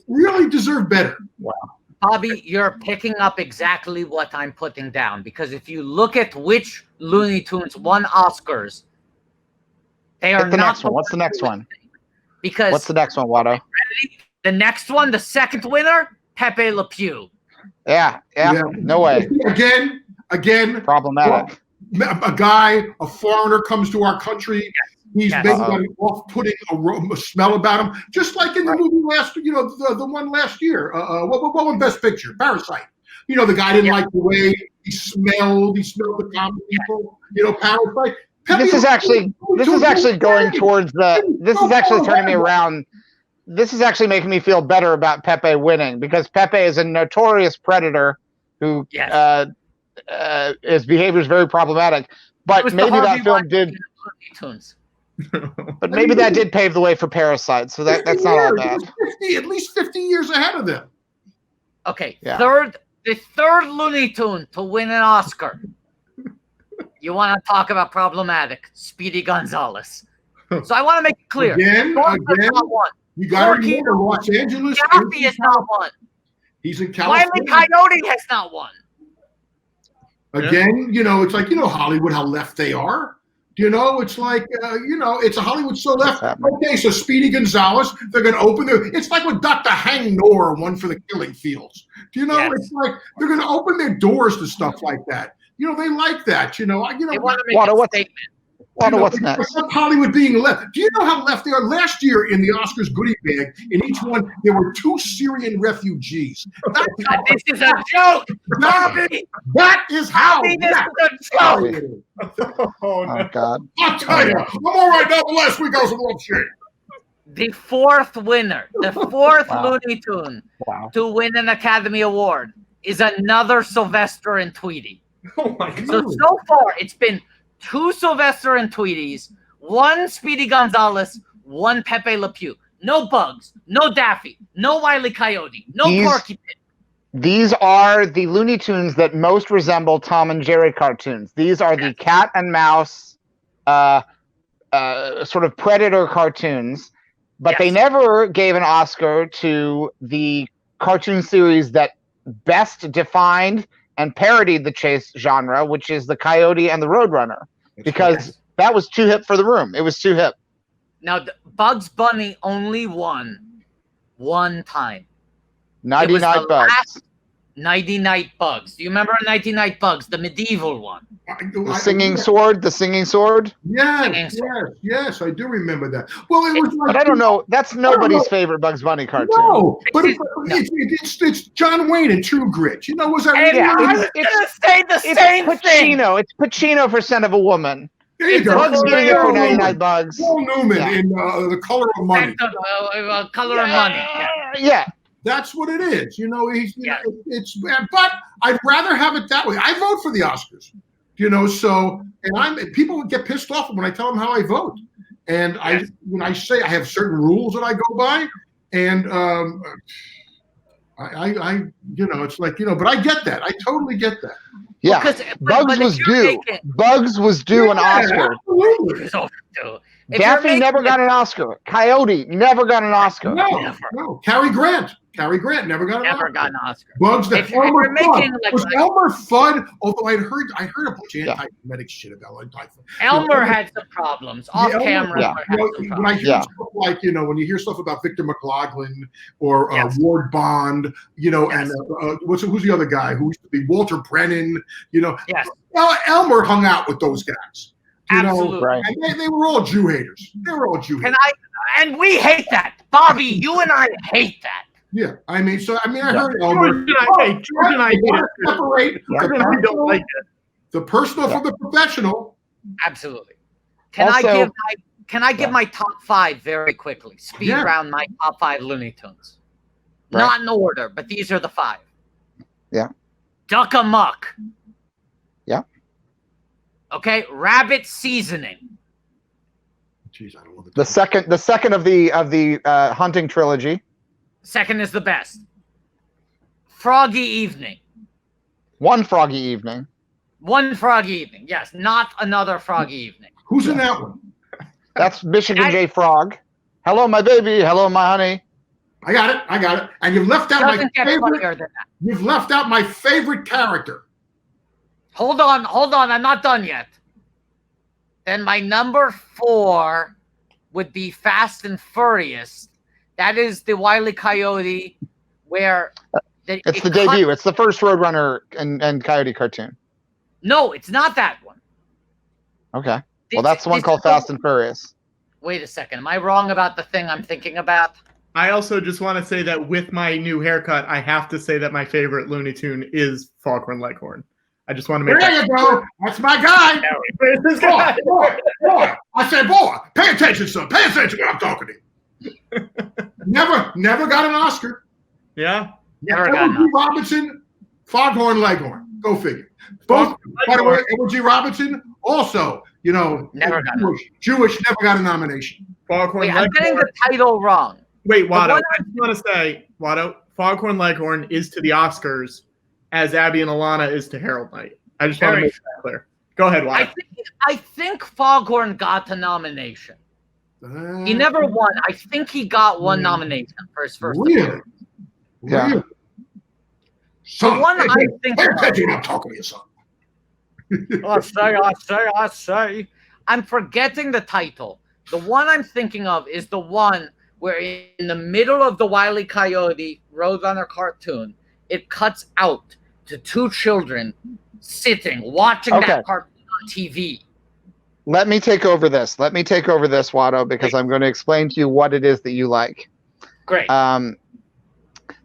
really deserve better. Wow. Bobby, you're picking up exactly what I'm putting down, because if you look at which Looney Tunes won Oscars, they are the not next one. What's the next one? Because what's the next one, Watto? The next one, the second winner, Pepe Le Pew. Yeah. No way. Again, problematic. A foreigner comes to our country. He's maybe got an off-putting a smell about him, just like in the movie the one last year. What won Best Picture? Parasite. The guy didn't like the way he smelled. He smelled the common people. Parasite. This is actually going towards the. This is actually turning me around. This is actually making me feel better about Pepe winning, because Pepe is a notorious predator who his behavior is very problematic. But maybe that film did. But maybe that did pave the way for Parasite, so that's not all bad. At least 50 years ahead of them. Okay, the third Looney Tune to win an Oscar. You want to talk about problematic? Speedy Gonzales. So I want to make it clear. Again, you got to remember Los Angeles. Daffy has not won. He's in California. Wile E. Coyote has not won. Again, it's like Hollywood, how left they are. It's like it's a Hollywood so left. Okay, so Speedy Gonzales, they're going to open their. It's like when Dr. Hang Nor won for the Killing Fields. It's like they're going to open their doors to stuff like that. They like that. They want to make a statement. What's next? Hollywood being left. Do you know how left they are? Last year in the Oscars goodie bag, in each one, there were 2 Syrian refugees. This is a joke, Bobby. That is how. This is a joke. Oh, God. I'll tell you. I'm all right now, but last week I was a little shit. The fourth winner, the fourth Looney Tune to win an Academy Award is another Sylvester and Tweety. Oh, my God. So far, it's been 2 Sylvester and Tweeties, 1 Speedy Gonzales, 1 Pepe Le Pew. No Bugs, no Daffy, no Wile E. Coyote, no Porky Pig. These are the Looney Tunes that most resemble Tom and Jerry cartoons. These are the cat and mouse sort of predator cartoons, but they never gave an Oscar to the cartoon series that best defined and parodied the chase genre, which is the Coyote and the Roadrunner, because that was too hip for the room. It was too hip. Now, Bugs Bunny only won one time. Nighty Night Bugs. Nighty Night Bugs. Do you remember Nighty Night Bugs, the medieval one? The singing sword, the singing sword. Yes, I do remember that. Well, it was like, But I don't know. That's nobody's favorite Bugs Bunny cartoon. No, but it's John Wayne in True Grit. You know, was that? Yeah, I was gonna say the same thing. It's Pacino for Son of a Woman. There you go. Bugs getting it for 99 Bugs. Paul Newman in The Color of Money. Color of Money. Yeah. That's what it is. You know, it's. But I'd rather have it that way. I vote for the Oscars. You know, so people would get pissed off when I tell them how I vote, and when I say I have certain rules that I go by, and I it's like but I get that. I totally get that. Yeah, Bugs was due. Bugs was due an Oscar. Absolutely. Daffy never got an Oscar. Coyote never got an Oscar. No. Cary Grant never got an Oscar. Bugs that Elmer Fudd. Was Elmer Fudd? Although I heard a bunch of anti-Semitic shit about it. Elmer had some problems off camera. When I hear stuff like when you hear stuff about Victor McLaglen or Ward Bond, and who's the other guy who used to be Walter Brennan? Elmer hung out with those guys. Absolutely. Right. And they were all Jew haters. And we hate that. Bobby, you and I hate that. Yeah. I heard Elmer. George and I separate don't like it. The personal from the professional. Absolutely. Can I give my top 5 very quickly? Speed round my top 5 Looney Tunes. Right. Not in order, but these are the 5. Yeah. Duck Amuck. Yeah. Okay, Rabbit Seasoning. Jeez, I don't know the second of the hunting trilogy. Second is the best. Froggy Evening. One Froggy Evening. One Froggy Evening. Yes, not another Froggy Evening. Who's in that one? That's Michigan J. Frog. Hello, my baby. Hello, my honey. I got it. And you've left out my favorite. You've left out my favorite character. Hold on. I'm not done yet. Then my number 4 would be Fast and Furious. That is the Wile E. Coyote, where it's the debut. It's the first Roadrunner and Coyote cartoon. No, it's not that one. Okay. Well, that's the one called Fast and Furious. Wait a second. Am I wrong about the thing I'm thinking about? I also just want to say that with my new haircut, I have to say that my favorite Looney Tune is Foghorn Leghorn. I just want to make there you go. That's my guy. This guy. Boy. I said, boy, pay attention, son. Pay attention when I'm talking to you. Never got an Oscar. Yeah. Never got an Oscar. Robinson, Foghorn Leghorn. Go figure. Both, by the way, Edward G. Robinson, also, never Jewish, never got a nomination. Foghorn I'm getting the title wrong. Wait, Watto, I just want to say, Watto, Foghorn Leghorn is to the Oscars as Abby and Alana is to Harold Knight. I just want to make that clear. Go ahead, Watto. I think Foghorn got the nomination. He never won. I think he got one nomination for his first appearance. Yeah. Son, the one I think pay attention, I'm talking to you, son. I say. I'm forgetting the title. The one I'm thinking of is the one where in the middle of the Wile E. Coyote Roadrunner cartoon, it cuts out to 2 children sitting, watching that cartoon on TV. Let me take over this. Watto, because I'm going to explain to you what it is that you like. Great.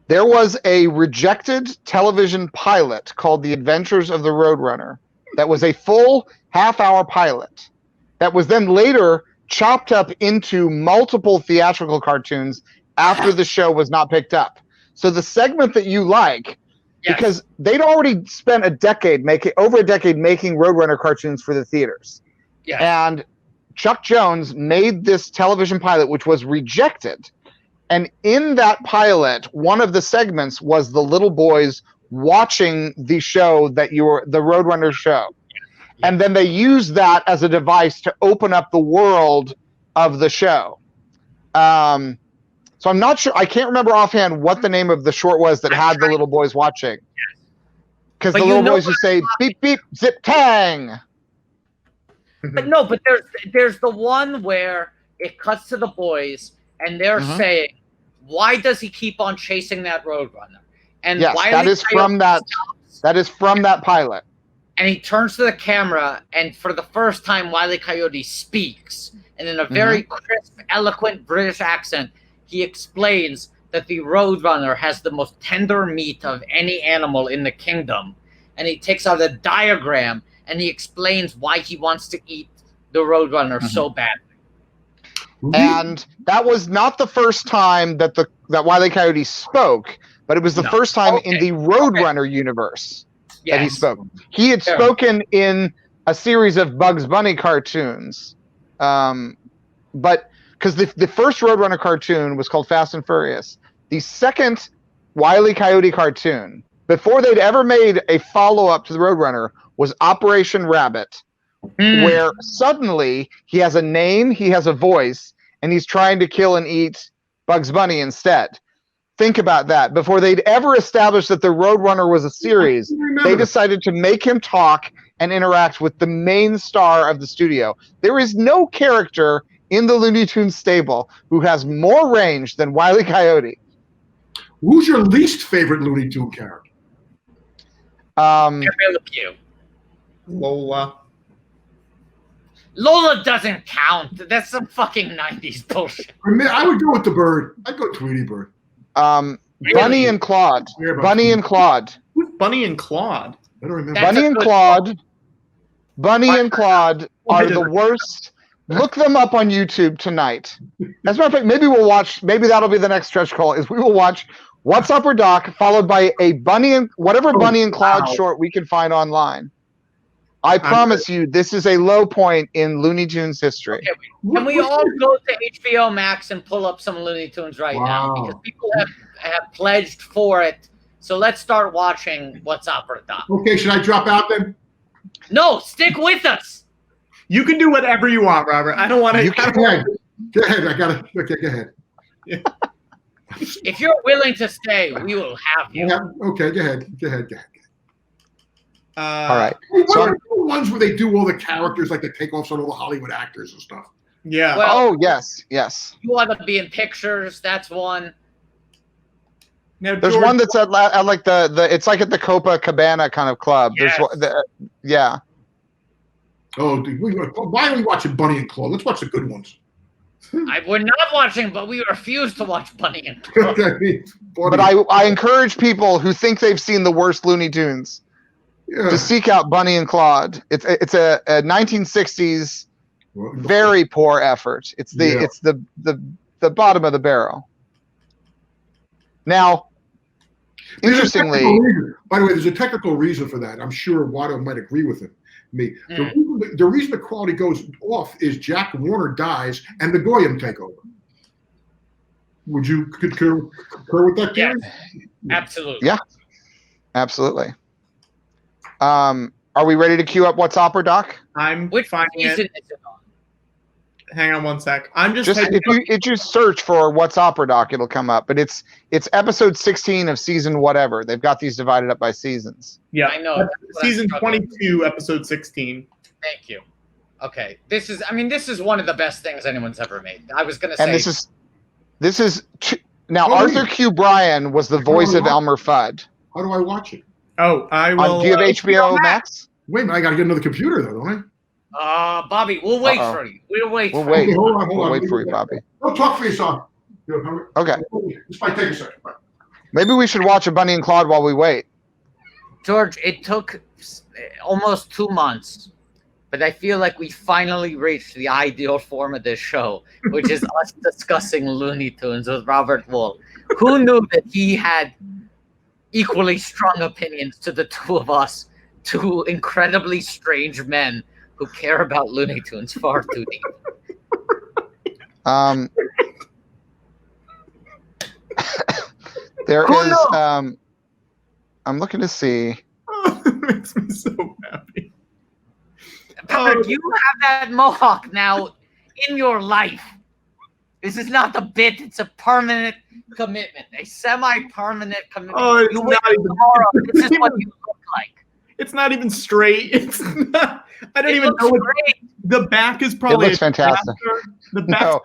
There was a rejected television pilot called The Adventures of the Roadrunner that was a full half-hour pilot that was then later chopped up into multiple theatrical cartoons after the show was not picked up. So the segment that you like, because they'd already spent over a decade making Roadrunner cartoons for the theaters. Yes. And Chuck Jones made this television pilot, which was rejected. And in that pilot, one of the segments was the little boys watching the show the Roadrunner show. And then they used that as a device to open up the world of the show. So I'm not sure. I can't remember offhand what the name of the short was that had the little boys watching. Because the little boys would say, beep, beep, zip, tang. But there's the one where it cuts to the boys and they're saying, why does he keep on chasing that Roadrunner? And Yes, Wile that E. is from that. stops, That is from that pilot. and he turns to the camera, and for the first time, Wile E. Coyote speaks, and in a very crisp, eloquent British accent, he explains that the Roadrunner has the most tender meat of any animal in the kingdom, and he takes out a diagram, and he explains why he wants to eat the Roadrunner so badly. And that was not the first time that that Wile E. Coyote spoke, but it was the first time in the Roadrunner universe that he spoke. He had spoken in a series of Bugs Bunny cartoons, but because the first Roadrunner cartoon was called Fast and Furious. The second Wile E. Coyote cartoon, before they'd ever made a follow-up to the Roadrunner, was Operation Rabbit, where suddenly he has a name, he has a voice, and he's trying to kill and eat Bugs Bunny instead. Think about that. Before they'd ever established that the Roadrunner was a series, they decided to make him talk and interact with the main star of the studio. There is no character in the Looney Tunes stable who has more range than Wile E. Coyote. Who's your least favorite Looney Tune character? Pepe Le Pew. Lola. Lola doesn't count. That's some fucking 90s bullshit. I would go with the bird. I'd go Tweety Bird. Bunny and Claude. Bunny and Claude. Who's Bunny and Claude? I don't remember. Bunny and Claude. Bunny and Claude are the worst. Look them up on YouTube tonight. As a matter of fact, maybe we'll watch. Maybe that'll be the next stretch goal. Is we will watch What's Up or Doc, followed by a Bunny and whatever Bunny and Claude short we can find online. I promise you, this is a low point in Looney Tunes history. Okay, can we all go to HBOmax and pull up some Looney Tunes right now? Because people have pledged for it. So let's start watching What's Up or Doc. Okay, should I drop out then? No, stick with us. You can do whatever you want, Robert. I don't want to. Go ahead. Go ahead. I got it. Okay, go ahead. Yeah. If you're willing to stay, we will have you. Yeah, okay, go ahead. Go ahead. Go ahead. All right. What are the ones where they do all the characters, like they take off some of the Hollywood actors and stuff? Yeah. Well, Oh yes, yes. You want to be in pictures? That's one. Now, There's George, one that's at like the it's like at the Copacabana kind of club. Yes. Yeah. Oh, dude, why are we watching Bunny and Claude? Let's watch the good ones. We're not watching, but we refuse to watch Bunny and Claude. But I encourage people who think they've seen the worst Looney Tunes to seek out Bunny and Claude. It's a 1960s very poor effort. It's the bottom of the barrel. Now, interestingly, by the way, there's a technical reason for that. I'm sure Watto might agree with me. The reason the quality goes off is Jack Warner dies and the Goyim take over. Would you concur with that theory? Yes, absolutely. Yeah, absolutely. Are we ready to queue up What's Up or Doc? I'm Which finding season it. is it on? Hang on one sec. I'm just if you search for What's Up or Doc, it'll come up. But it's episode 16 of season whatever. They've got these divided up by seasons. Yeah, I know. Season 22, episode 16. Thank you. Okay, this is one of the best things anyone's ever made. I was gonna say, And this is now Arthur Q. Bryan was the voice of Elmer Fudd. How do I watch it? Oh, I will. Do you have HBO Max? Wait a minute, I got to get another computer though, don't I? Bobby, we'll wait for you. We'll wait. We'll for wait. You. Hold on. We'll wait for you, Bobby. Don't talk for yourself. Okay. This might take a second. Maybe we should watch a Bunny and Claude while we wait. George, it took almost 2 months, but I feel like we finally reached the ideal form of this show, which is us discussing Looney Tunes with Robert Wuhl. Who knew that he had equally strong opinions to the two of us, two incredibly strange men who care about Looney Tunes far too deep. There Who is knows? I'm looking to see. It makes me so happy. Pepper, you have that mohawk now in your life. This is not a bit, it's a permanent commitment, a semi-permanent commitment. Oh, it's you not wake up even- tomorrow, this is what you look like. It's not even straight. It's not. I don't It even looks know what great. the back is. Probably looks fantastic. The back. No,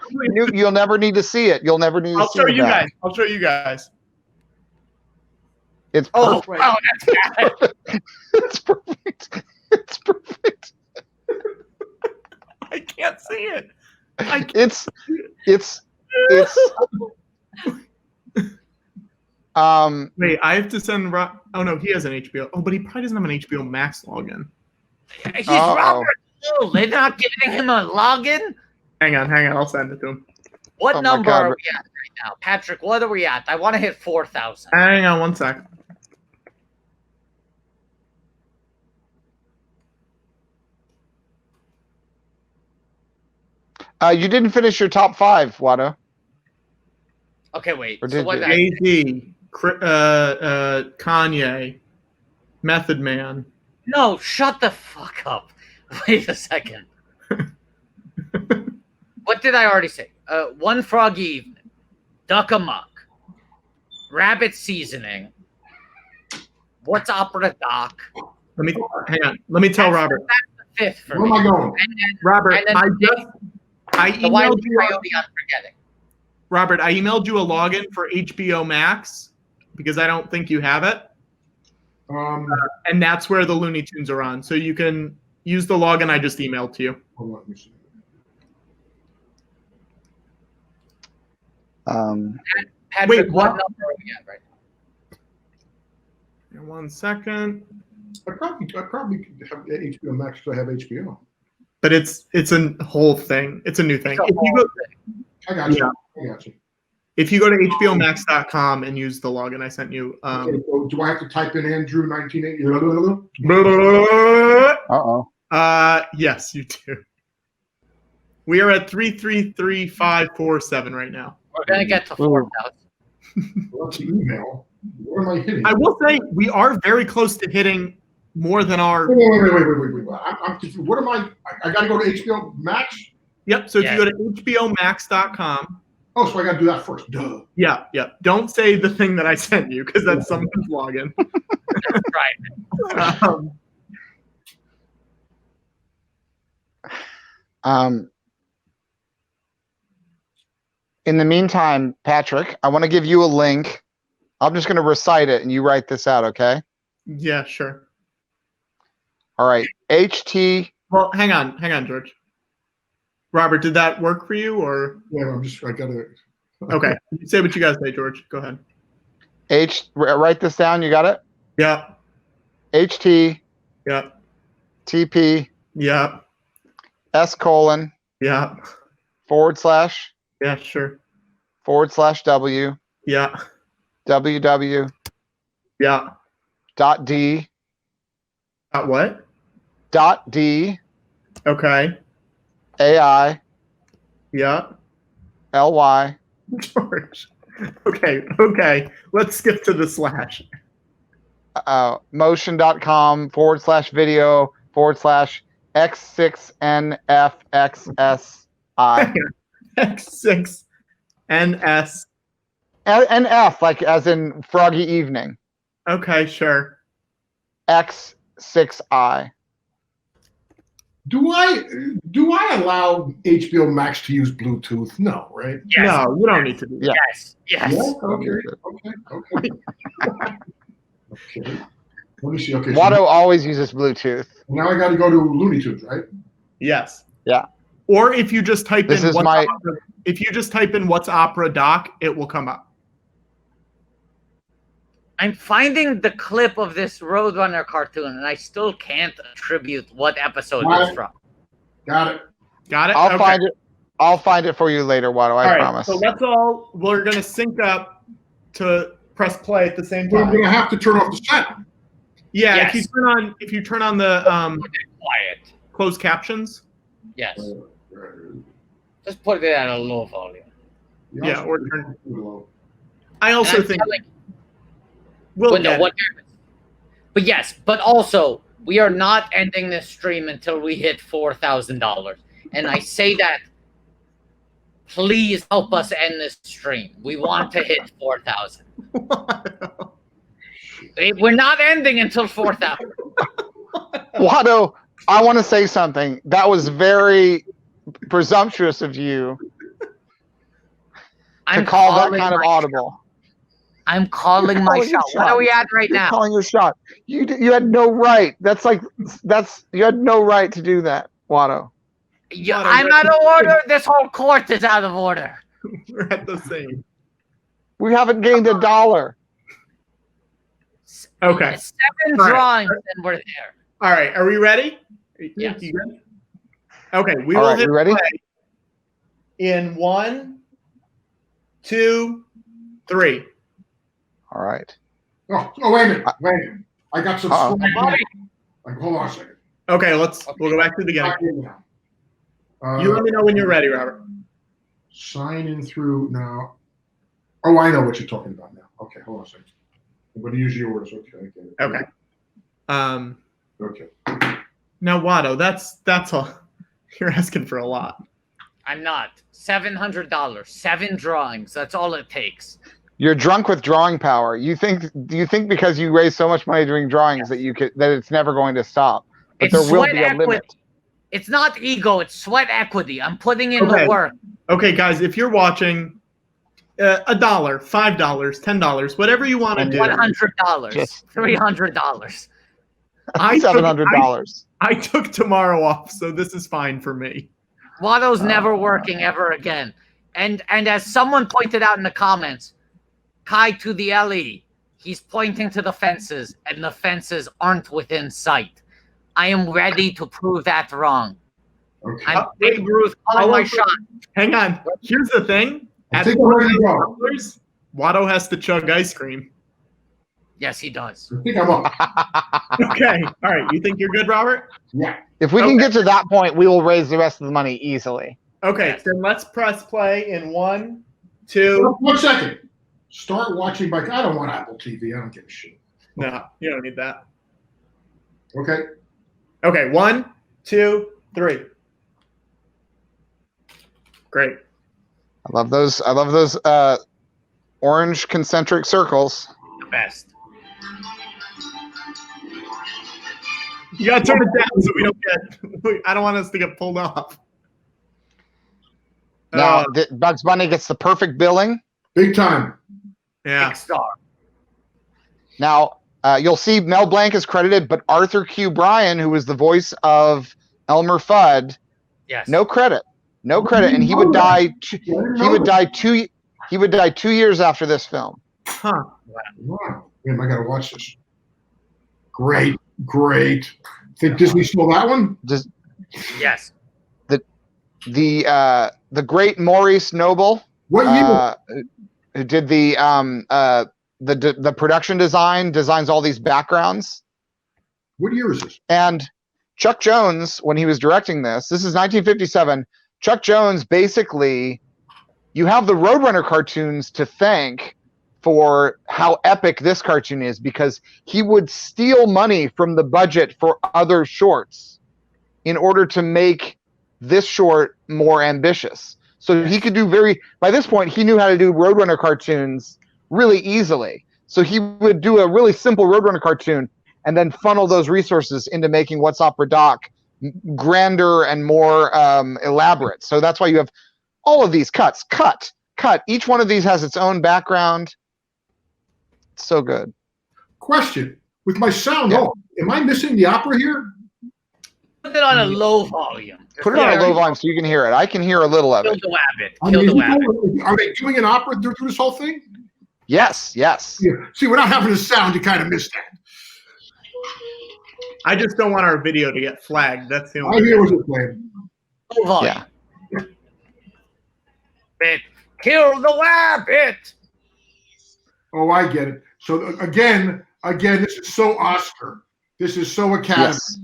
you'll never need to see it. You'll never need to I'll see show the you back. guys. I'll show you guys. It's Oh, perfect. wow, that's bad. It's perfect. It's perfect. I can't see it. I can't. It's Wait, I have to send oh no, he has an HBO. Oh, but he probably doesn't have an HBOmax login. He's Uh-oh. Robert Wuhl. They're not giving him a login? Hang on, I'll send it to him. What Oh my number God. are we at right now? Patrick, what are we at? I want to hit 4,000. Hang on one sec. you didn't finish your top 5, Watto. Okay, wait. Or So did what? you? Jay-Z, Kanye, Method Man. No, shut the fuck up. Wait a second. What did I already say? One Frog Evening, Duck Amuck, Rabbit Seasoning, What's Opera Doc. Hang on. Let me tell Robert. That's the 5th for Where am me. I going? And then, Robert, and then I the Wile emailed E. you. Coyote I'm forgetting. Robert, I emailed you a login for HBOmax because I don't think you have it, and that's where the Looney Tunes are on. So you can use the login I just emailed to you. Hold on, let me see. Patrick, Wait, what what? number are we at right now? 1 second. I probably have HBO Max because I have HBO. But it's a whole thing. It's a new thing. It's a whole I got you. Yeah. I got you. If you go to HBOmax.com and use the login I sent you. Okay, so do I have to type in Andrew 1980? Uh-oh. Yes, you do. We are at 333,547 right now. We're going to get to 4,000. Well, that's the email. What am I hitting? I will say we are very close to hitting more than our. Wait. I'm confused. What am I got to go to HBO Max? Yep. So if Yeah. you go to HBOmax.com. Oh, so I got to do that first. Duh. Yeah. Don't say the thing that I sent you because that's someone's login. Right. In the meantime, Patrick, I want to give you a link. I'm just going to recite it and you write this out, okay? Yeah, sure. All right. HT. Well, hang on, George. Robert, did that work for you or? Yeah, I got to. Okay. Say what you guys say, George. Go ahead. Write this down. You got it? Yeah. HT. Yeah. TP. Yeah. S:// Yeah. / Yeah, sure. /W. Yeah. WW. Yeah. .D. What? .D. Okay. AI. Yeah. LY. George. Okay. Let's skip to the slash. Motion.com /video /X6NFXSI. X6NS. And F, like as in Froggy Evening. Okay, sure. X6I. Do I allow HBO Max to use Bluetooth? No, right? Yes. No, you don't need to do that. Yeah. Yes. Yeah? Okay. Okay. Let me see. Okay. So Watto always uses Bluetooth. now I got to go to Looney Tunes, right? Yes. Yeah. Or if you just type This in is what's my- if you just type in what's opera doc, it will come up. I'm finding the clip of this Roadrunner cartoon, and I still can't attribute what episode it's from. Got it. Got it? I'll Okay. find it. I'll find it for you later, Watto. I All right, promise. so that's all. We're gonna sync up to press play at the same Well, I'm time. gonna have to turn off the sound. Yeah, Yes. if you turn on the Quiet. closed captions. Yes. Just put it at a low volume. Yeah, or turn. Well, I And also I'm think telling- we'll but no, get what happens? But yes, but also we are not ending this stream until we hit $4,000. And I say that, please help us end this stream. We want to hit 4,000. We're not ending until 4,000. Watto, I want to say something. That was very presumptuous of you to I'm call that calling kind of my audible. I'm calling my calling your shot. What are we at right You're now? calling your shot. You had no right. You had no right to do that, Watto. Yeah, I'm out of order. This whole court is out of order. We're at the same. We haven't gained $1. Okay. 7 All right. drawings and we're there. All right. Are we ready? Yes. You good? Okay. We All will right, hit we ready? play in 1, 2, 3. All right. Oh, wait a minute. I got some. Uh-oh. Like, hold on a second. Okay. We'll go back to the beginning. Sign in now. You let me know when you're ready, Robert. Sign in through now. Oh, I know what you're talking about now. Okay, hold on a second. I'm going to use your words. Okay, I get it. Okay. Okay. Now, Watto, that's all. You're asking for a lot. I'm not. $700. 7 drawings. That's all it takes. You're drunk with drawing power. Do you think because you raise so much money doing drawings that it's never going to stop? But It's there will sweat be a equity. limit. It's not ego. It's sweat equity. I'm putting in the work. Okay, guys, if you're watching, $1, $5, $10, whatever you want to do. $100. Just- $300. $700. I took tomorrow off, so this is fine for me. Watto's never working ever again. And as someone pointed out in the comments, Kai to the LE, he's pointing to the fences, and the fences aren't within sight. I am ready to prove that wrong. Okay. I'm Big Ruth calling my shot. Hang on. Here's the thing. I At think I'm ready to go. $400, Watto has to chug ice cream. Yes, he does. I think I'm up. Okay. All right. You think you're good, Robert? Yeah. If we can get to that point, we will raise the rest of the money easily. Okay. Yes. Then let's press play in 1, 2. 1 second. Start watching by. I don't want Apple TV. I don't give a shit. No, you don't need that. Okay. Okay. 1, 2, 3. Great. I love those orange concentric circles. The best. You gotta turn it down so we don't get. I don't want us to get pulled off. Now, Bugs Bunny gets the perfect billing. Big time. Yeah. Big star. Now, you'll see Mel Blanc is credited, but Arthur Q. Bryan, who was the voice of Elmer Fudd, Yes. no credit, and he would die. He would die 2 years after this film. Huh. Wow. Man, I got to watch this. Great. Think Disney stole that one? Just Yes. the great Maurice Noble, What year? who did the production designs all these backgrounds. What year is this? And Chuck Jones, when he was directing this is 1957. Chuck Jones, basically, you have the Roadrunner cartoons to thank for how epic this cartoon is, because he would steal money from the budget for other shorts in order to make this short more ambitious. So he could do by this point, he knew how to do Roadrunner cartoons really easily. So he would do a really simple Roadrunner cartoon and then funnel those resources into making What's Opera Doc grander and more elaborate. So that's why you have all of these cuts. Each one of these has its own background. It's so good. Question. With my sound off, am I missing the opera here? Put it on a low volume. Put it on a low volume so you can hear it. I can hear a little of Kill it. the wabbit. I Kill mean, the wabbit. are they doing an opera through this whole thing? Yes. Yeah. See, without having the sound, you kind of miss that. I just don't want our video to get flagged. That's the I only. hear what you're playing. Low volume. Yeah. Kill the wabbit. Oh, I get it. So again, this is so Oscar. This is so Academy. Yes.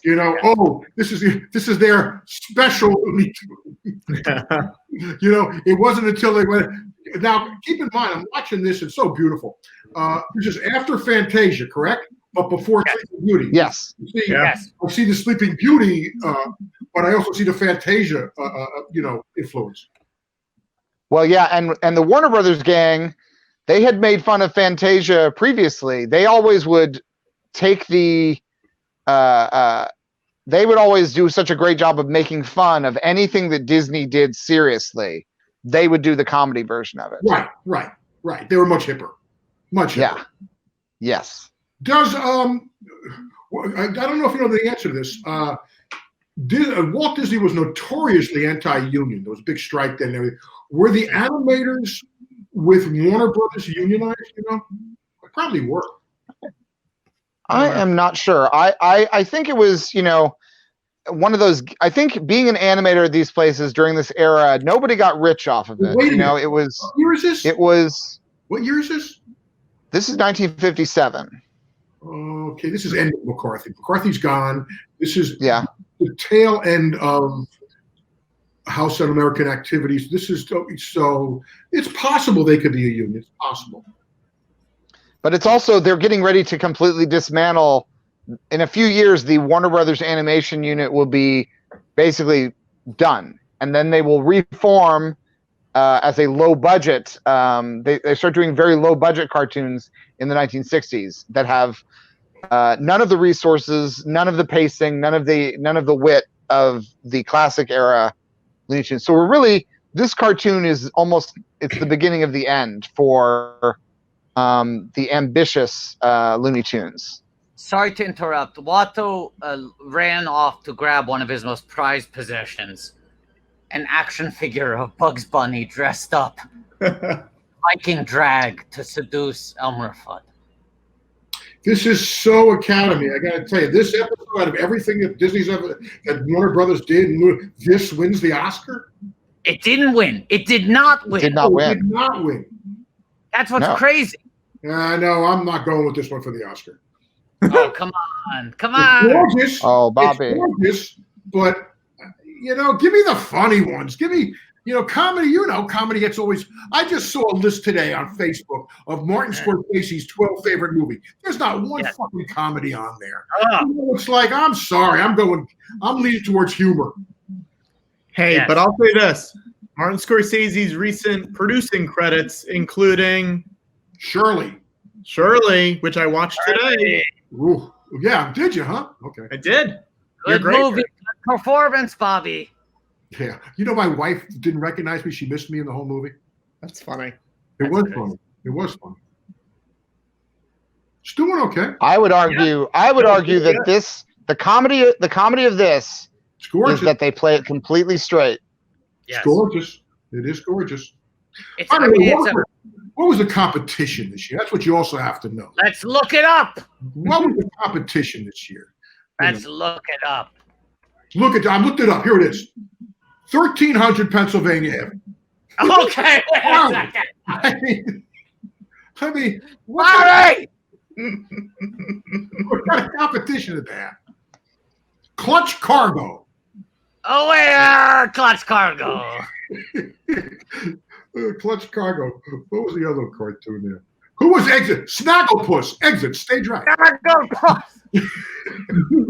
You know, oh, this is their special Looney Tunes. You know, it wasn't until they went. Now, keep in mind, I'm watching this. It's so beautiful. This is after Fantasia, correct? But before Sleeping Beauty. Yes. You see, Yes. I see the Sleeping Beauty, but I also see the Fantasia, influence. Well, yeah, and the Warner Brothers gang, they had made fun of Fantasia previously. They always would take they would always do such a great job of making fun of anything that Disney did seriously. They would do the comedy version of it. Right. They were much hipper. Much hipper. Yeah. Yes. Does I don't know if you know the answer to this. Walt Disney was notoriously anti-union. There was a big strike then and everything. Were the animators with Warner Brothers unionized? You know, they probably were. I am not sure. I think it was, you know, one of those. I think being an animator at these places during this era, nobody got rich off of it. Wait a You know, minute. it was. What year is this? It was. What year is this? This is 1957. Okay, this is end of McCarthy. McCarthy's gone. This is Yeah. the tail end of House Un-American Activities. This is so it's possible they could be a union. It's possible. But it's also they're getting ready to completely dismantle. In a few years, the Warner Brothers animation unit will be basically done, and then they will reform as a low budget. They start doing very low budget cartoons in the 1960s that have none of the resources, none of the pacing, none of the wit of the classic era Looney Tunes. So we're really, this cartoon is almost, it's the beginning of the end for the ambitious Looney Tunes. Sorry to interrupt. Watto ran off to grab one of his most prized possessions, an action figure of Bugs Bunny dressed up, Viking drag to seduce Elmer Fudd. This is so Academy. I got to tell you, this episode, out of everything that Disney's ever, that Warner Brothers did, this wins the Oscar. It didn't win. It did not win. Did not It win. did not win. That's what's No. crazy. No, I'm not going with this one for the Oscar. Oh, come on. Come It's on. gorgeous. Oh, Bobby. It's gorgeous, but you know, give me the funny ones. Give me, you know, comedy. You know, comedy gets always. I just saw a list today on Facebook of Martin Scorsese's 12 favorite movie. There's not one fucking comedy on there. You know, it's like, I'm sorry, I'm leaning towards humor. Hey, Yes. but I'll say this: Martin Scorsese's recent producing credits, including Shirley. which I watched today. Ooh. Yeah, did you, huh? Okay. I did. You're Good great. movie. Good performance, Bobby. Yeah. You know, my wife didn't recognize me. She missed me in the whole movie. That's funny. It was funny. It was funny. It's doing okay. I would argue that the comedy of this It's gorgeous. is that they play it completely straight. Yes. It's gorgeous. It is gorgeous. It's, By I the way, mean, it's a, what was the competition this year? That's what you also have to know. let's look it up. What was the competition this year? Let's look it up. I looked it up. Here it is. 1300 Pennsylvania Avenue. Okay. Wait a second. I mean, All right. what kind of competition is that? Clutch Cargo. Oh, where? Clutch Cargo. Clutch Cargo. What was the other cartoon there? Who was Exit? Snagglepuss. Exit. Stay dry. Who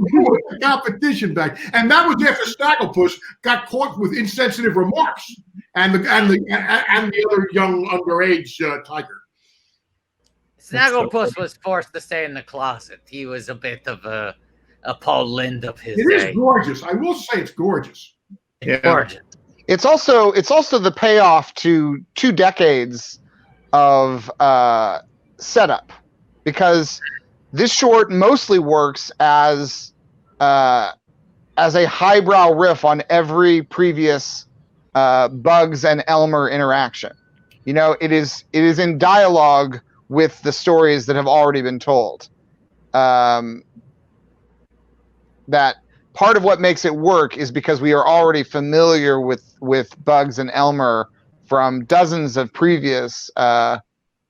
was the competition back? And that was after Snagglepuss got caught with insensitive remarks, and the other young underage tiger. Snagglepuss was forced to stay in the closet. He was a bit of a Paul Lind of his It day. is gorgeous. I will say it's gorgeous. It's gorgeous. It's also the payoff to 2 decades of setup, because this short mostly works as a highbrow riff on every previous Bugs and Elmer interaction. You know, it is in dialogue with the stories that have already been told. That part of what makes it work is because we are already familiar with Bugs and Elmer from dozens of previous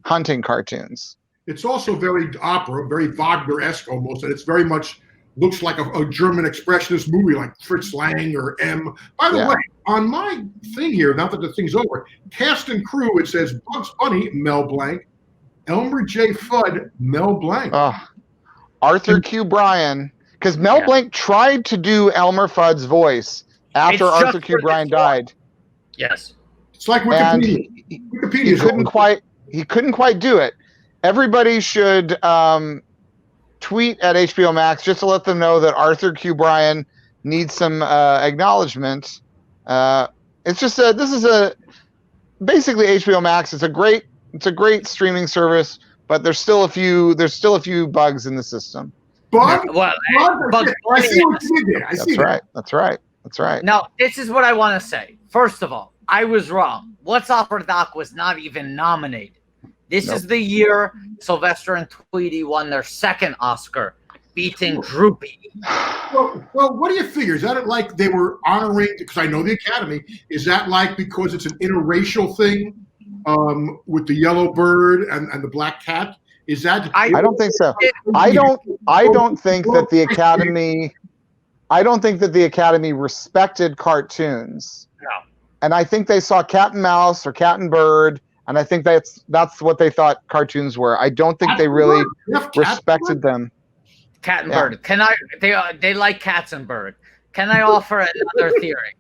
hunting cartoons. It's also very opera, very Wagner-esque almost, and it's very much looks like a German expressionist movie like Fritz Lang or M. By the way, on my thing here, now that the thing's over, cast and crew, it says Bugs Bunny, Mel Blanc, Elmer J. Fudd, Mel Blanc. Arthur Q. Bryan, because Mel Blanc tried to do Elmer Fudd's voice after Arthur Q. Bryan died. Yes. It's like Wikipedia. He couldn't quite do it. Everybody should tweet at HBOmax just to let them know that Arthur Q. Bryan needs some acknowledgement. It's just basically HBO Max. It's a great streaming service, but there's still a few bugs in the system. Bug? Well, Bug? I see what you did there. I see That's right. That's right. That's right. Now, this is what I want to say. First of all, I was wrong. What's Opera Doc was not even nominated. This is the year Sylvester and Tweety won their second Oscar, beating Droopy. Well, what do you figure? Is that like they were honoring, because I know the Academy, is that like because it's an interracial thing with the yellow bird and the black cat? Is that? I don't think so. I don't think that the Academy. I don't think that the Academy respected cartoons. No. And I think they saw Cat and Mouse or Cat and Bird, and I think that's what they thought cartoons were. I don't think they really respected them. Cat and Bird. Can I? They like cats and bird. Can I offer another theory?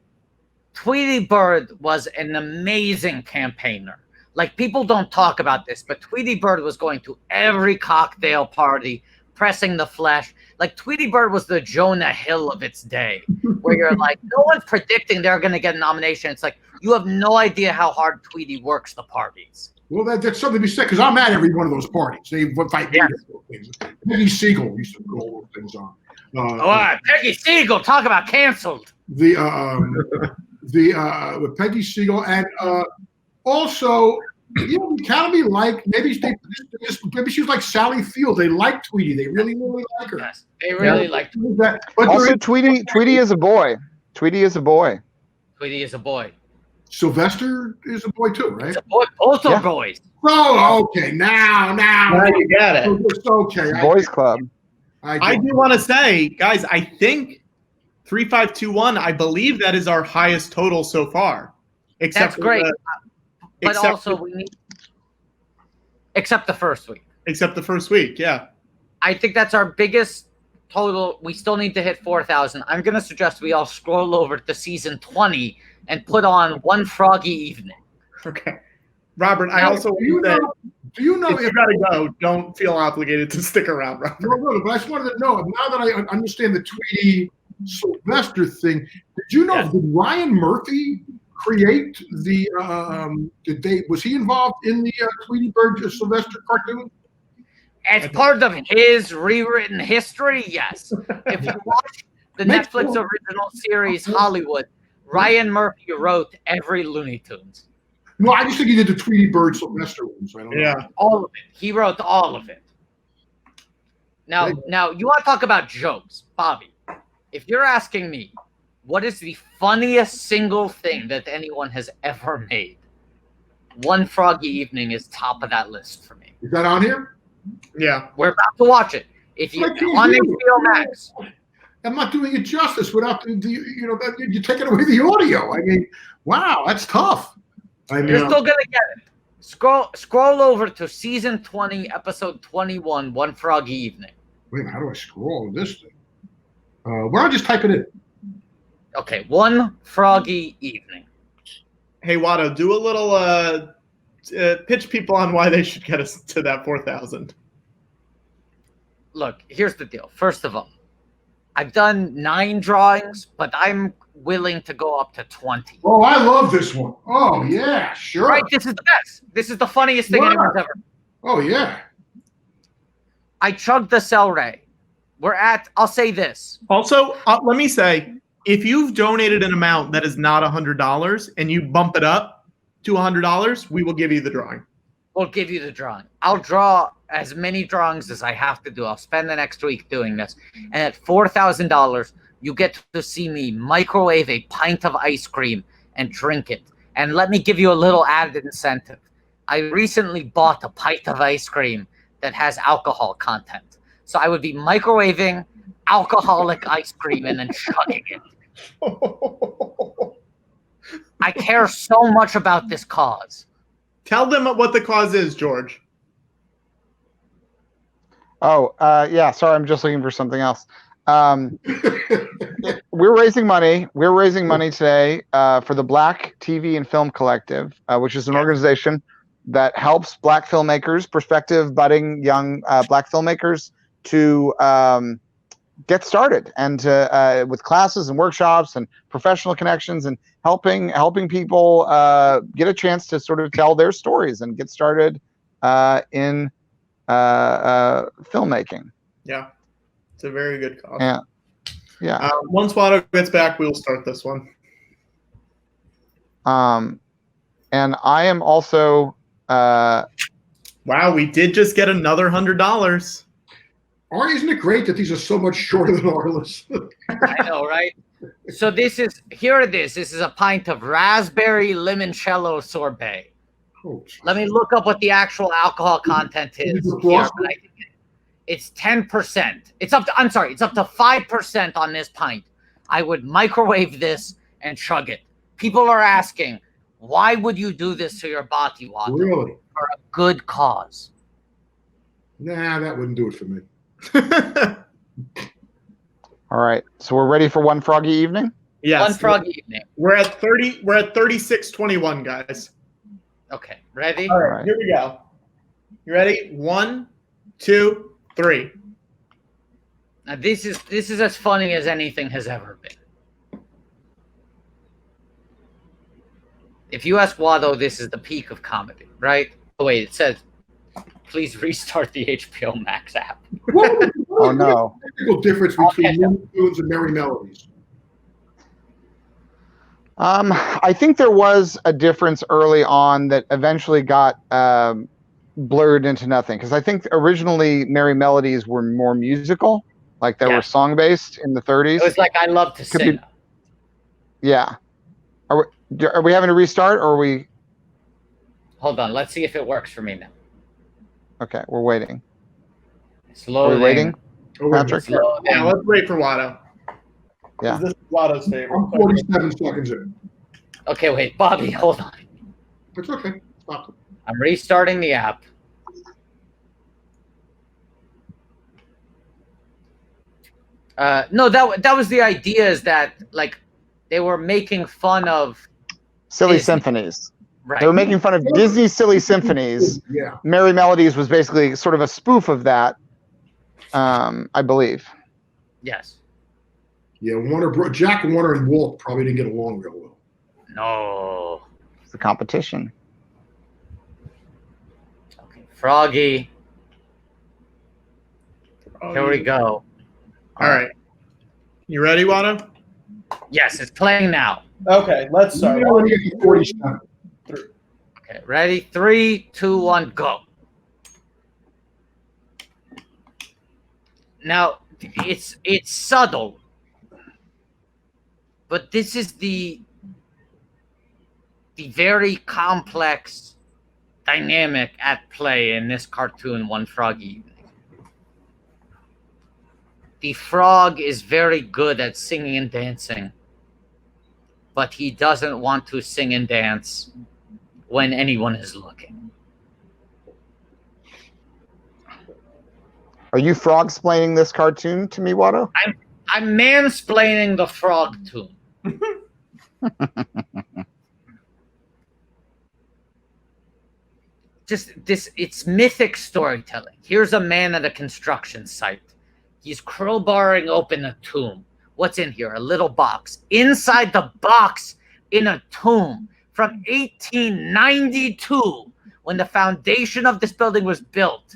Tweety Bird was an amazing campaigner. Like, people don't talk about this, but Tweety Bird was going to every cocktail party, pressing the flesh. Like, Tweety Bird was the Jonah Hill of its day, where you're like, no one's predicting they're going to get a nomination. It's like, you have no idea how hard Tweety works the parties. Well, that's something to be said, because I'm at every one of those parties. They invite me to those things. Peggy Siegel used to put all those things on. Peggy Siegel, talk about canceled. With Peggy Siegel, and also, you know, the Academy, like, maybe she was like Sally Field. They like Tweety. They really, really like her. Yes, they really like that. But also, Tweety is a boy. Tweety is a boy. Tweety is a boy. Sylvester is a boy too, right? It's a boy. Both are boys. Oh, okay. Now you got it. It's okay. Boys Club. I do want to say, guys, I think 3521. I believe that is our highest total so far. That's great. But also, we need, except the first week. Except the first week, yeah. I think that's our biggest total. We still need to hit 4,000. I'm going to suggest we all scroll over to season 20 and put on One Froggy Evening. Okay. Robert, I also do you know if you gotta go, don't feel obligated to stick around, Robert. No, but I just wanted to know, now that I understand the Tweety Sylvester thing, did you know, did Ryan Murphy create the was he involved in the Tweety Bird Sylvester cartoon? As part of his rewritten history, yes. If you watch the Netflix original series Hollywood, Ryan Murphy wrote every Looney Tunes. No, I just think he did the Tweety Bird Sylvester ones. I don't know. All of it. He wrote all of it. Now you want to talk about jokes, Bobby. If you're asking me, what is the funniest single thing that anyone has ever made? One Froggy Evening is top of that list for me. Is that on here? Yeah. We're about to watch it. If you on HBOmax. I'm not doing it justice without you're taking away the audio. I mean, wow, that's tough. You're still gonna get it. Scroll over to season 20, episode 21, One Froggy Evening. Wait a minute, how do I scroll this thing? Why don't I just type it in? Okay, One Froggy Evening. Hey, Watto, do a little pitch people on why they should get us to that 4,000. Look, here's the deal. First of all, I've done 9 drawings, but I'm willing to go up to 20. Oh, I love this one. Oh, yeah, sure. Right, this is the best. This is the funniest thing anyone's ever. Oh, yeah. I chugged the Celery. I'll say this. Also, let me say, if you've donated an amount that is not $100 and you bump it up to $100, we will give you the drawing. We'll give you the drawing. I'll draw as many drawings as I have to do. I'll spend the next week doing this. And at $4,000, you get to see me microwave a pint of ice cream and drink it. And let me give you a little added incentive. I recently bought a pint of ice cream that has alcohol content. So I would be microwaving alcoholic ice cream and then chugging it. I care so much about this cause. Tell them what the cause is, George. Oh, yeah. Sorry, I'm just looking for something else. We're raising money. We're raising money today for the Black TV and Film Collective, which is an organization that helps Black filmmakers, prospective, budding, young Black filmmakers to get started and with classes and workshops and professional connections and helping people get a chance to sort of tell their stories and get started in filmmaking. Yeah, it's a very good cause. Yeah. Yeah. Once WATTO gets back, we will start this one. And I am also. Wow, we did just get another $100. Isn't it great that these are so much shorter than Arliss? I know, right? So here it is. This is a pint of raspberry limoncello sorbet. Oh, Let me look up what the actual alcohol content is. Here, but it's 10%. It's up to 5% on this pint. I would microwave this and chug it. People are asking, why would you do this to your body, WATTO? really? For a good cause. Nah, that wouldn't do it for me. All right. So we're ready for one froggy evening? Yes. One froggy evening. We're at 36:21, guys. Okay, ready? All right, here we go. You ready? 1, 2, 3. Now this is as funny as anything has ever been. If you ask WATTO, this is the peak of comedy, right? Oh wait, it says, please restart the HBOmax app. Oh no! Technical difference between Looney Tunes and Merry Melodies. I think there was a difference early on that eventually got blurred into nothing. Because I think originally Merry Melodies were more musical, like they were song based in the 30s. It was like I Love to Sing. Yeah. Are we having to restart, or are we? Hold on, let's see if it works for me now. Okay, we're waiting. Slowly. Are we waiting, Patrick? Yeah, let's wait for WATTO. Yeah. This is WATTO's favorite. I'm 47 seconds in. Okay, wait, Bobby, hold on. It's okay. Stop. I'm restarting the app. No, that was the idea, is that like they were making fun of Silly Disney. Symphonies. Right. They were making fun of Disney's Silly Symphonies. Yeah. Merry Melodies was basically sort of a spoof of that, I believe. Yes. Yeah, Jack Warner and Walt probably didn't get along real well. No. It's the competition. Okay, Froggy. Here we go. All right. You ready, WATTO? Yes, it's playing now. Okay, let's start. You know, when you get to 47. Okay, ready? 3, 2, 1, go. Now, it's subtle, but this is the very complex dynamic at play in this cartoon, One Froggy Evening. The frog is very good at singing and dancing, but he doesn't want to sing and dance when anyone is looking. Are you frog-splaining this cartoon to me, Watto? I'm mansplaining the frog tune. It's mythic storytelling. Here's a man at a construction site. He's crowbarring open a tomb. What's in here? A little box. Inside the box, in a tomb from 1892, when the foundation of this building was built,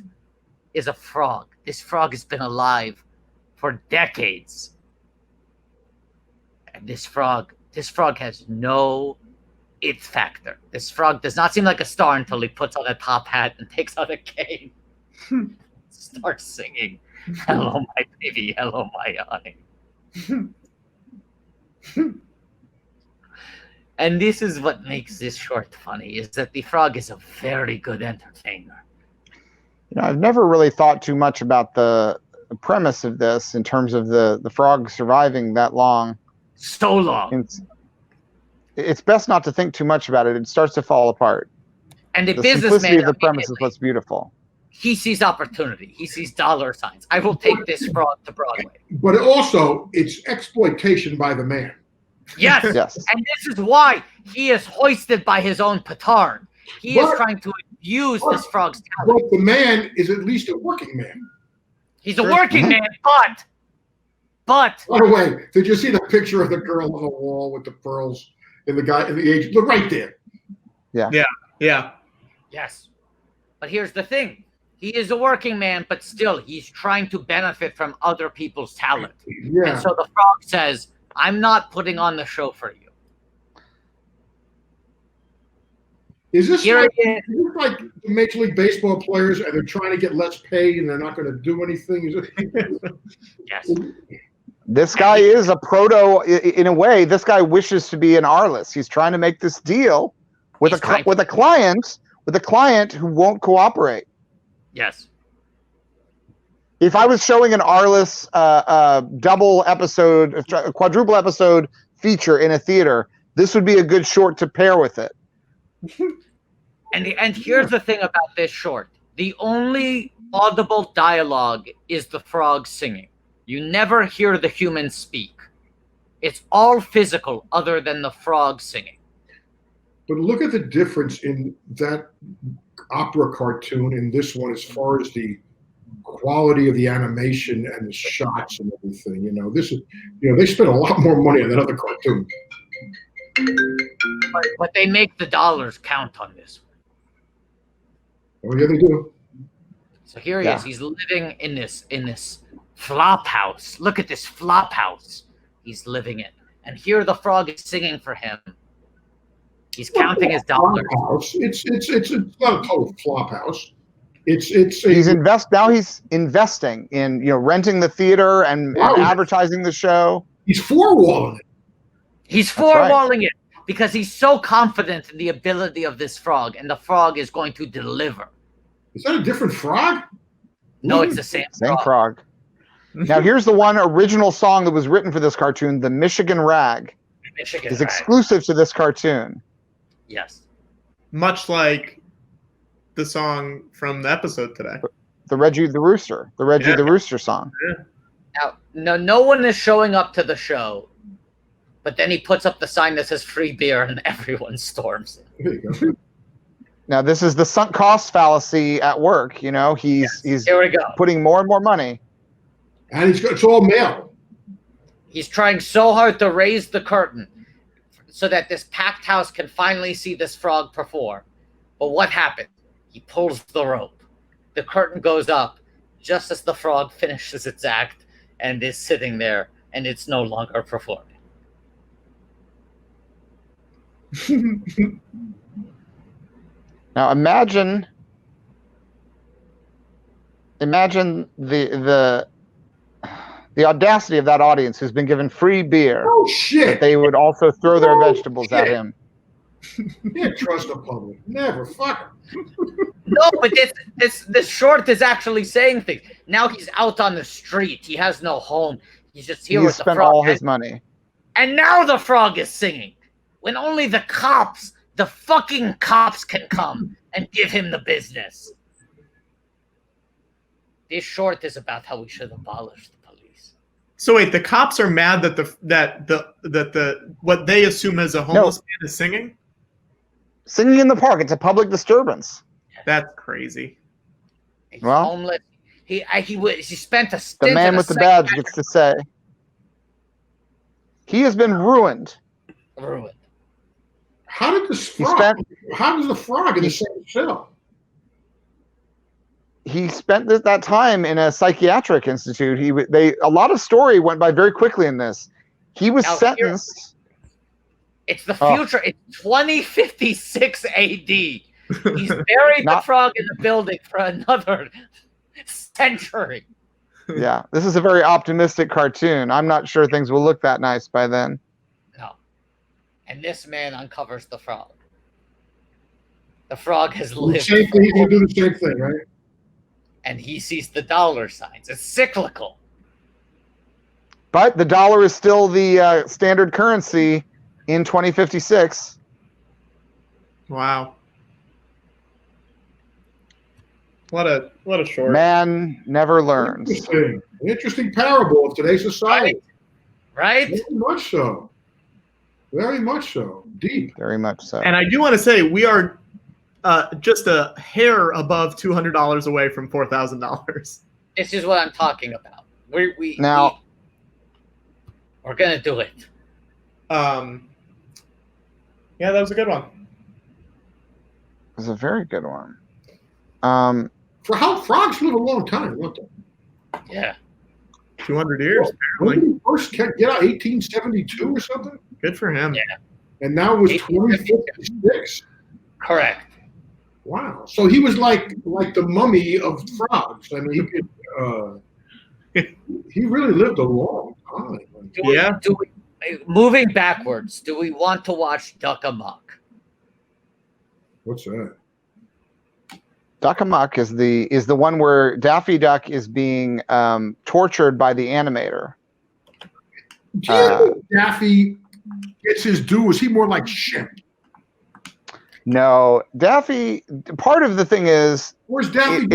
is a frog. This frog has been alive for decades. And this frog has no it factor. This frog does not seem like a star until he puts on a top hat and takes out a cane. Starts singing, "Hello, my baby, hello, my honey." And this is what makes this short funny, is that the frog is a very good entertainer. You know, I've never really thought too much about the premise of this in terms of the frog surviving that long. So long. It's best not to think too much about it. It starts to fall apart. And the simplicity businessman, of the premise is what's beautiful. He sees opportunity. He sees dollar signs. I will take this frog to Broadway. But also, it's exploitation by the man. Yes. Yes. And this is why he is hoisted by his own petard. He is trying to abuse this frog's talent. But the man is at least a working man. He's a working man, but. By the way, did you see the picture of the girl on the wall with the pearls and the guy and the agent? Look right there. Yeah. Yeah. Yeah. Yes. But here's the thing. He is a working man, but still, he's trying to benefit from other people's talent. Yeah. And so the frog says, I'm not putting on the show for you. Is this Here like, it is this like the Major League Baseball players and they're trying to get less pay and they're not going to do anything? Yes. This guy is a proto, in a way. This guy wishes to be an Arliss. He's trying to make this deal with a client who won't cooperate. Yes. If I was showing an Arliss double episode, a quadruple episode feature in a theater, this would be a good short to pair with it. And here's the thing about this short. The only audible dialogue is the frog singing. You never hear the human speak. It's all physical other than the frog singing. But look at the difference in that opera cartoon and this one as far as the quality of the animation and the shots and everything. You know, this is, you know, they spent a lot more money on that other cartoon. But they make the dollars count on this one. Oh yeah, they do. So here he is. He's living in this flop house. Look at this flop house. He's living in. And here the frog is singing for him. He's counting his dollars. It's not a total flop house. He's investing in, you know, renting the theater and advertising the show. He's four-walling it. He's four-walling it because he's so confident in the ability of this frog, and the frog is going to deliver. Is that a different frog? No, it's the same frog. Now here's the one original song that was written for this cartoon, the Michigan Rag. Is exclusive to this cartoon. Yes. Much like the song from the episode today. The Reggie the Rooster. The Reggie the Rooster song. Yeah. Now, no one is showing up to the show, but then he puts up the sign that says free beer and everyone storms it. There you go. Now this is the sunk cost fallacy at work. You know, he's Here we go. putting more and more money. And it's all male. He's trying so hard to raise the curtain so that this packed house can finally see this frog perform. But what happened? He pulls the rope. The curtain goes up just as the frog finishes its act and is sitting there, and it's no longer performing. Now imagine the audacity of that audience who's been given free beer. Oh shit! That they would also throw their vegetables at him. You can't trust the public. Never. Fuck. No, but this short is actually saying things. Now he's out on the street. He has no home. He's just here with the frog. He's spent all his money. And now the frog is singing. When only the cops, the fucking cops, can come and give him the business. This short is about how we should abolish the police. So wait, the cops are mad that the what they assume as a homeless man is singing? Singing in the park. It's a public disturbance. That's crazy. He's homeless. He spent a stint. The man with the badge gets to say. He has been ruined. Ruined. How did this frog? How does the frog in the same cell? He spent that time in a psychiatric institute. A lot of story went by very quickly in this. He was sentenced. It's the future. It's 2056 AD. He's buried the frog in the building for another century. Yeah, this is a very optimistic cartoon. I'm not sure things will look that nice by then. No. And this man uncovers the frog. The frog has lived. He's going to do the same thing, right? And he sees the dollar signs. It's cyclical. But the dollar is still the standard currency in 2056. Wow. What a short. Man never learns. Interesting parable of today's society. Right? Very much so. Very much so. Deep. Very much so. And I do want to say we are just a hair above $200 away from $4,000. This is what I'm talking about. We're gonna do it. Yeah, that was a good one. It was a very good one. For how frogs live a long time, don't they? Yeah. 200 years, When apparently. did he first get out? 1872 or something? Good for him. Yeah. And now it was 1852. 2056. Correct. Wow. So he was like the mummy of frogs. I mean, he could. He really lived a long time. Yeah. Moving backwards, do we want to watch Duck Amok? What's that? Duck Amok is the one where Daffy Duck is being tortured by the animator. Do you think Daffy gets his due? Is he more like Shemp? No, Daffy. Part of the thing is, Where's Daffy?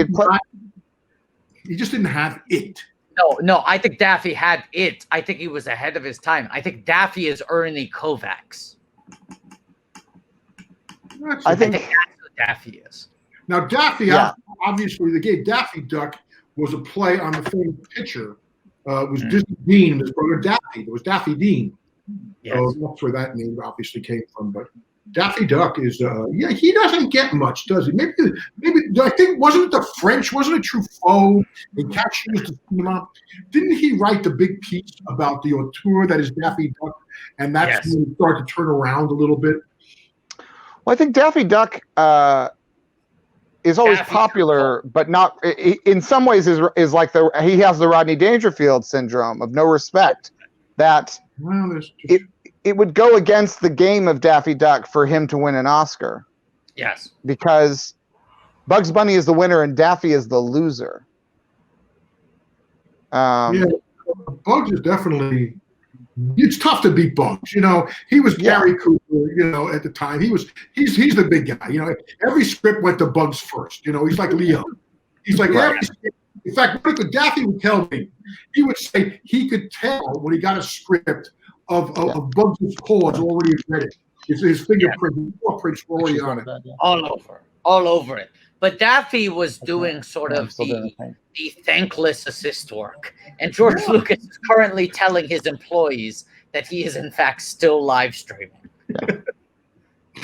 He just didn't have it. No, I think Daffy had it. I think he was ahead of his time. I think Daffy is Ernie Kovacs. I think That's what Daffy is. Now, Daffy, Yeah. obviously, the game Daffy Duck was a play on the famous picture. It was Disney Dean and his brother Daffy. It was Daffy Dean. Yes. So that's where that name obviously came from. But Daffy Duck is, he doesn't get much, does he? Maybe I think, wasn't it the French? Wasn't it Truffaut and Cachous de Cinema? Didn't he write the big piece about the auteur that is Daffy Duck? And that's when he started to turn around a little bit. Well, I think Daffy Duck is always Daffy popular, but not in some ways is like he has the Rodney Dangerfield syndrome of no respect. That Well, it would go against the game of Daffy Duck for him to win an Oscar, Yes. because Bugs Bunny is the winner and Daffy is the loser. Yeah, Bugs is definitely. It's tough to beat Bugs. You know, he was Gary Cooper. You know, at the time, he's the big guy. You know, every script went to Bugs first. You know, he's like Leo. He's like every script. In fact, what Daffy would tell me, he would say he could tell when he got a script of Bugs' paws already read it. His fingerprints were already on it. All over it. But Daffy was doing sort of the thankless assist work. And George Lucas is currently telling his employees that he is, in fact, still live streaming.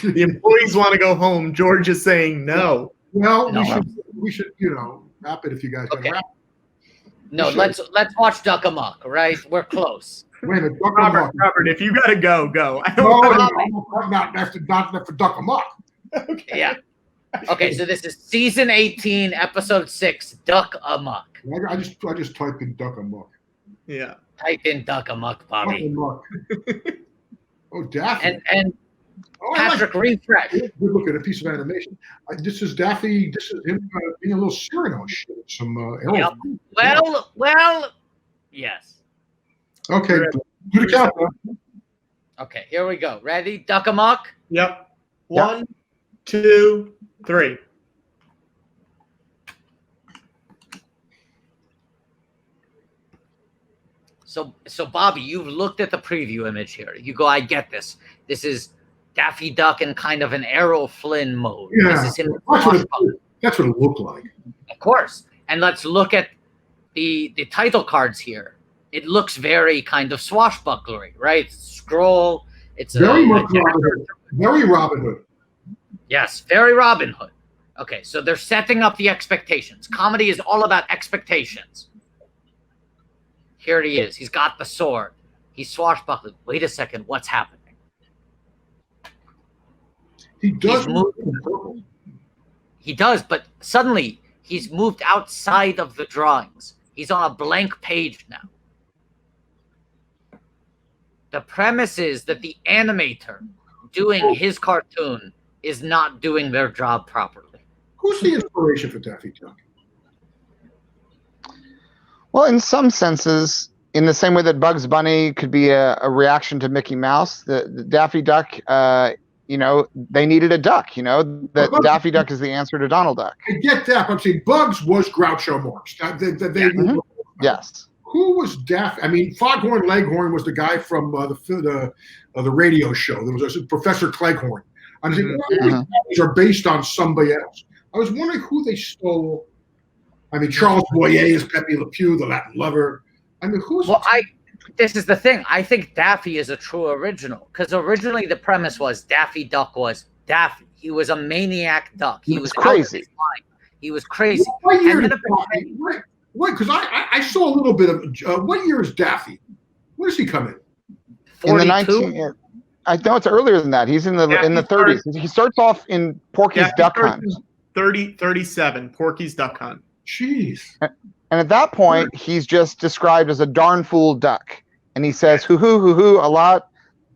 The employees want to go home. George is saying no. Well, we should, wrap it if you guys can wrap it. No, let's watch Duck Amok, right? We're close. Wait a minute, Robert, if you got to go. That's for Duck Amok. Okay. Yeah. Okay, so this is season 18, episode 6, Duck Amok. I just typed in Duck Amok. Yeah. Type in Duck Amok, Bobby. Duck Amok. Oh, Daffy. And Patrick, refresh. Good look at a piece of animation. This is Daffy. This is him being a little Cyrano shit. Some Yep. Well, yes. Okay, do the countdown. Okay, here we go. Ready? Duck Amok? Yep. 1, 2, 3. So Bobby, you've looked at the preview image here. You go, I get this. This is Daffy Duck in kind of an Errol Flynn mode. Yeah, This is him. that's what it looked like. Of course. And let's look at the title cards here. It looks very kind of swashbucklery, right? Scroll. It's Very much Robin Hood. Very Robin Hood. Yes, very Robin Hood. Okay, so they're setting up the expectations. Comedy is all about expectations. Here he is. He's got the sword. He's swashbuckling. Wait a second. What's happening? He does move. He does, but suddenly he's moved outside of the drawings. He's on a blank page now. The premise is that the animator doing his cartoon is not doing their job properly. Who's the inspiration for Daffy Duck? Well, in some senses, in the same way that Bugs Bunny could be a reaction to Mickey Mouse, the Daffy Duck, they needed a duck, that Daffy Duck is the answer to Donald Duck. I get that, but I'm saying Bugs was Groucho Marx. Yes. Who was Daffy? I mean, Foghorn Leghorn was the guy from the radio show. There was a Professor Cleghorn. I'm saying these are based on somebody else. I was wondering who they stole. I mean, Charles Boyer is Pepe Le Pew, the Latin lover. I mean, who's? Well, this is the thing. I think Daffy is a true original because originally the premise was Daffy Duck was Daffy. He was a maniac duck. He was crazy. He was crazy. What year And is then Daffy? What? Because I saw a little bit of what year is Daffy? Where does he come in? 42? In the I know it's earlier than that. He's in the 30s. He starts off in Porky's Duck Hunt. 37, Porky's Duck Hunt. Jeez. And at that point, he's just described as a darn fool duck, and he says hoo hoo hoo hoo a lot,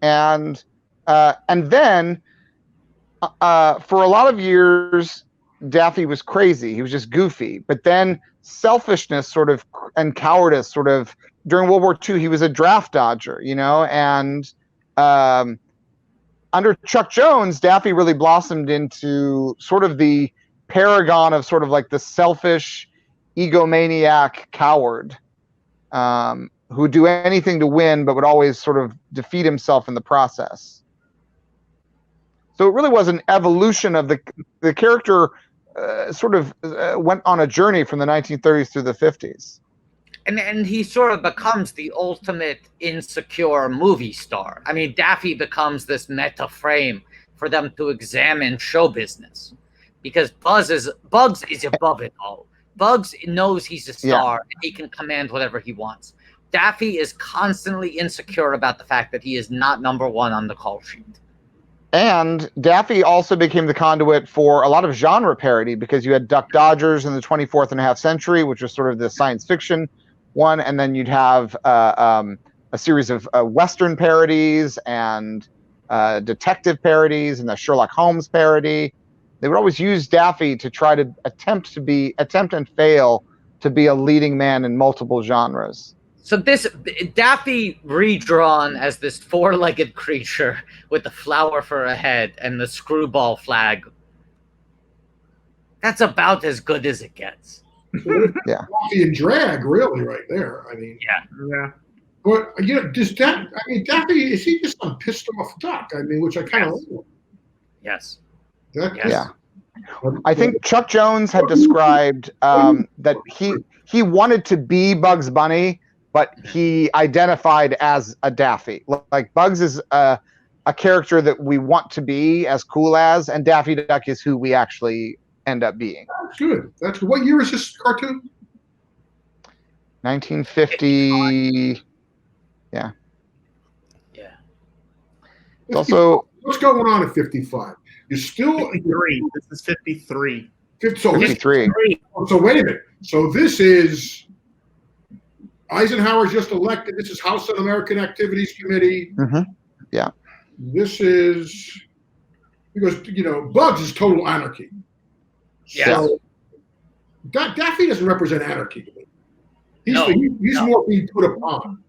and then for a lot of years, Daffy was crazy. He was just goofy, but then selfishness and cowardice during World War II, he was a draft dodger, and under Chuck Jones, Daffy really blossomed into sort of the paragon of sort of like the selfish, egomaniac coward who would do anything to win, but would always sort of defeat himself in the process. So it really was an evolution of the character. Went on a journey from the 1930s through the 50s. And he sort of becomes the ultimate insecure movie star. I mean, Daffy becomes this meta frame for them to examine show business, because Bugs is above it all. Bugs knows he's a star and he can command whatever he wants. Daffy is constantly insecure about the fact that he is not number one on the call sheet. And Daffy also became the conduit for a lot of genre parody, because you had Duck Dodgers in the 24th and a half century, which was sort of the science fiction one, and then you'd have a series of Western parodies and detective parodies and the Sherlock Holmes parody. They would always use Daffy to try to attempt and fail to be a leading man in multiple genres. So this Daffy redrawn as this four-legged creature with the flower for a head and the screwball flag. That's about as good as it gets. Yeah. Daffy and drag, really, right there. I mean, Yeah. But Daffy, is he just some pissed off duck? I mean, which I kind of like. Yes. Yeah. I think Chuck Jones had described that he wanted to be Bugs Bunny, but he identified as a Daffy. Like Bugs is a character that we want to be as cool as, and Daffy Duck is who we actually end up being. That's good. That's what year is this cartoon? 1950. Yeah. Yeah. It's also what's going on at 55? You're still 53. This is 53. So 53. So wait a minute. So this is Eisenhower's just elected. This is House Un-American Activities Committee. Mm-hmm. Yeah. This is because Bugs is total anarchy. Yes. So Daffy doesn't represent anarchy to me. He's more being put upon.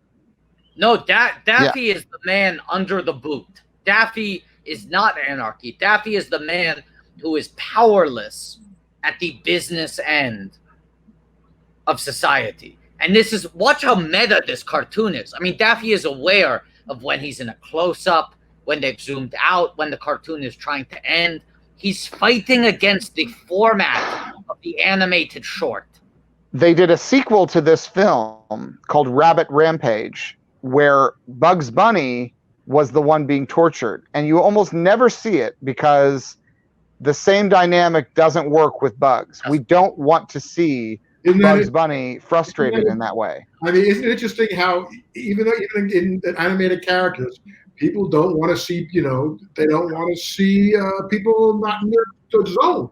No, Daffy is the man under the boot. Daffy is not anarchy. Daffy is the man who is powerless at the business end of society. And watch how meta this cartoon is. I mean, Daffy is aware of when he's in a close-up, when they've zoomed out, when the cartoon is trying to end. He's fighting against the format of the animated short. They did a sequel to this film called Rabbit Rampage, where Bugs Bunny was the one being tortured. And you almost never see it because the same dynamic doesn't work with Bugs. We don't want to see Bugs Bunny frustrated in that way. I mean, isn't it interesting how even in animated characters, people don't want to see, they don't want to see people not in their zone.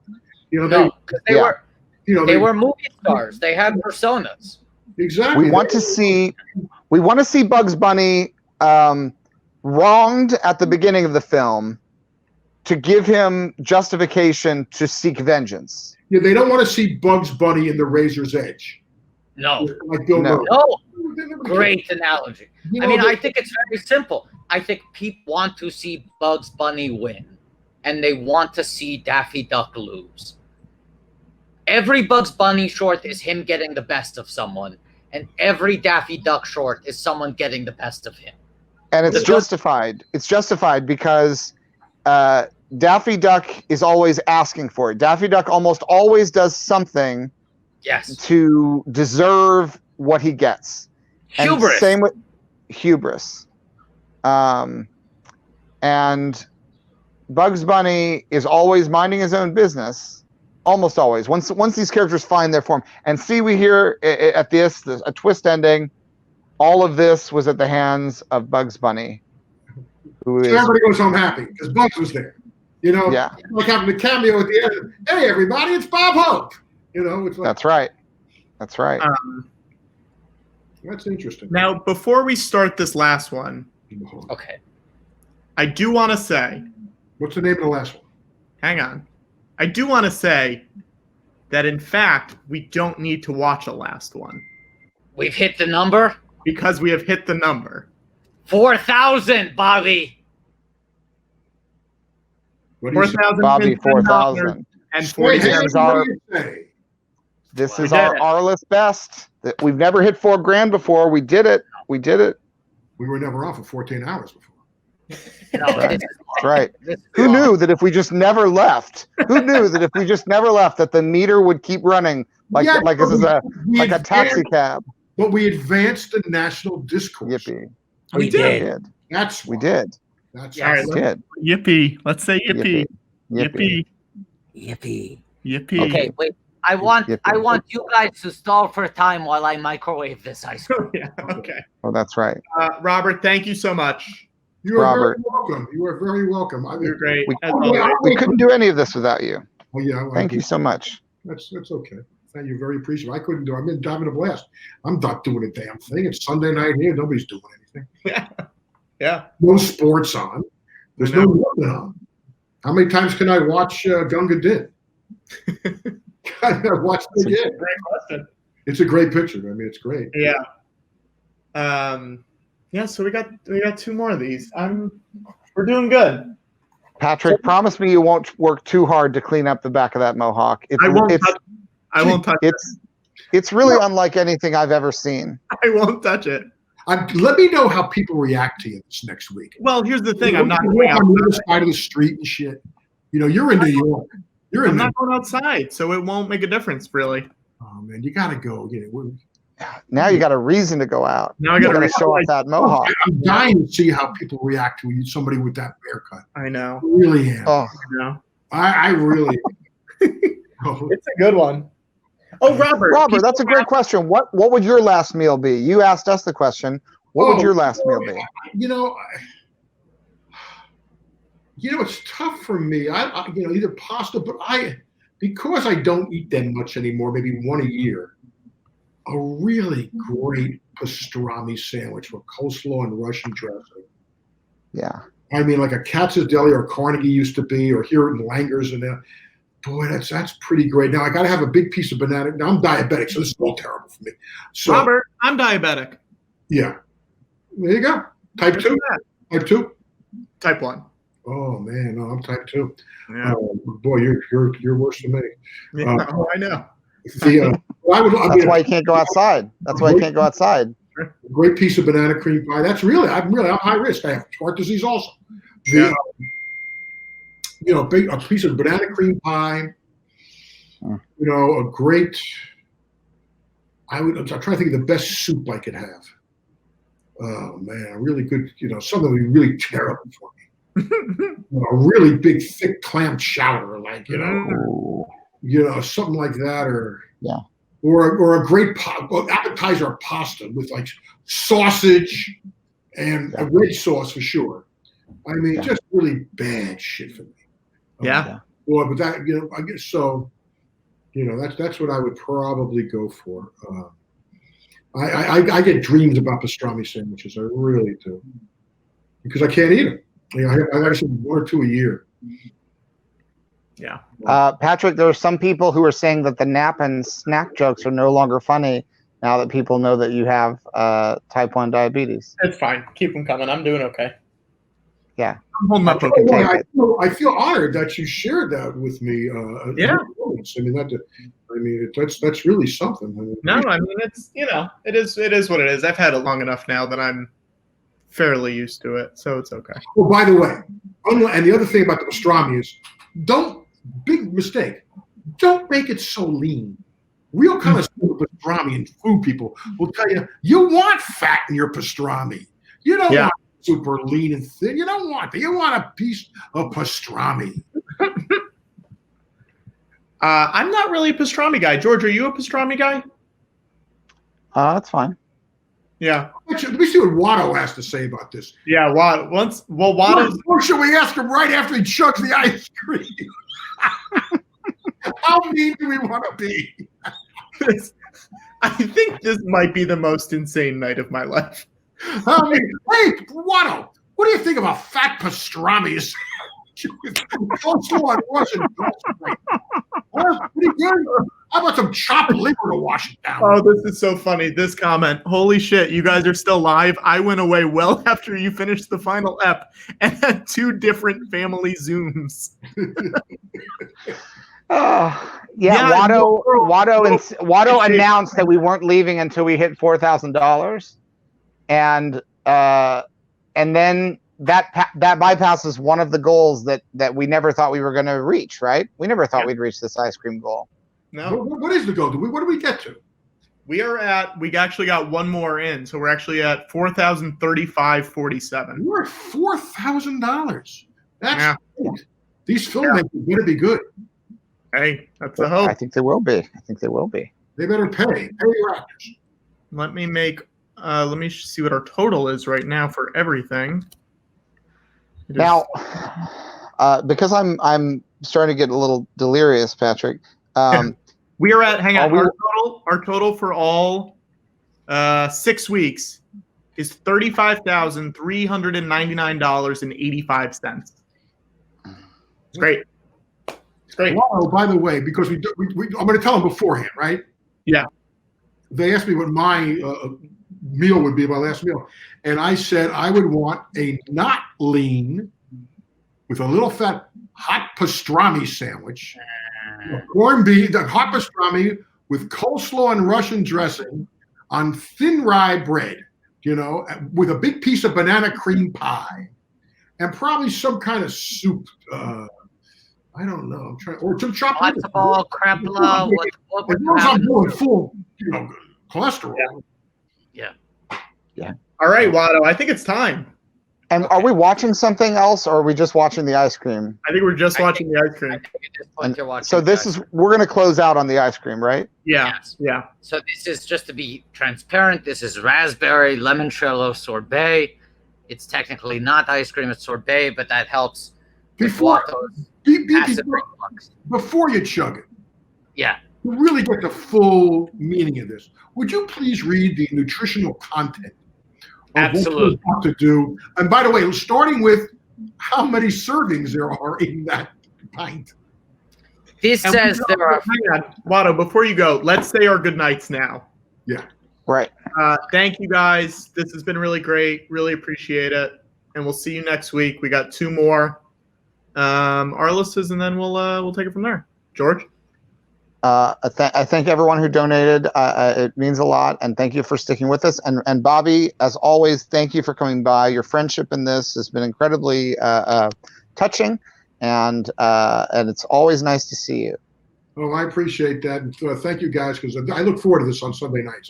They were movie stars. They had personas. Exactly. We want to see Bugs Bunny wronged at the beginning of the film to give him justification to seek vengeance. Yeah, they don't want to see Bugs Bunny in the razor's edge. No. Like Bill Murray. No. Great analogy. I think it's very simple. I think people want to see Bugs Bunny win, and they want to see Daffy Duck lose. Every Bugs Bunny short is him getting the best of someone, and every Daffy Duck short is someone getting the best of him. And it's justified. It's justified because Daffy Duck is always asking for it. Daffy Duck almost always does something to deserve what he gets. Hubris. And same with hubris. And Bugs Bunny is always minding his own business, Almost always. Once these characters find their form, and see, we hear at this a twist ending. All of this was at the hands of Bugs Bunny, who is. Everybody goes home happy because Bugs was there. You know, Yeah. like having a cameo at the end. Hey, everybody, it's Bob Hope. You know, it's like, That's right. That's right. that's interesting. Now, before we start this last one, Okay. I do want to say, What's the name of the last one? hang on. I do want to say that, in fact, we don't need to watch a last one We've hit the number. because we have hit the number. 4,000, Bobby. What do you say? 4,000. Bobby, 4,000. And Wait, 40 hey, cents. what do you say? This We is did our it. Arliss best. We've never hit $4,000 before. We did it. We did it. We were never off for 14 hours before. No, Right. this is That's right. this is Who wrong. knew that if we just never left? Who knew that if we just never left, that the meter would keep running like Yeah, like this is we a taxi cab? But we advanced the national discourse. Yippee! We We did. did. That's We why. did. That's Yeah. All right, We why. did. Yippee. Let's say Yippee. yippee. Yippee. Yippee. Okay, wait. I want Yippee. you guys to stall for time while I microwave this ice cream. Yeah, okay. Oh, that's right. Robert, thank you so much. You are Robert. very welcome. You are very welcome. I mean, You're great. We- as always. We couldn't do any of this without you. Oh, yeah. well, Thank you so much. That's okay. Thank you. Very appreciative. I couldn't do it. I'm having a blast. I'm not doing a damn thing. It's Sunday night here. Nobody's doing anything. Yeah. No sports on. There's I no know. nothing on. How many times can I watch Gunga Din? I watched it again. Great question. It's a great picture. I mean, it's great. Yeah. Yeah, so we got two more of these. We're doing good. Patrick, promise me you won't work too hard to clean up the back of that mohawk. I won't touch it. It's really unlike anything I've ever seen. I won't touch it. Let me know how people react to you this next week. Well, here's the thing. I'm not You going walk on the other outside. side of the street and shit. You know, you're in New York. You're in I'm New not going outside, so it won't make a difference, really. Oh man, you gotta go. You know, Now you got a reason to go out. Now I You got got to to show off that mohawk. I'm dying to see how people react to somebody with that haircut. I know. I really am. Oh, I know. I really am. It's a good one. Oh, Robert. Robert, that's a great question. What would your last meal be? You asked us the question. What would your last meal be? You know, it's tough for me. I either pasta, but because I don't eat that much anymore, maybe one a year, a really great pastrami sandwich with coleslaw and Russian dressing. Yeah. I mean, like a Katz's Deli or Carnegie used to be, or here in Langer's and that. Boy, that's pretty great. Now I got to have a big piece of banana. Now I'm diabetic, so this is all terrible for me. So Robert, I'm diabetic. yeah, there you go. Type 2. Type 2. Type 1. Oh man, no, I'm type 2. Yeah. Boy, you're worse than me. Yeah, I know. That's why you can't go outside. That's why you can't go outside. A great piece of banana cream pie. I'm high risk. I have heart disease also. Yeah. A piece of banana cream pie. A great. I'm trying to think of the best soup I could have. Oh man, a really good. Something would be really terrible for me. A really big, thick clam chowder, like something like that, or or a great appetizer of pasta with like sausage and a red sauce for sure. I mean, just really bad shit for me. Yeah. Boy, but that I guess so. That's what I would probably go for. I get dreams about pastrami sandwiches. I really do, because I can't eat them. I actually 1 or 2 a year. Yeah. Patrick, there are some people who are saying that the nap and snack jokes are no longer funny now that people know that you have type 1 diabetes. It's fine. Keep them coming. I'm doing okay. Yeah. I'm holding up. Patrick can take it. I feel honored that you shared that with me. Yeah. I mean, that's really something. No, I mean, it's, it is what it is. I've had it long enough now that I'm fairly used to it, so it's okay. Well, by the way, and the other thing about the pastrami is, big mistake, don't make it so lean. Real kind of pastrami and food people will tell you want fat in your pastrami. You don't want super lean and thin. You don't want that. You want a piece of pastrami. I'm not really a pastrami guy. George, are you a pastrami guy? That's fine. Yeah. Let me see what Watto has to say about this. Yeah, Watto's. Or should we ask him right after he chugs the ice cream? How mean do we want to be? I think this might be the most insane night of my life. I mean, hey, Watto, what do you think about fat pastrami? Pretty good. How about some chopped liver to wash it down? Oh, this is so funny. This comment. Holy shit, you guys are still live. I went away well after you finished the final ep and had 2 different family Zooms. Watto announced that we weren't leaving until we hit $4,000, and then that bypasses one of the goals that we never thought we were going to reach. Right? We never thought we'd reach this ice cream goal. No. What is the goal? What do we get to? We actually got one more in, so we're actually at $4,035.47. We're at $4,000. That's good. These filmmakers better be good. Hey, that's the hope. I think they will be. They better pay your actors. Let me see what our total is right now for everything. Now, because I'm starting to get a little delirious, Patrick. We are at. Hang on. Our total for all 6 weeks is $35,399.85. It's great. It's great. Well, by the way, because I'm going to tell them beforehand, right? Yeah. They asked me what my meal would be, my last meal, and I said I would want a not lean with a little fat hot pastrami sandwich, corned beef, hot pastrami with coleslaw and Russian dressing on thin rye bread, with a big piece of banana cream pie, and probably some kind of soup. I don't know. Or some chopped liver. Crapola. What as long as I'm doing full, cholesterol. Yeah. All right, Watto. I think it's time. And are we watching something else, or are we just watching the ice cream? I think we're just watching the ice cream. So we're going to close out on the ice cream, right? Yeah. Yes. Yeah. So this is, just to be transparent, this is raspberry limoncello sorbet. It's technically not ice cream, it's sorbet, but that helps. Before you chug it. Yeah. To really get the full meaning of this, would you please read the nutritional content? Absolutely. What to do. And by the way, starting with how many servings there are in that pint. This says there are. Hang on, Watto, before you go, let's say our good nights now. Yeah. Right. Thank you guys. This has been really great. Really appreciate it. And we'll see you next week. We got 2 more Arlisses, and then we'll take it from there. George? I thank everyone who donated. It means a lot, and thank you for sticking with us. And Bobby, as always, thank you for coming by. Your friendship in this has been incredibly touching, and it's always nice to see you. Oh, I appreciate that. And, thank you guys, because I look forward to this on Sunday nights.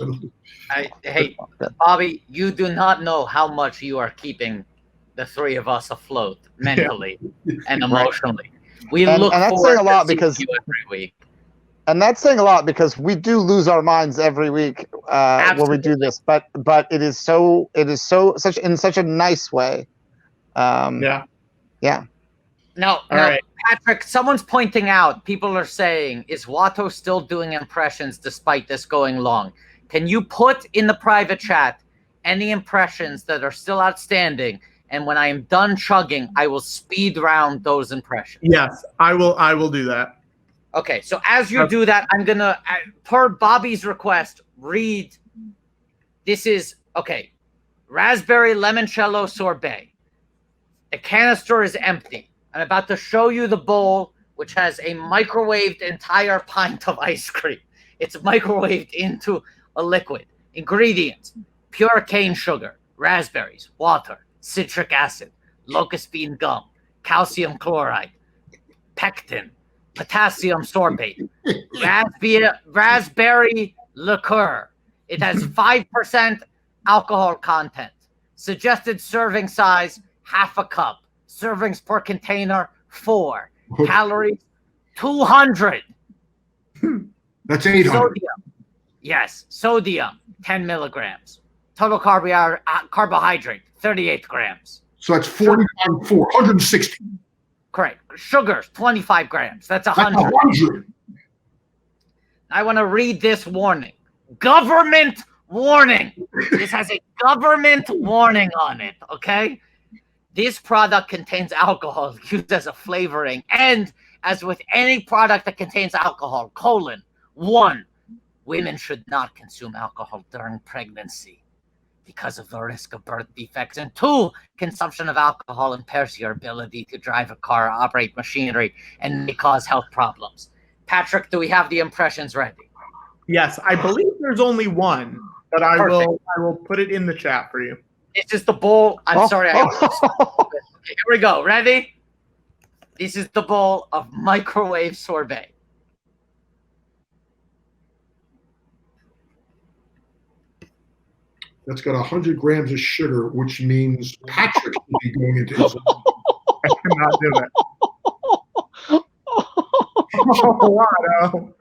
Hey, Bobby, you do not know how much you are keeping the 3 of us afloat mentally and emotionally. We look forward to seeing you every week. And that's saying a lot, because we do lose our minds every week when we do this. But it is in such a nice way. Yeah. Now, right. Patrick, someone's pointing out, people are saying, is Watto still doing impressions despite this going long? Can you put in the private chat any impressions that are still outstanding? And when I am done chugging, I will speed round those impressions. Yes, I will do that. Okay, so as you do that, I'm going to, per Bobby's request, read. This is, okay, raspberry limoncello sorbet. The canister is empty. I'm about to show you the bowl, which has a microwaved entire pint of ice cream. It's microwaved into a liquid. Ingredients: pure cane sugar, raspberries, water, citric acid, locust bean gum, calcium chloride, pectin, potassium sorbate, raspberry liqueur. It has 5% alcohol content. Suggested serving size, half a cup. Servings per container, 4. Calories, 200. That's 800. Sodium. Yes, sodium, 10 milligrams. Total carbohydrate, 38 grams. So that's 40 times 4, 160. Correct. Sugars, 25 grams. That's That's 100. 100. I want to read this warning. Government warning. This has a government warning on it, okay? This product contains alcohol used as a flavoring, and as with any product that contains alcohol, 1, women should not consume alcohol during pregnancy because of the risk of birth defects, and 2, consumption of alcohol impairs your ability to drive a car, operate machinery, and may cause health problems. Patrick, do we have the impressions ready? Yes, I believe there's only one, but I will put it in the chat for you. This is the bowl. I'm sorry. Okay, here we go. Ready? This is the bowl of microwave sorbet. That's got 100 grams of sugar, which means Patrick should be going into his. I cannot do it. Oh, Watto.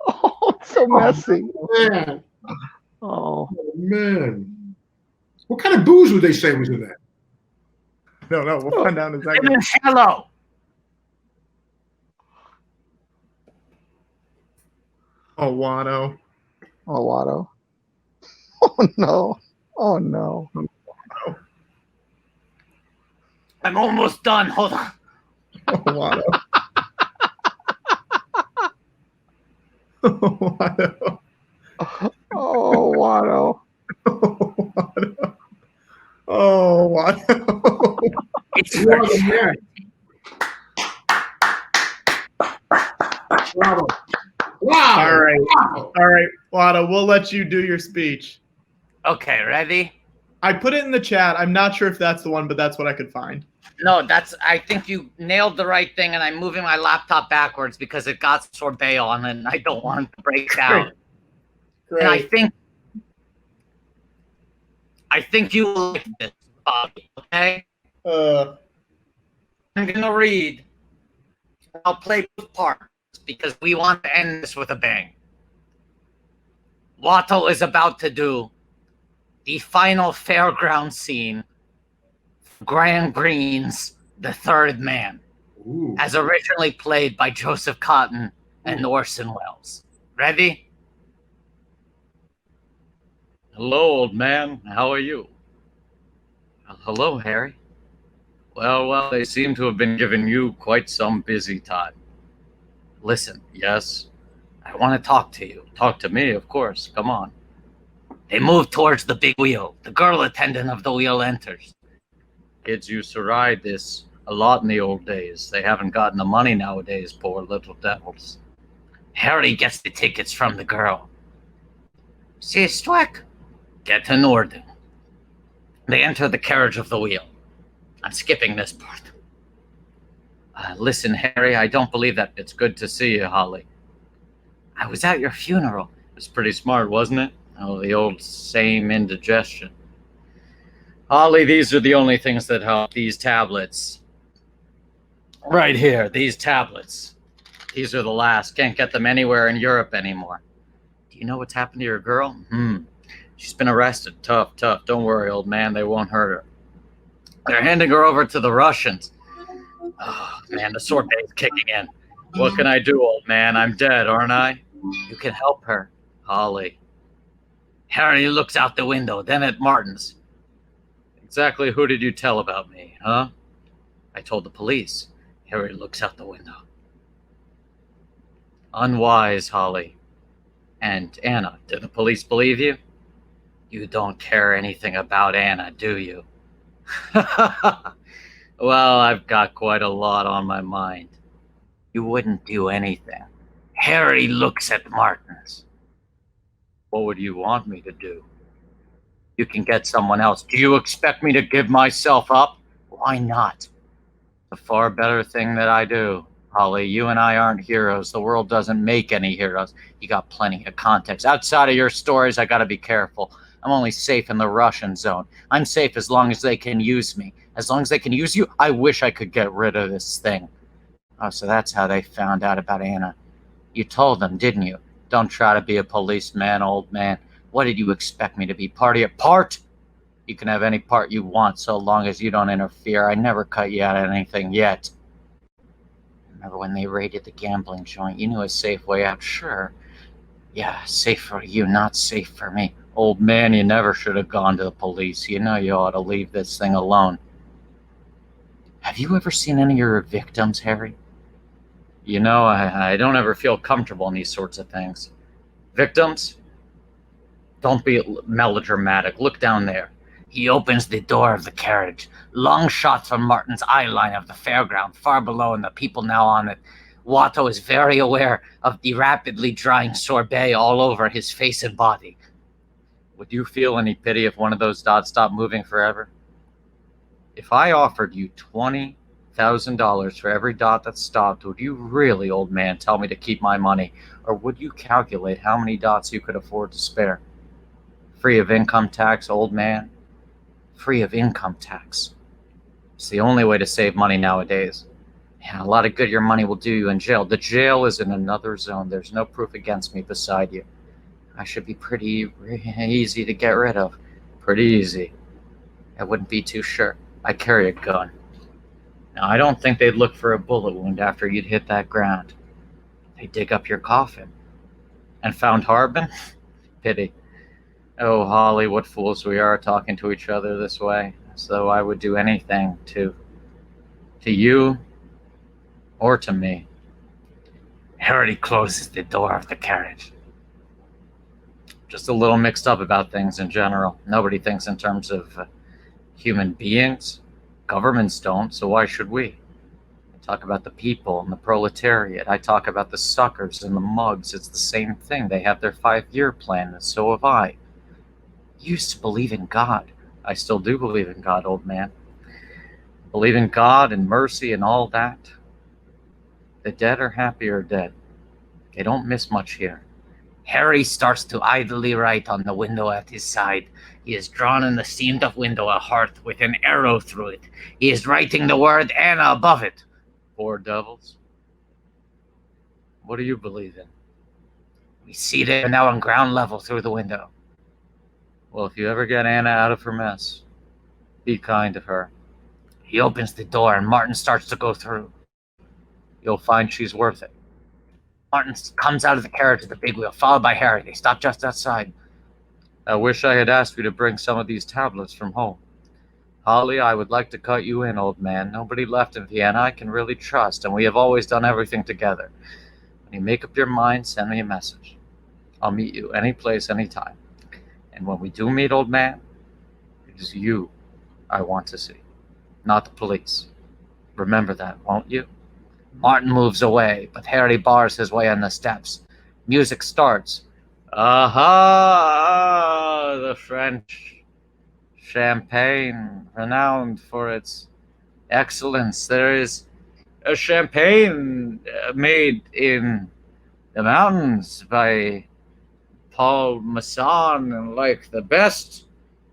Oh, it's so messy. Man. Oh. Oh, man. What kind of booze would they say was in that? No, we'll find out in a second. Limoncello. Oh, Watto. Oh, Watto. Oh, no. Oh, no. I'm almost done. Hold on. Oh, Watto. Oh, Watto. Oh, Watto. Oh, Watto. It's Man. Bravo. Wow. All right. Wow. All right, Watto, we'll let you do your speech. okay. Ready? I put it in the chat. I'm not sure if that's the one, but that's what I could find. No, I think you nailed the right thing, and I'm moving my laptop backwards because it got sorbet on it, and I don't want it to break down. Great. And I think you like this, Bobby, okay? I'm going to read. I'll play both parts because we want to end this with a bang. Watto is about to do the final fairground scene, Graham Greene's The Third Man, Ooh. as originally played by Joseph Cotton and Orson Welles. Ready? Hello, old man. How are you? Hello, Harry. Well, they seem to have been giving you quite some busy time. Listen, yes, I want to talk to you. Talk to me, of course. Come on. They move towards the big wheel. The girl attendant of the wheel enters. Kids used to ride this a lot in the old days. They haven't gotten the money nowadays, poor little devils. Harry gets the tickets from the girl. See, Stweck, get in order. They enter the carriage of the wheel. I'm skipping this part. Listen, Harry, I don't believe that. It's good to see you, Holly. I was at your funeral. It was pretty smart, wasn't it? Oh, the old same indigestion. Holly, these are the only things that help. These tablets. Right here, these tablets. These are the last. Can't get them anywhere in Europe anymore. Do you know what's happened to your girl? She's been arrested. Tough. Don't worry, old man. They won't hurt her. They're handing her over to the Russians. Oh, man, the sorbet's kicking in. What can I do, old man? I'm dead, aren't I? You can help her, Holly. Harry looks out the window, then at Martin's. Exactly who did you tell about me, huh? I told the police. Harry looks out the window. Unwise, Holly. And Anna, did the police believe you? You don't care anything about Anna, do you? Well, I've got quite a lot on my mind. You wouldn't do anything. Harry looks at Martin's. What would you want me to do? You can get someone else. Do you expect me to give myself up? Why not? A far better thing that I do. Holly, you and I aren't heroes. The world doesn't make any heroes. You got plenty of context. Outside of your stories, I gotta be careful. I'm only safe in the Russian zone. I'm safe as long as they can use me. As long as they can use you, I wish I could get rid of this thing. Oh, so that's how they found out about Anna. You told them, didn't you? Don't try to be a policeman, old man. What did you expect me to be? Part of your part? You can have any part you want so long as you don't interfere. I never cut you out of anything yet. Remember when they raided the gambling joint? You knew a safe way out, sure. Yeah, safe for you, not safe for me. Old man, you never should have gone to the police. You know you ought to leave this thing alone. Have you ever seen any of your victims, Harry? You know, I don't ever feel comfortable in these sorts of things. Victims? Don't be melodramatic. Look down there. He opens the door of the carriage. Long shot from Martin's eye line of the fairground, far below, and the people now on it. Watto is very aware of the rapidly drying sorbet all over his face and body. Would you feel any pity if one of those dots stopped moving forever? If I offered you $20,000 for every dot that stopped, would you really, old man, tell me to keep my money? Or would you calculate how many dots you could afford to spare? Free of income tax, old man? Free of income tax. It's the only way to save money nowadays. Yeah, a lot of good your money will do you in jail. The jail is in another zone. There's no proof against me beside you. I should be pretty easy to get rid of. Pretty easy. I wouldn't be too sure. I carry a gun. Now, I don't think they'd look for a bullet wound after you'd hit that ground. They'd dig up your coffin. And found Harbin? Pity. Oh, Holly, what fools we are talking to each other this way. As though I would do anything to you or to me. Harry closes the door of the carriage. Just a little mixed up about things in general. Nobody thinks in terms of human beings. Governments don't, so why should we? I talk about the people and the proletariat. I talk about the suckers and the mugs. It's the same thing. They have their 5-year plan, and so have I. You used to believe in God. I still do believe in God, old man. Believe in God and mercy and all that. The dead are happy or dead. They don't miss much here. Harry starts to idly write on the window at his side. He has drawn in the seamed-up window a heart with an arrow through it. He is writing the word Anna above it. Poor devils. What do you believe in? We see them now on ground level through the window. Well, if you ever get Anna out of her mess, be kind to her. He opens the door and Martin starts to go through. You'll find she's worth it. Martin comes out of the carriage at the big wheel, followed by Harry. They stop just outside. I wish I had asked you to bring some of these tablets from home. Holly, I would like to cut you in, old man. Nobody left in Vienna I can really trust, and we have always done everything together. When you make up your mind, send me a message. I'll meet you any place, any time. And when we do meet, old man, it is you I want to see, not the police. Remember that, won't you? Martin moves away, but Harry bars his way on the steps. Music starts. Aha! The French champagne, renowned for its excellence. There is a champagne made in the mountains by Paul Masson, and like the best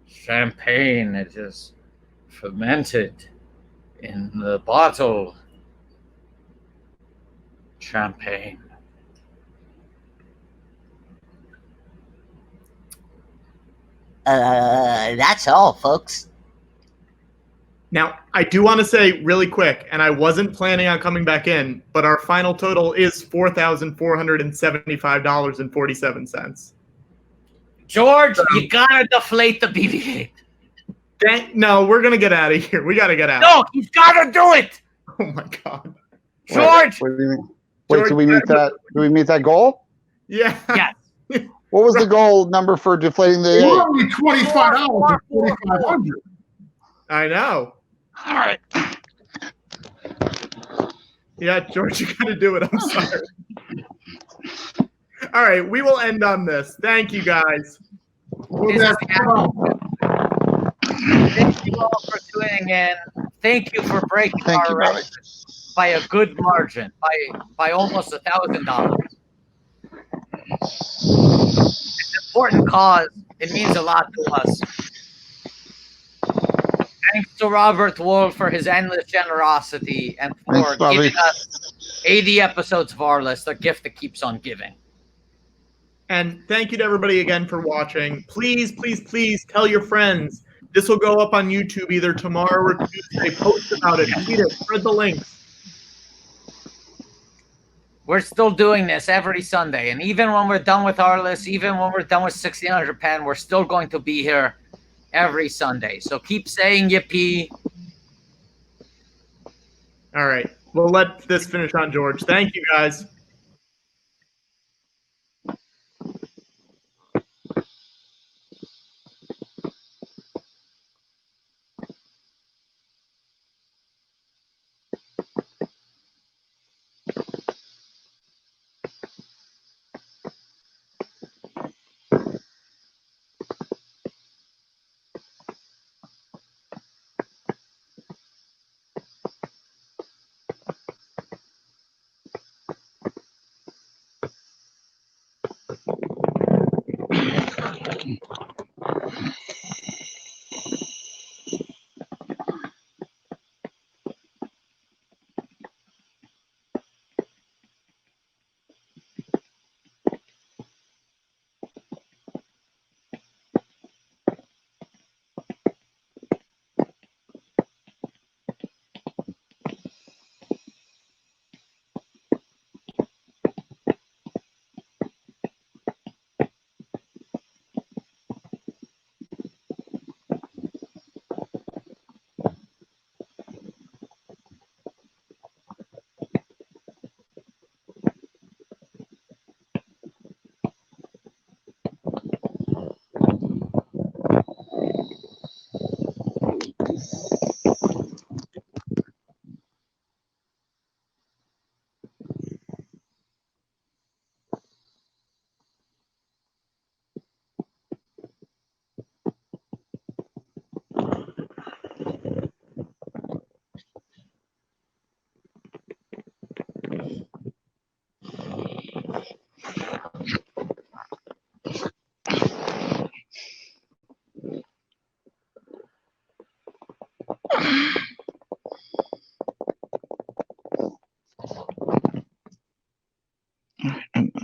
champagne, it is fermented in the bottle. Champagne. That's all, folks. Now, I do want to say really quick, and I wasn't planning on coming back in, but our final total is $4,475.47. George, you gotta deflate the BB-8. No, we're gonna get out of here. We gotta get out. No, he's gotta do it. Oh my God, George. What do you mean? Wait, do we meet that? Do we meet that goal? Yeah. Yes. What was the goal number for deflating the? We're only $25 for $4,500. I know. All right. Yeah, George, you got to do it. I'm sorry. All right, we will end on this. Thank you, guys. Thank you all for tuning in. Thank you for breaking our record by a good margin, by almost $1,000. It's an important cause. It means a lot to us. Thanks to Robert Wuhl for his endless generosity and for giving us 80 episodes of Arliss, the gift that keeps on giving. And thank you to everybody again for watching. Please, please, please tell your friends. This will go up on YouTube either tomorrow or Tuesday. Post about it. Tweet it. Spread the links. We're still doing this every Sunday. And even when we're done with Arliss, even when we're done with 1600 Pen, we're still going to be here every Sunday. So keep saying yippee. All right. We'll let this finish on George. Thank you, guys.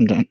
I'm done.